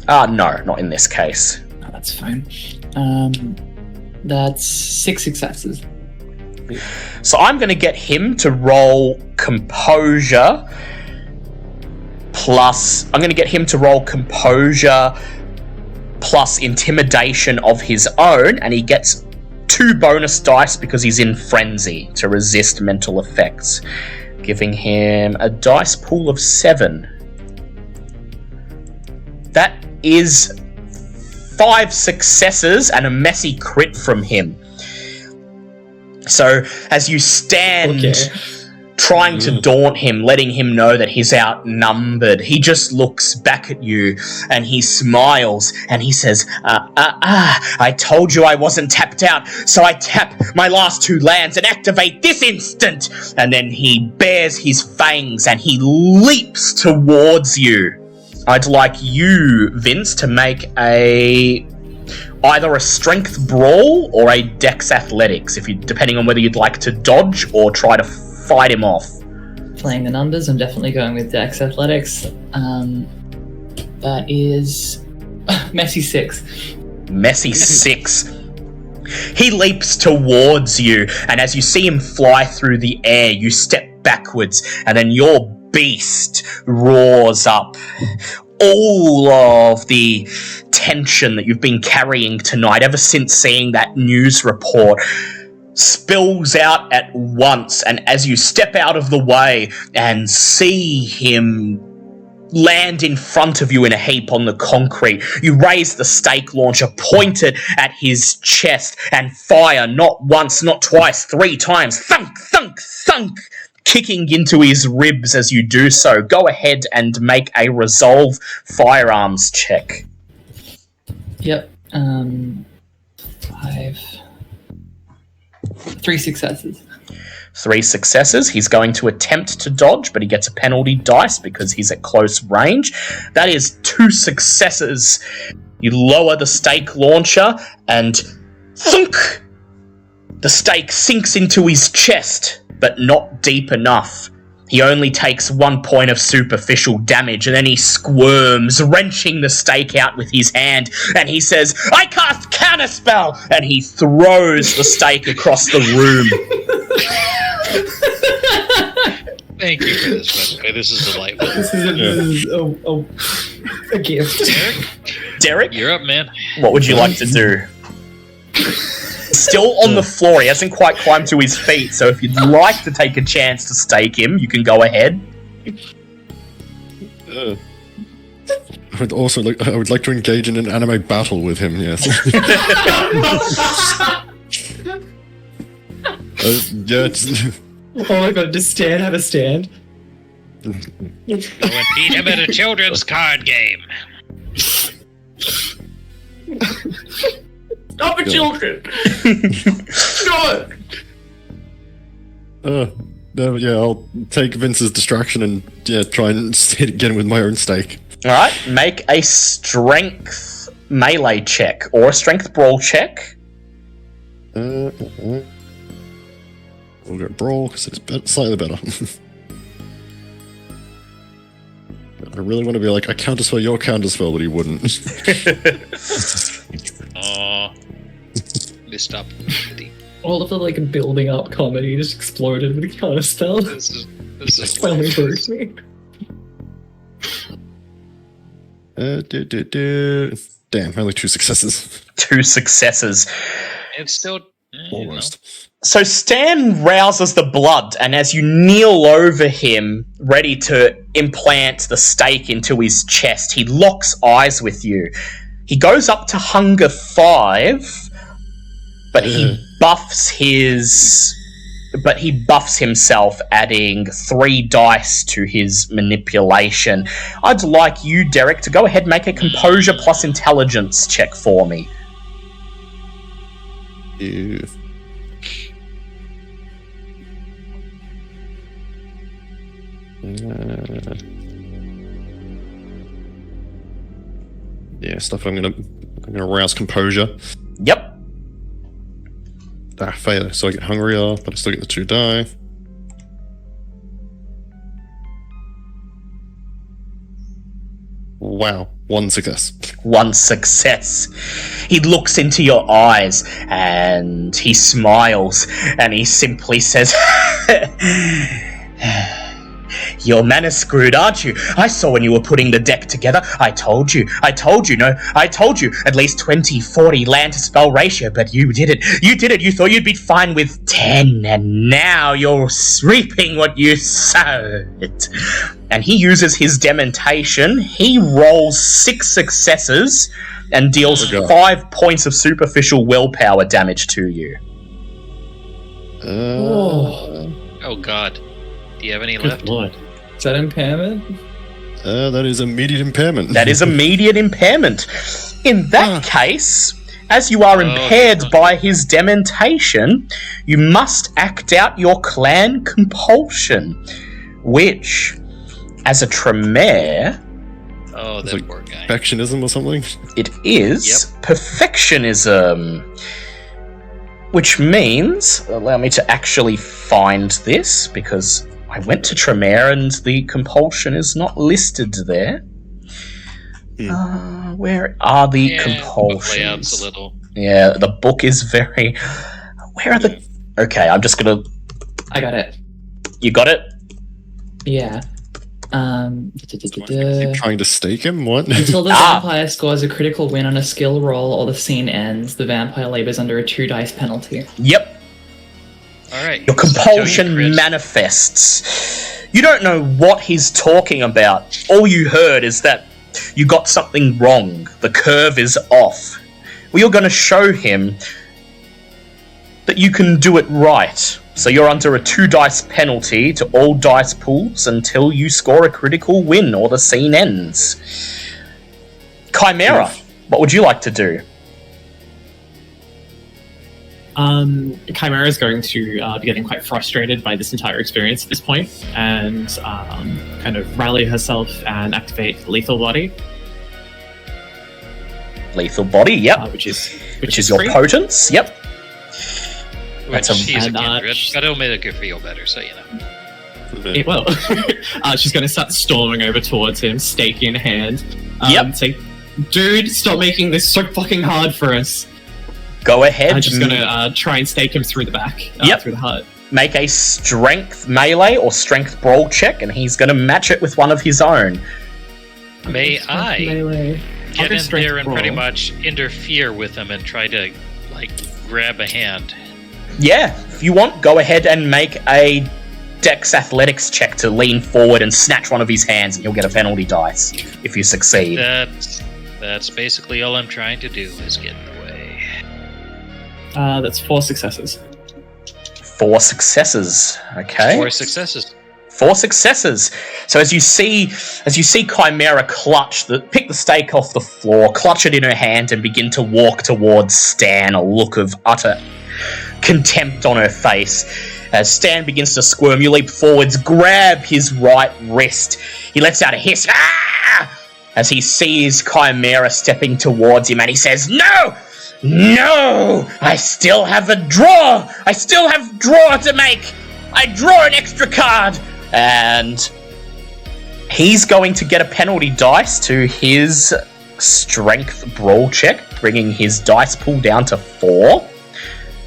No, not in this case. Oh, that's fine. That's 6 successes. So I'm going to get him to roll composure plus... I'm going to get him to roll composure plus intimidation of his own, and he gets 2 bonus dice because he's in frenzy to resist mental effects, giving him a dice pool of 7. That is 5 successes and a messy crit from him. So as you stand trying to daunt him, letting him know that he's outnumbered, he just looks back at you and he smiles and he says, I told you I wasn't tapped out, so I tap my last 2 lands and activate this instant. And then he bares his fangs and he leaps towards you. I'd like you, Vince, to make either a strength brawl or a dex athletics, depending on whether you'd like to dodge or try to fight him off. Playing the numbers, I'm definitely going with dex athletics. That is messy 6. Messy 6. He leaps towards you, and as you see him fly through the air, you step backwards, and then your beast roars up. All of the tension that you've been carrying tonight, ever since seeing that news report, spills out at once, and as you step out of the way and see him land in front of you in a heap on the concrete, you raise the stake launcher, point it at his chest, and fire not once, not twice, 3 times. Thunk, thunk, thunk! Kicking into his ribs as you do so. Go ahead and make a resolve firearms check. Yep. 5. 3 successes. 3 successes. He's going to attempt to dodge, but he gets a penalty dice because he's at close range. That is 2 successes. You lower the stake launcher and thunk! The stake sinks into his chest, but not deep enough. He only takes 1 point of superficial damage, and then he squirms, wrenching the stake out with his hand, and he says, I cast counterspell! And he throws the stake across the room. Thank you for this, by the way. This is delightful. This is a gift. Derek? You're up, man. What would you like to do? Still on the floor. He hasn't quite climbed to his feet, so if you'd like to take a chance to stake him, you can go ahead. I would like to engage in an anime battle with him, yes. Oh my god, does Stan have a stand? Go and beat him at a children's card game. Stop it, children! Stop it! I'll take Vince's distraction and try and get him with my own stake. Alright, make a strength melee check or a strength brawl check. We'll go brawl because it's slightly better. I really want to be like, I counterspell your counterspell, but he wouldn't. Missed opportunity. All of the building up comedy just exploded with a counterspell. This is finally burst me. Damn, only 2 successes. 2 successes. It's still Almost. So Stan rouses the blood, and as you kneel over him, ready to implant the stake into his chest, he locks eyes with you. He goes up to hunger 5, but he buffs his but he buffs himself, adding 3 dice to his manipulation. I'd like you, Derek, to go ahead and make a composure plus intelligence check for me. Ew. Yeah, stuff. I'm gonna rouse composure. Yep. Failure. So I get hungrier, but I still get the 2 die. Wow, 1 success. 1 success. He looks into your eyes and he smiles and he simply says, "Your mana's screwed, aren't you? I saw when you were putting the deck together. I told you, at least 20-40 land to spell ratio, but you did it. You thought you'd be fine with 10, and now you're reaping what you sowed." And he uses his dementation. He rolls 6 successes and deals 5 points of superficial willpower damage to you. Oh god. Do you have any left? Good lord. Is that impairment? That is immediate impairment. That is immediate impairment. In that case, as you are impaired by his dementation, you must act out your clan compulsion, which, as a Tremere, Oh, It's that like poor guy. perfectionism or something. it is perfectionism. Which means, allow me to actually find this, because I went to Tremere and the compulsion is not listed there. Where are the Book layout's compulsions? a little. Yeah, the book is very... Where are the... Okay, I'm just gonna... I got it. You got it? Yeah. Keep trying to stake him. What? Until the vampire scores a critical win on a skill roll or the scene ends, the vampire labors under a 2 dice penalty. Yep. Alright. Your compulsion Show you, Chris. manifests. You don't know what he's talking about. All you heard is that you got something wrong. The curve is off. Well, you're going to show him that you can do it right. So you're under a 2 dice penalty to all dice pools until you score a critical win or the scene ends. Chimera, what would you like to do? Chimera is going to be getting quite frustrated by this entire experience at this point, and kind of rally herself and activate Lethal Body, Lethal Body, yep. which is your free. potence, yep. Which That's she's a and, kindred, but it'll make her feel better, so you know. It will. She's going to start storming over towards him, stake in hand. Yep. Say, dude, stop making this so fucking hard for us. Go ahead. I'm just going to try and stake him through the back, Yep. through the heart. Make a strength melee or strength brawl check, and he's going to match it with one of his own. May I Melee. get in strength there and pretty roll. much interfere with him and try to, like, grab a hand? Yeah, if you want, go ahead and make a Dex Athletics check to lean forward and snatch one of his hands, and you'll get a penalty dice if you succeed. That's basically all I'm trying to do is get in the way. That's 4 successes. 4 successes. Okay. 4 successes. 4 successes. So as you see Chimera pick the stake off the floor, clutch it in her hand, and begin to walk towards Stan, a look of utter contempt on her face. As Stan begins to squirm, you leap forwards, grab his right wrist. He lets out a hiss, "Ah!" as he sees Chimera stepping towards him, and he says, "No! No! I still have a draw! I still have draw to make! I draw an extra card!" And he's going to get a penalty dice to his strength brawl check, bringing his dice pool down to 4.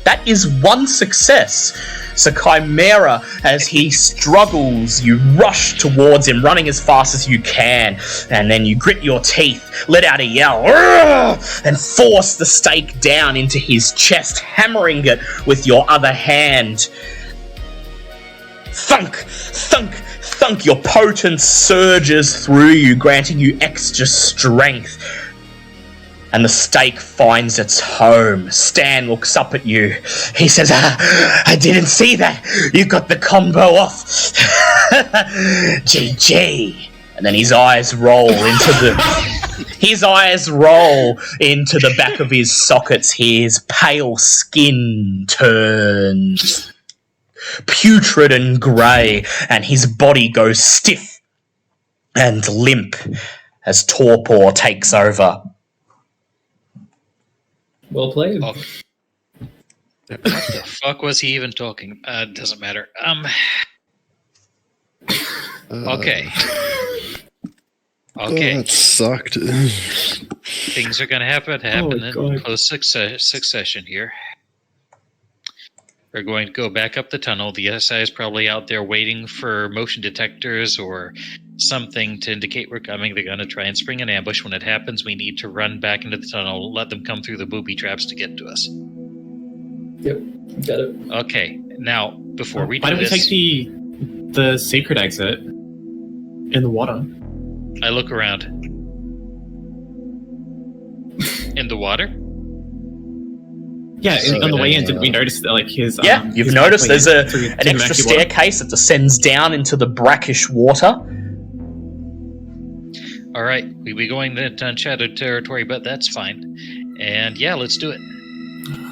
That is 1 success. So Chimera, as he struggles, you rush towards him, running as fast as you can, and then you grit your teeth, let out a yell, "Arrgh!" and force the stake down into his chest, hammering it with your other hand. Thunk, thunk, thunk. Your potence surges through you, granting you extra strength. and the stake finds its home. Stan looks up at you. He says, I didn't see that. You got the combo off. GG. And then his eyes roll into the back of his sockets. His pale skin turns putrid and grey, and his body goes stiff and limp as torpor takes over. Well played. Oh. What the fuck was he even talking? Doesn't matter. Okay. Oh, that sucked. Things are going to happen in close succession here. We're going to go back up the tunnel. The SI is probably out there waiting for motion detectors or something to indicate we're coming. They're going to try and spring an ambush. When it happens, we need to run back into the tunnel, let them come through the booby traps to get to us. Yep, got it. Okay, now, before we do why don't we this... take the secret exit in the water? I look around. In the water? Yeah, on the way in, did we notice that, like, his... you've his noticed there's an extra murky staircase that descends down into the brackish water. Alright, we'll be going into uncharted territory, but that's fine. And yeah, let's do it.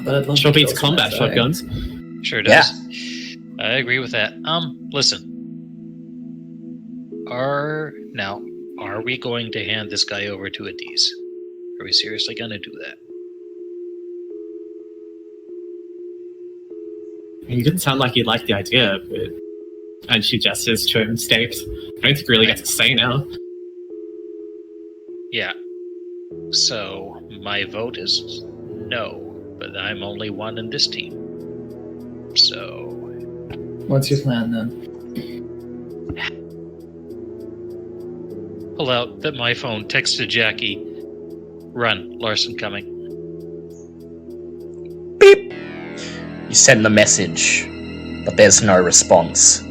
But sure beats combat shotguns. Sure does. Yeah. I agree with that. Listen. Are we going to hand this guy over to Adiz? Are we seriously going to do that? He didn't sound like he liked the idea, but... And she gestures to him, states. I don't think we really get to say now. Yeah. So, my vote is no, but I'm only one in this team. So... What's your plan, then? Pull out my phone, text to Jackie. Run, Larson coming. Beep! You send the message, but there's no response.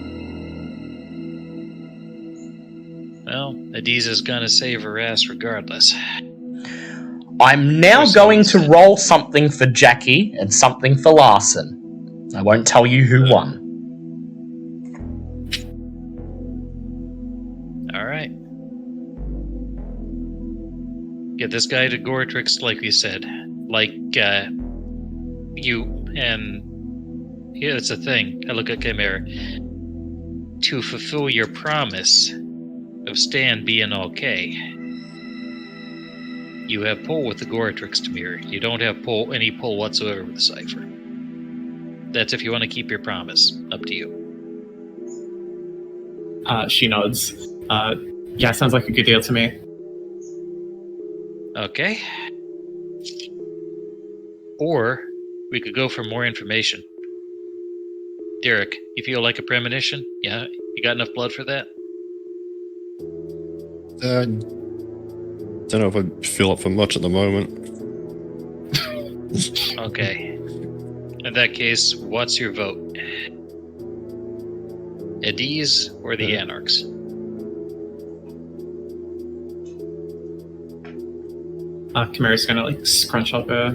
Well, Adiz is gonna save her ass regardless. I'm now going to roll something for Jackie and something for Larson. I won't tell you who won. Alright. Get this guy to Goretrix, like we said. Like, you and... Yeah, it's a thing. I look at Chimera. To fulfill your promise of Stan being okay, you have pull with the Goretrix Tamir. You don't have any pull whatsoever with the Cypher. That's if you want to keep your promise. Up to you. She nods. Yeah, sounds like a good deal to me. Okay. Or we could go for more information. Derek, you feel like a premonition? Yeah? You got enough blood for that? Don't know if I feel up for much at the moment. Okay. In that case, what's your vote? Adiz or the Anarchs? Chimera's gonna like scrunch up her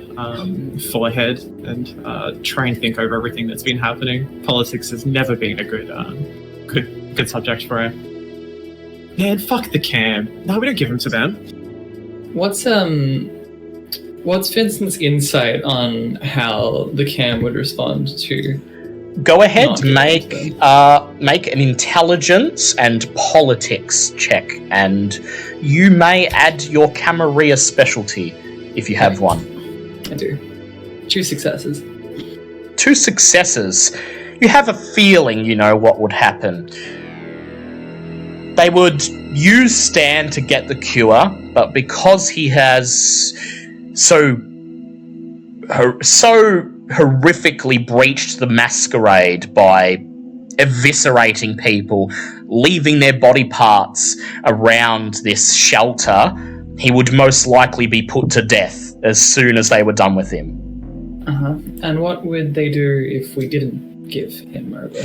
forehead and try and think over everything that's been happening. Politics has never been a good subject for her. Man, fuck the cam. No, we don't give them to them. What's Vincent's insight on how the cam would respond to? Go ahead, make an intelligence and politics check, and you may add your Camarilla specialty if you have one. I do. 2 successes. 2 successes. You have a feeling you know what would happen. They would use Stan to get the cure, but because he has so horrifically breached the masquerade by eviscerating people, leaving their body parts around this shelter, he would most likely be put to death as soon as they were done with him. Uh-huh. And what would they do if we didn't give him over?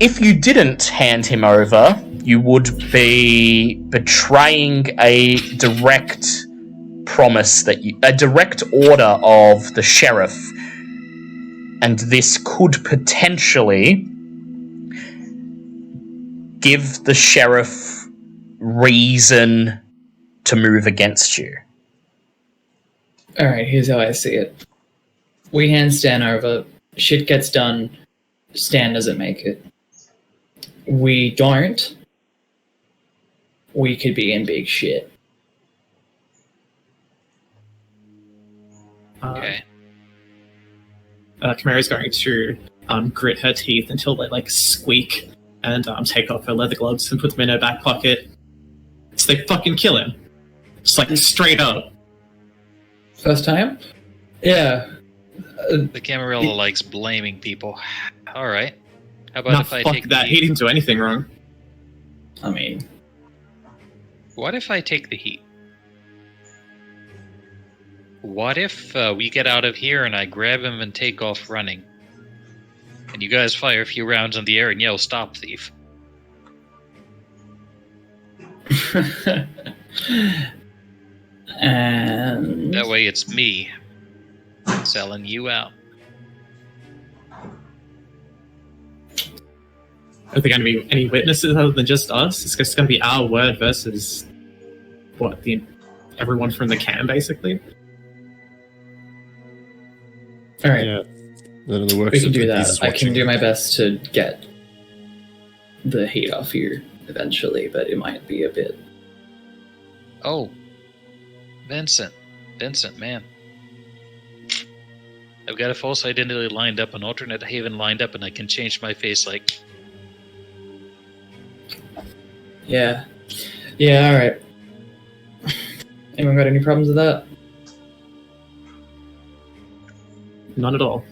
If you didn't hand him over, you would be betraying a direct promise that a direct order of the sheriff, and this could potentially give the sheriff reason to move against you. Alright, here's how I see it. We hand Stan over, shit gets done, Stan doesn't make it. We don't, we could be in big shit. Okay. Chimera's going to grit her teeth until they like squeak and take off her leather gloves and put them in her back pocket. So they fucking kill him. Just like straight up. First time? Yeah. The Camarilla likes blaming people. Alright. How about Nah, if I fuck take that. the He heat? didn't do anything wrong. I mean, What if I take the heat? What if we get out of here and I grab him and take off running? And you guys fire a few rounds in the air and yell, "Stop, thief." and That way it's me selling you out. Are there going to be any witnesses other than just us? It's just going to be our word versus everyone from the camp, basically. alright, Yeah. That only works we can if do the that. geezer's I can watching. do my best to get the heat off you eventually, but it might be a bit. Oh, Vincent, man. I've got a false identity lined up, an alternate haven lined up, and I can change my face like... Yeah. Yeah, alright. Anyone got any problems with that? None at all.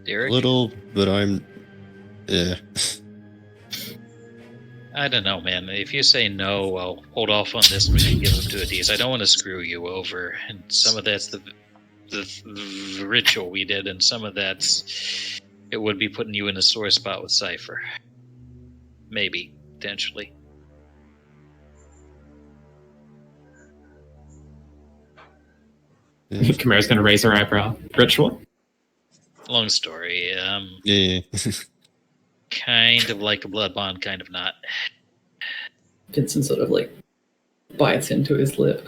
Derek? Little, but I'm... Yeah. I don't know, man. If you say no, I'll hold off on this and we can give them to Adise. I don't want to screw you over, and some of that's the ritual we did, and some of that's... It would be putting you in a sore spot with Cypher. Maybe, potentially. Yeah. Chimera's going to raise her eyebrow. Ritual? Long story. Yeah. Kind of like a blood bond, kind of not. Vincent sort of like bites into his lip.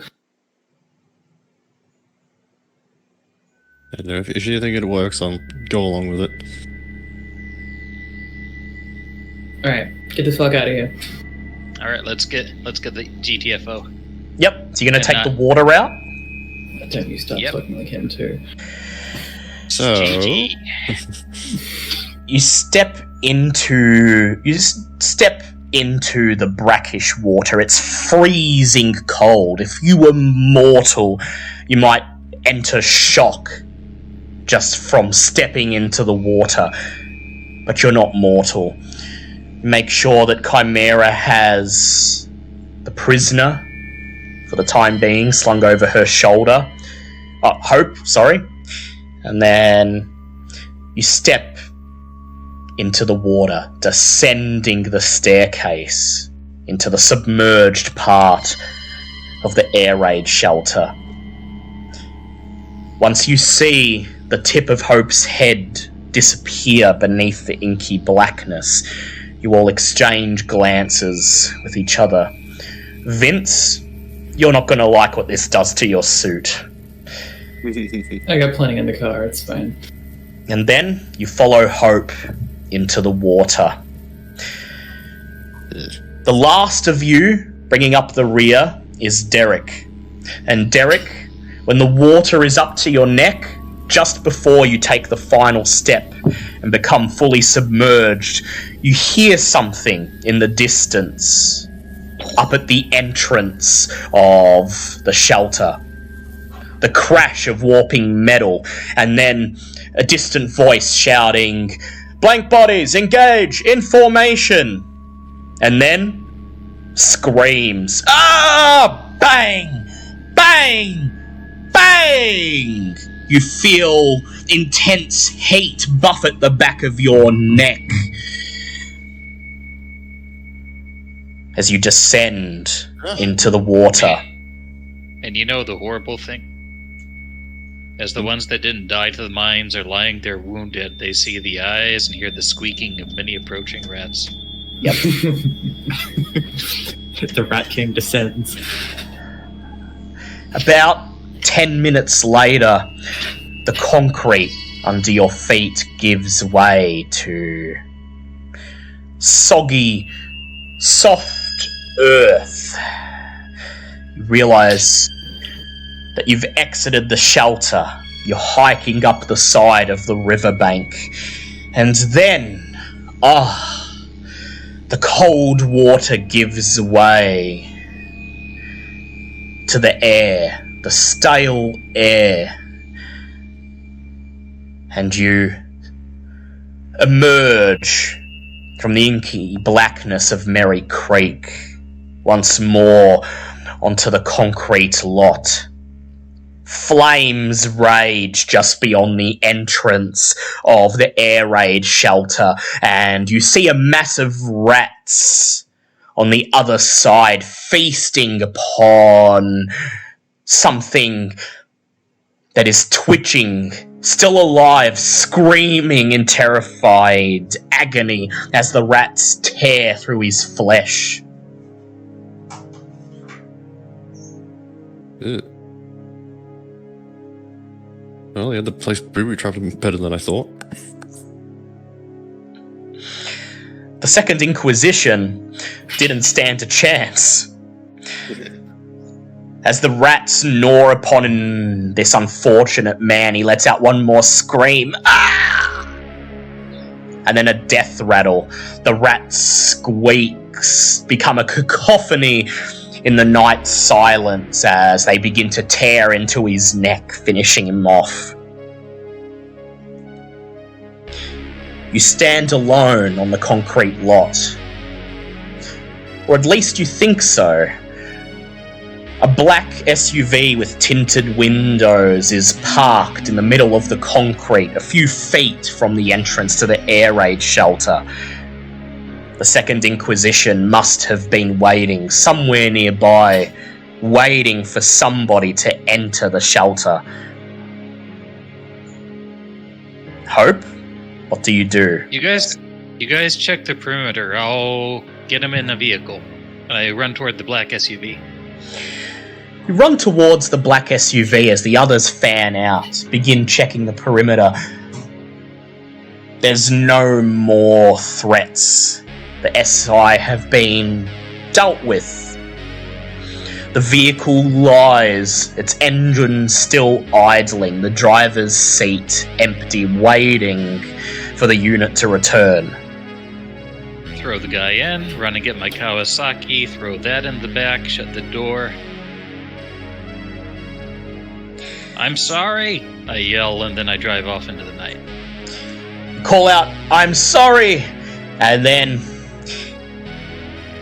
I don't know, if you think it works, I'll go along with it. Alright, get the fuck out of here. All right, let's get the GTFO. Yep, so you're going to And, take the water route? Don't you start Yep. talking like him too. So... GG. You step into the brackish water. It's freezing cold. If you were mortal, you might enter shock just from stepping into the water. But you're not mortal. Make sure that Chimera has the prisoner, for the time being, slung over her shoulder. Hope, sorry. And then you step into the water, descending the staircase into the submerged part of the air raid shelter. Once you see the tip of Hope's head disappear beneath the inky blackness, you all exchange glances with each other. Vince, you're not going to like what this does to your suit. I got plenty in the car, it's fine. And then you follow Hope into the water. The last of you, bringing up the rear, is Derek. And Derek, when the water is up to your neck, just before you take the final step and become fully submerged, you hear something in the distance, up at the entrance of the shelter. The crash of warping metal, and then a distant voice shouting, "Blank bodies, engage, in formation!" And then screams, "Ah! Bang! Bang! Bang!" You feel intense heat buffet the back of your neck. as you descend into the water. And you know the horrible thing? As the ones that didn't die to the mines are lying there wounded, they see the eyes and hear the squeaking of many approaching rats. Yep. The Rat King descends. About 10 minutes later, the concrete under your feet gives way to soggy, soft earth. You realise that you've exited the shelter. You're hiking up the side of the riverbank. And then, the cold water gives way to the air, the stale air. And you emerge from the inky blackness of Merry Creek once more onto the concrete lot. Flames rage just beyond the entrance of the air raid shelter, and you see a mass of rats on the other side feasting upon something that is twitching, still alive, screaming in terrified agony as the rats tear through his flesh. Well, yeah, the place booby-trapped better than I thought. The Second Inquisition didn't stand a chance. As the rats gnaw upon this unfortunate man, he lets out one more scream. Ah! And then a death rattle. The rat squeaks, become a cacophony in the night silence as they begin to tear into his neck, finishing him off. You stand alone on the concrete lot. Or at least you think so. A black SUV with tinted windows is parked in the middle of the concrete, a few feet from the entrance to the air raid shelter. The Second Inquisition must have been waiting somewhere nearby, waiting for somebody to enter the shelter. Hope? What do you do? You guys check the perimeter. I'll get him in a vehicle. I run toward the black SUV. You run towards the black SUV as the others fan out, begin checking the perimeter. There's no more threats. The SI have been dealt with. The vehicle lies, its engine still idling, the driver's seat empty, waiting for the unit to return. Throw the guy in, run and get my Kawasaki, throw that in the back, shut the door. I'm sorry, I yell, and then I drive off into the night. Call out, I'm sorry, and then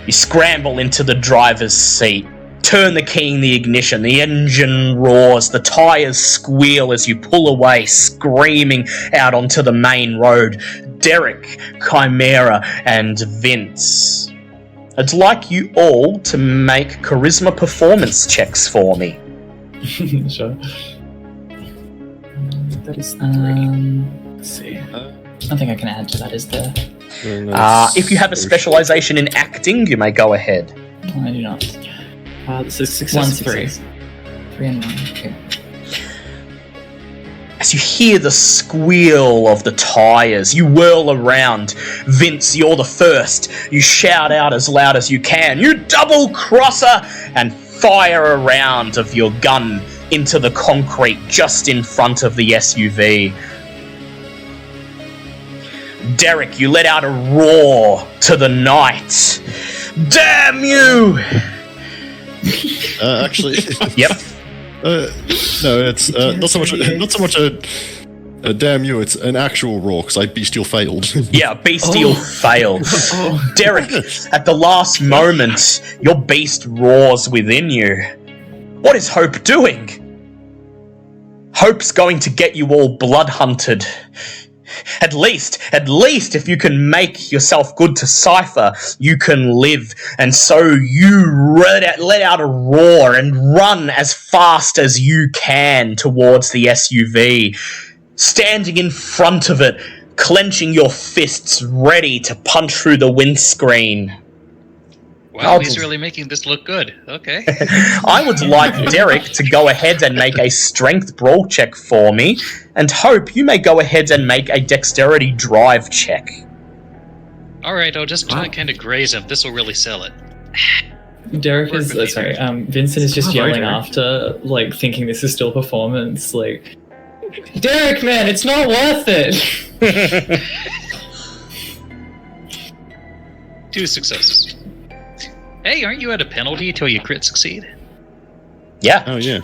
you scramble into the driver's seat, turn the key in the ignition, the engine roars, the tyres squeal as you pull away, screaming out onto the main road. Derek, Chimera, and Vince. I'd like you all to make charisma performance checks for me. Sure. That is 3. Let's see. I think I can add to that, is there? If you have a specialization in acting, you may go ahead. No, I do not. This is success. 1 3. 3 and 1. Okay. As you hear the squeal of the tyres, you whirl around. Vince, you're the first. You shout out as loud as you can, "You double-crosser!" and fire a round of your gun into the concrete just in front of the SUV. Derek, you let out a roar to the night. Damn you! Actually, Yep. no, it's not so much a damn you. It's an actual roar because I bestial failed. Yeah, bestial failed. Derek, at the last moment, your beast roars within you. What is Hope doing? Hope's going to get you all blood hunted. At least, if you can make yourself good to Cypher, you can live. And so you let out a roar and run as fast as you can towards the SUV, standing in front of it, clenching your fists, ready to punch through the windscreen. Wow, he's really making this look good. Okay. I would like Derek to go ahead and make a strength brawl check for me, and Hope, you may go ahead and make a dexterity drive check. Alright, I'll just kind of graze him. This will really sell it. Derek is... Vincent is just yelling after, like, thinking this is still performance, like... Derek, man, it's not worth it! 2 successes. Hey, aren't you at a penalty till you crit succeed? Yeah. Oh, yeah.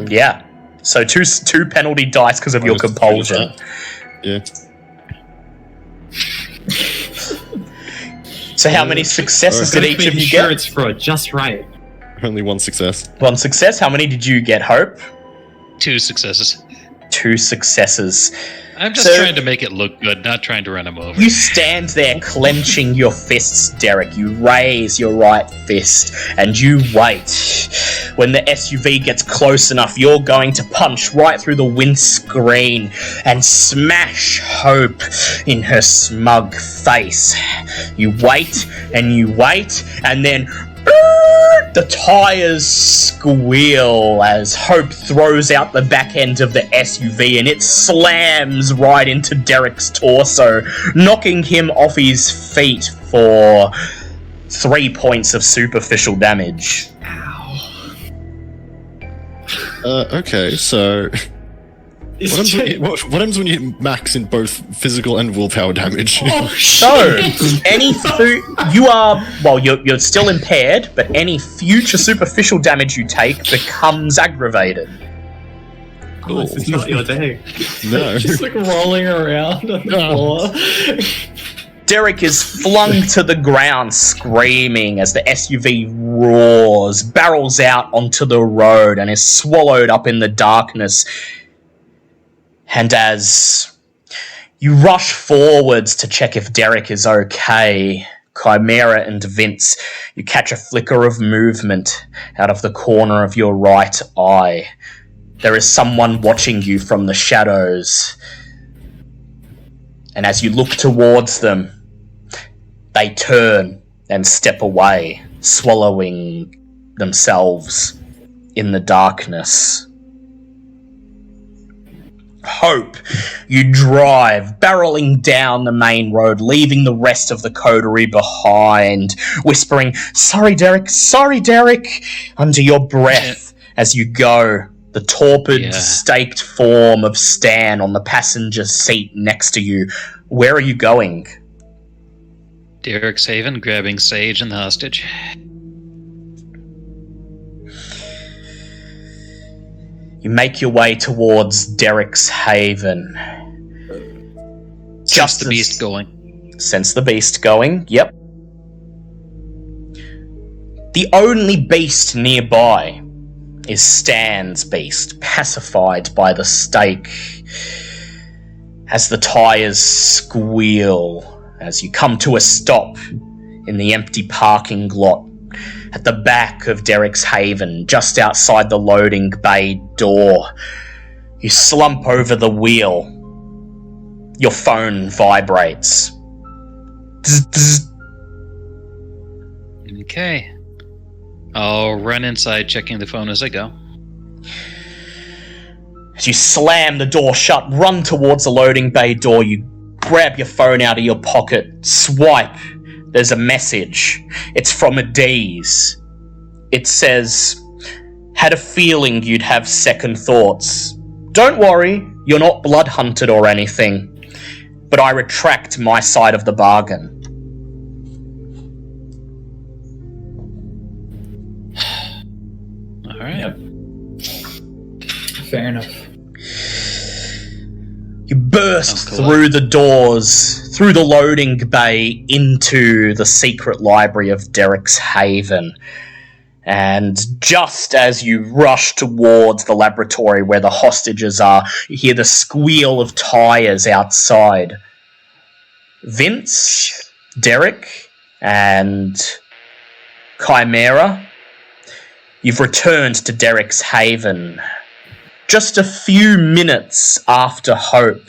Yeah. So two penalty dice because of your compulsion. Yeah. So how many successes did each of you get? Insurance fraud, just right. Only 1 success. 1 success. How many did you get, Hope? 2 successes. 2 successes. I'm just trying to make it look good, not trying to run him over. You stand there clenching your fists, Derek. You raise your right fist and you wait. When the SUV gets close enough, you're going to punch right through the windscreen and smash Hope in her smug face. You wait, and then the tires squeal as Hope throws out the back end of the SUV and it slams right into Derek's torso, knocking him off his feet for 3 points of superficial damage. Okay, so... What happens when you hit max in both physical and willpower damage? Oh, So, you're still impaired, but any future superficial damage you take becomes aggravated. Cool. This is not your day. No. Just like rolling around on the floor. Derek is flung to the ground screaming as the SUV roars, barrels out onto the road, and is swallowed up in the darkness. And as you rush forwards to check if Derek is okay, Chimera and Vince, you catch a flicker of movement out of the corner of your right eye. There is someone watching you from the shadows. And as you look towards them, they turn and step away, swallowing themselves in the darkness. Hope, you drive, barreling down the main road, leaving the rest of the coterie behind, whispering, sorry, Derek, under your breath as you go. The torpid, staked form of Stan on the passenger seat next to you. Where are you going? Derek's Haven, grabbing Sage and the hostage. You make your way towards Derek's Haven. Sense the beast going. Sense the beast going, yep. The only beast nearby is Stan's beast, pacified by the stake. As the tires squeal, as you come to a stop in the empty parking lot at the back of Derek's Haven, just outside the loading bay door. You slump over the wheel. Your phone vibrates. Bzz, bzz. Okay. I'll run inside, checking the phone as I go. As you slam the door shut, run towards the loading bay door, you grab your phone out of your pocket, swipe. There's a message. It's from Adiz. It says, had a feeling you'd have second thoughts. Don't worry, you're not blood hunted or anything, but I retract my side of the bargain. Alright. Fair enough. You burst through the doors, through the loading bay, into the secret library of Derek's Haven. And just as you rush towards the laboratory where the hostages are, you hear the squeal of tires outside. Vince, Derek, and Chimera, you've returned to Derek's Haven just a few minutes after Hope.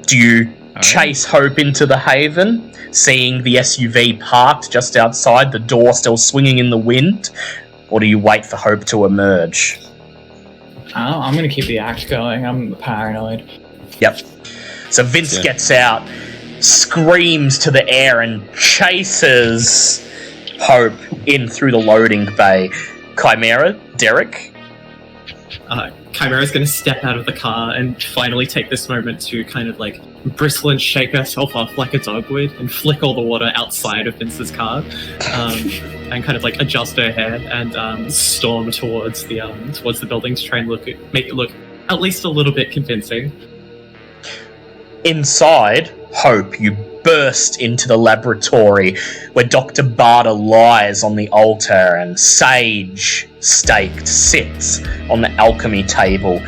Do you chase Hope into the Haven, seeing the SUV parked just outside, the door still swinging in the wind? Or do you wait for Hope to emerge? I'm going to keep the act going. I'm paranoid. Yep. So Vince gets out, screams to the air, and chases Hope in through the loading bay. Chimera, Derek? Chimera's going to step out of the car and finally take this moment to kind of like bristle and shake herself off like a dog would and flick all the water outside of Vince's car and kind of like adjust her hair and storm towards the building to try and make it look at least a little bit convincing. Inside, Hope, you burst into the laboratory where Dr. Barter lies on the altar and Sage, staked, sits on the alchemy table.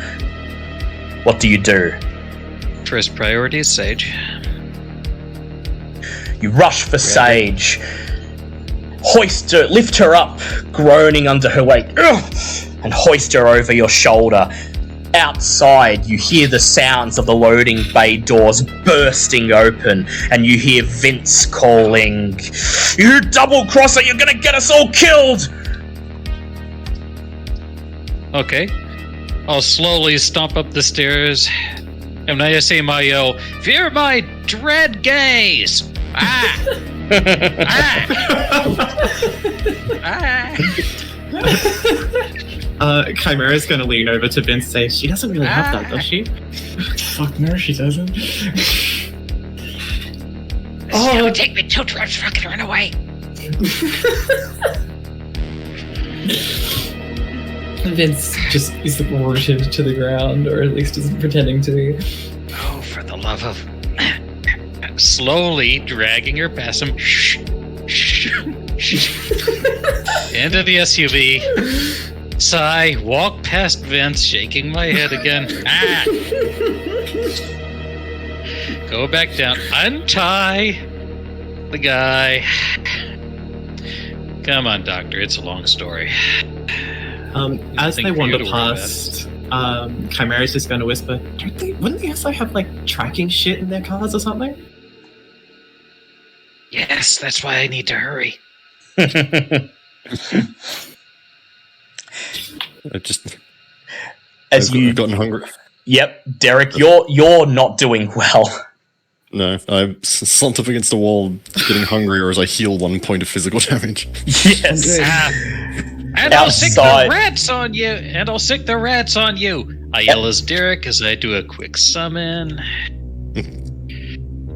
What do you do? First priority is Sage. You rush for Sage, lift her up, groaning under her weight, and hoist her over your shoulder. Outside, you hear the sounds of the loading bay doors bursting open, and you hear Vince calling, "You double-crosser, you're gonna get us all killed!" Okay. I'll slowly stomp up the stairs, and when I say my yell, "Fear my dread gaze!" Ah! Chimera's going to lean over to Vince and say, "She doesn't really have that, does she?" Fuck no, she doesn't. Oh, take me to Trap's fucking run away. Vince just is rooted to the ground, or at least isn't pretending to be. Oh, for the love of... Slowly dragging her past him. Into the SUV. Sigh, walk past Vince, shaking my head again. Go back down. Untie the guy. Come on, Doctor. It's a long story. As they wander past, Chimera's just going to whisper, wouldn't they also have, like, tracking shit in their cars or something? Yes, that's why I need to hurry. I've gotten hungry. Yep, Derek, you're not doing well. No, I'm slumped up against the wall, getting hungrier as I heal 1 point of physical damage. Yes. And I'll sick the rats on you! And I'll sick the rats on you! I yell as Derek as I do a quick summon.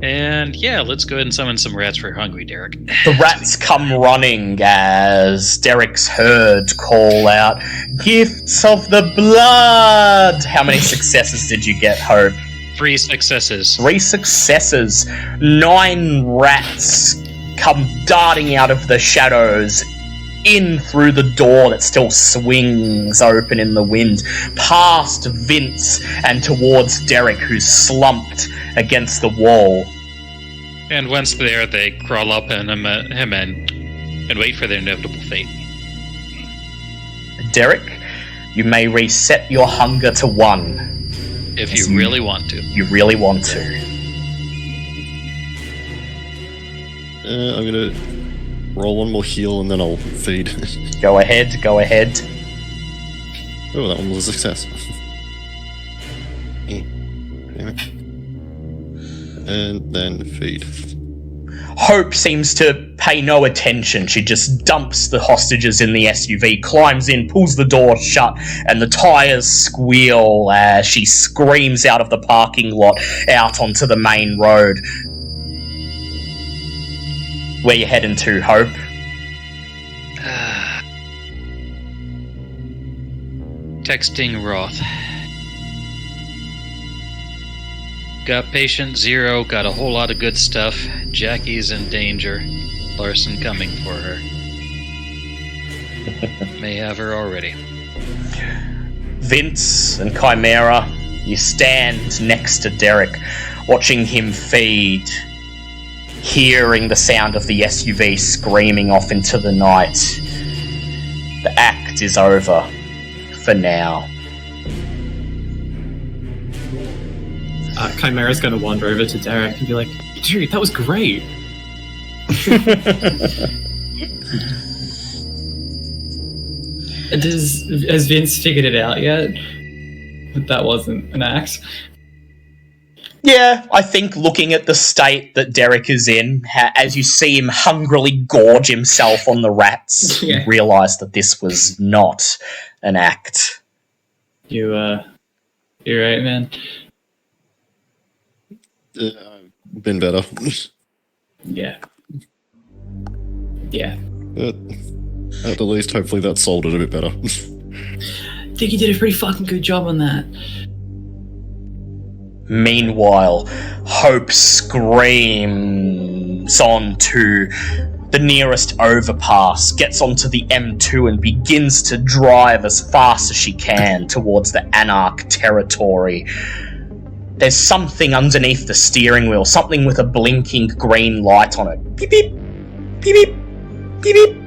And yeah, let's go ahead and summon some rats for Hungry Derek. The rats come running as Derek's herd call out, "Gifts of the blood!" How many successes did you get, Hope? 3 successes. 3 successes. 9 rats come darting out of the shadows, in through the door that still swings open in the wind, past Vince and towards Derek, who's slumped against the wall. And once there, they crawl up on him and wait for their inevitable fate. Derek, you may reset your hunger to 1. If you really want to. You really want to. I'm gonna roll 1 more heal and then I'll feed. Go ahead. Oh, that one was a success. And then feed. Hope seems to pay no attention. She just dumps the hostages in the SUV, climbs in, pulls the door shut, and the tires squeal as she screams out of the parking lot out onto the main road. Where you heading to, Hope? Texting Roth. Got patient 0, got a whole lot of good stuff. Jackie's in danger. Larson coming for her. May have her already. Vince and Chimera, you stand next to Derek, watching him feed, hearing the sound of the SUV screaming off into the night. The act is over for now. Chimera's going to wander over to Derek and be like, dude, that was great. Has Vince figured it out yet? That wasn't an act. Yeah, I think looking at the state that Derek is in, as you see him hungrily gorge himself on the rats, Yeah. you realise that this was not an act. You're right, man. Been better. Yeah. Yeah. At the least, hopefully that solved it a bit better. I think you did a pretty fucking good job on that. Meanwhile, Hope screams onto the nearest overpass, gets onto the M2 and begins to drive as fast as she can towards the Anarch territory. There's something underneath the steering wheel, something with a blinking green light on it. Beep beep, beep beep, beep beep.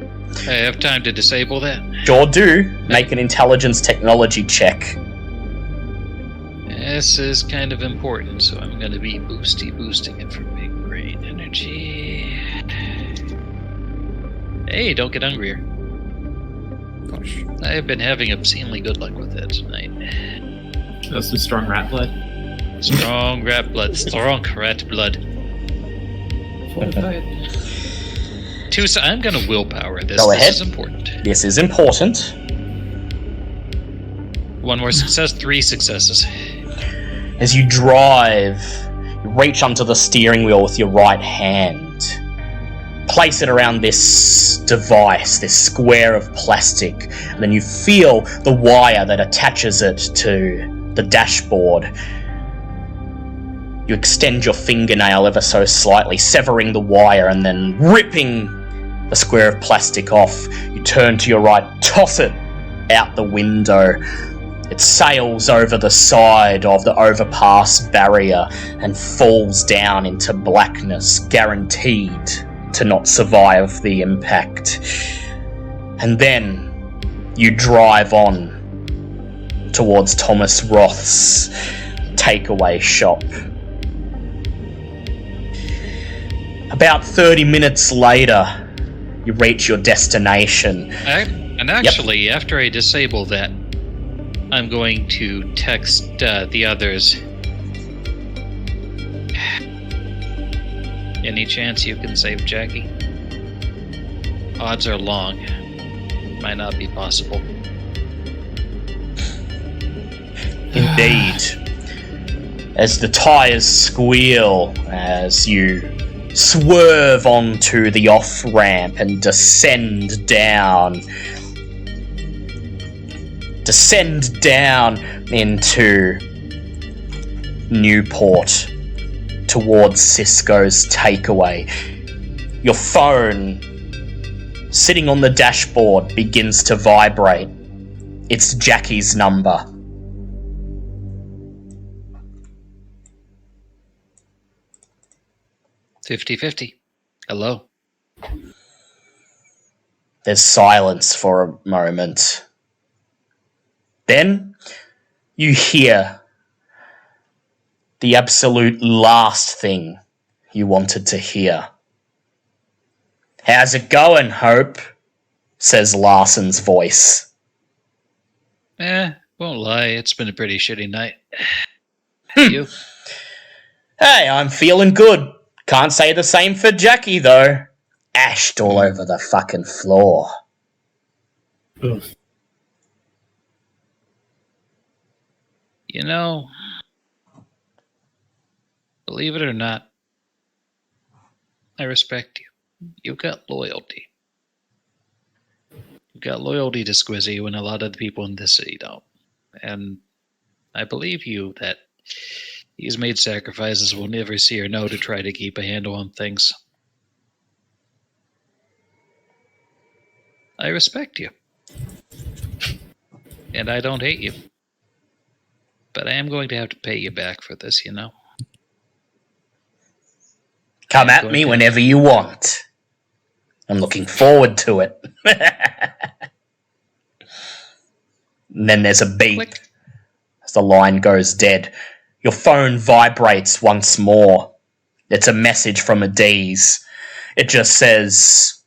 I have time to disable that. Sure do. Make an intelligence technology check. This is kind of important, so I'm going to be boosting it for big brain energy. Hey, don't get hungrier. Gosh. I have been having obscenely good luck with that tonight. That's some strong rat blood. Strong rat blood. Strong rat blood. I'm going to willpower this. Go ahead. This is important. This is important. One more success, 3 successes. As you drive, you reach onto the steering wheel with your right hand. Place it around this device, this square of plastic, and then you feel the wire that attaches it to the dashboard. You extend your fingernail ever so slightly, severing the wire and then ripping the square of plastic off. You turn to your right, toss it out the window. It sails over the side of the overpass barrier and falls down into blackness, guaranteed to not survive the impact. And then you drive on towards Thomas Roth's takeaway shop. About 30 minutes later, you reach your destination. And actually, after I disable that, I'm going to text the others. Any chance you can save Jackie? Odds are long. Might not be possible. Indeed. As the tires squeal, as you swerve onto the off-ramp and descend down into Newport towards Cisco's takeaway. Your phone, sitting on the dashboard, begins to vibrate. It's Jackie's number. $50-50. Hello. There's silence for a moment. Then you hear the absolute last thing you wanted to hear. "How's it going, Hope?" says Larson's voice. Won't lie, it's been a pretty shitty night. You? Hey, I'm feeling good. Can't say the same for Jackie, though. Ashed all over the fucking floor. Ugh. You know, believe it or not, I respect you. You've got loyalty. You've got loyalty to Squizzy when a lot of the people in this city don't. And I believe you that He's made sacrifices we'll never see or know to try to keep a handle on things. I respect you. And I don't hate you. But I am going to have to pay you back for this, you know? Come at me whenever you want. I'm looking forward to it. And then there's a beep Click. as the line goes dead. Your phone vibrates once more. It's a message from Adiz. It just says,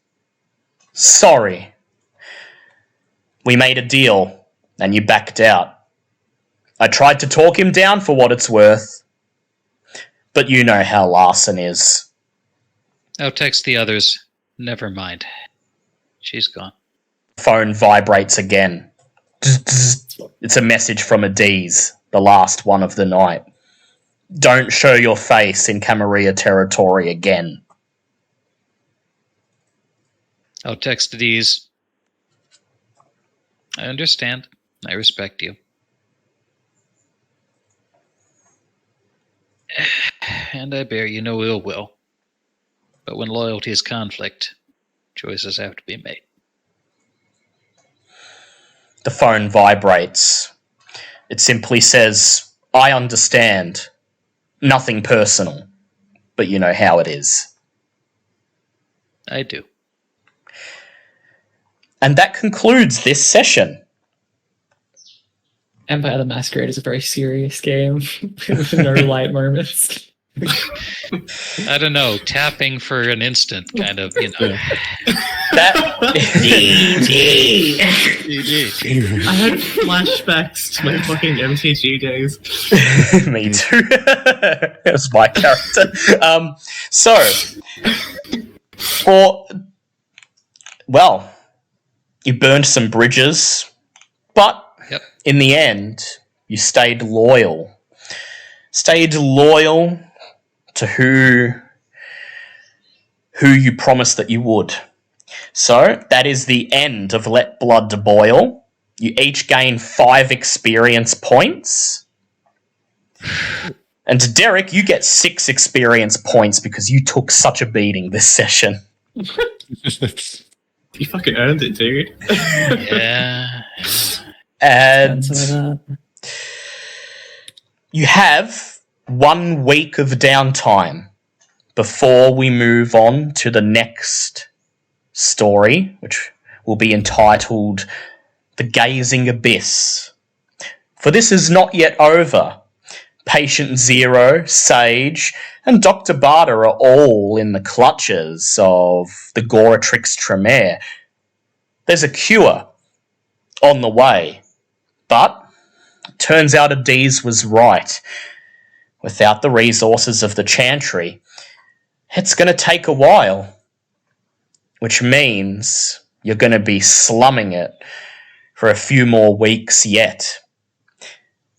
sorry. We made a deal, and you backed out. I tried to talk him down for what it's worth, but you know how Larson is. I'll text the others. Never mind. She's gone. Phone vibrates again. It's a message from Adiz, the last one of the night. Don't show your face in Camarilla territory again. I'll text these. I understand. I respect you. And I bear you no ill will. But when loyalty is conflict, choices have to be made. The phone vibrates. It simply says, I understand. Nothing personal. But you know how it is. I do. And that concludes this session. Empire the Masquerade is a very serious game with no light moments. I don't know. Tapping for an instant, kind of, you know. I had flashbacks to my fucking MTG days. Me too. It was my character. You burned some bridges, but Yep. in the end, you stayed loyal. Stayed loyal to who you promised that you would. So, that is the end of Let Blood Boil. You each gain 5 experience points. And Derek, you get 6 experience points because you took such a beating this session. You fucking earned it, dude. Yeah. And That. you have 1 week of downtime before we move on to the next story, which will be entitled The Gazing Abyss. For this is not yet over. Patient Zero, Sage, and Dr. Barter are all in the clutches of the Goratrix Tremere. There's a cure on the way, but it turns out Adiz was right. Without the resources of the Chantry, it's going to take a while, which means you're going to be slumming it for a few more weeks yet.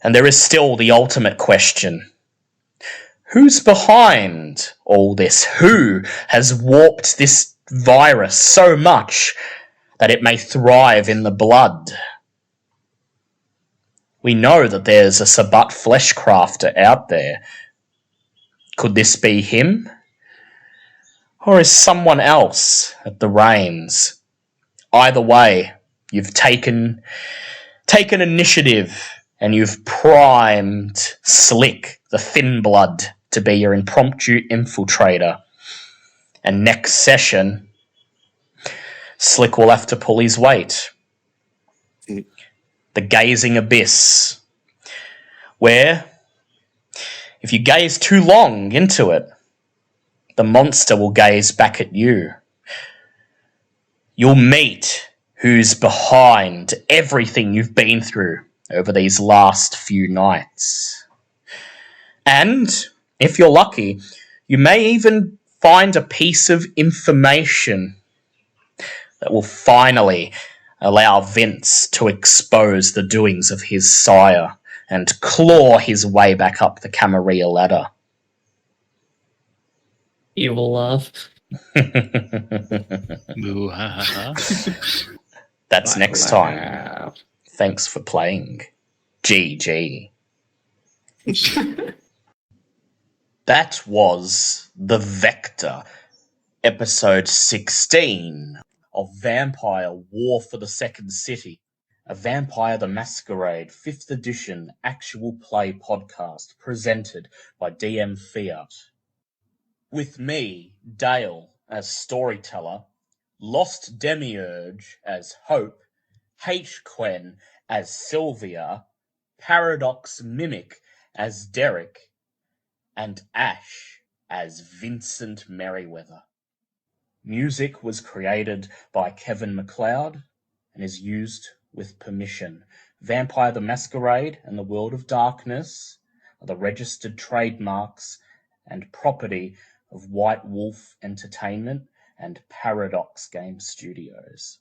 And there is still the ultimate question. Who's behind all this? Who has warped this virus so much that it may thrive in the blood? We know that there's a Sabat fleshcrafter out there. Could this be him? Or is someone else at the reins? Either way, you've taken initiative and you've primed Slick, the Thin Blood, to be your impromptu infiltrator. And next session, Slick will have to pull his weight. The Gazing Abyss, where if you gaze too long into it, the monster will gaze back at you. You'll meet who's behind everything you've been through over these last few nights. And, if you're lucky, you may even find a piece of information that will finally allow Vince to expose the doings of his sire and claw his way back up the Camarilla ladder. You will laugh. Moo-ha-ha-ha. That's next time. Thanks for playing. GG. That was The Vector, episode 16 of Vampire War for the Second City, a Vampire the Masquerade 5th edition actual play podcast presented by DM Fiat. With me, Dale, as storyteller, Lost Demiurge as Hope, H. Quen as Sylvia, Paradox Mimic as Derek, and Ash as Vincent Merriweather. Music was created by Kevin MacLeod and is used with permission. Vampire the Masquerade and the World of Darkness are the registered trademarks and property of White Wolf Entertainment and Paradox Game Studios.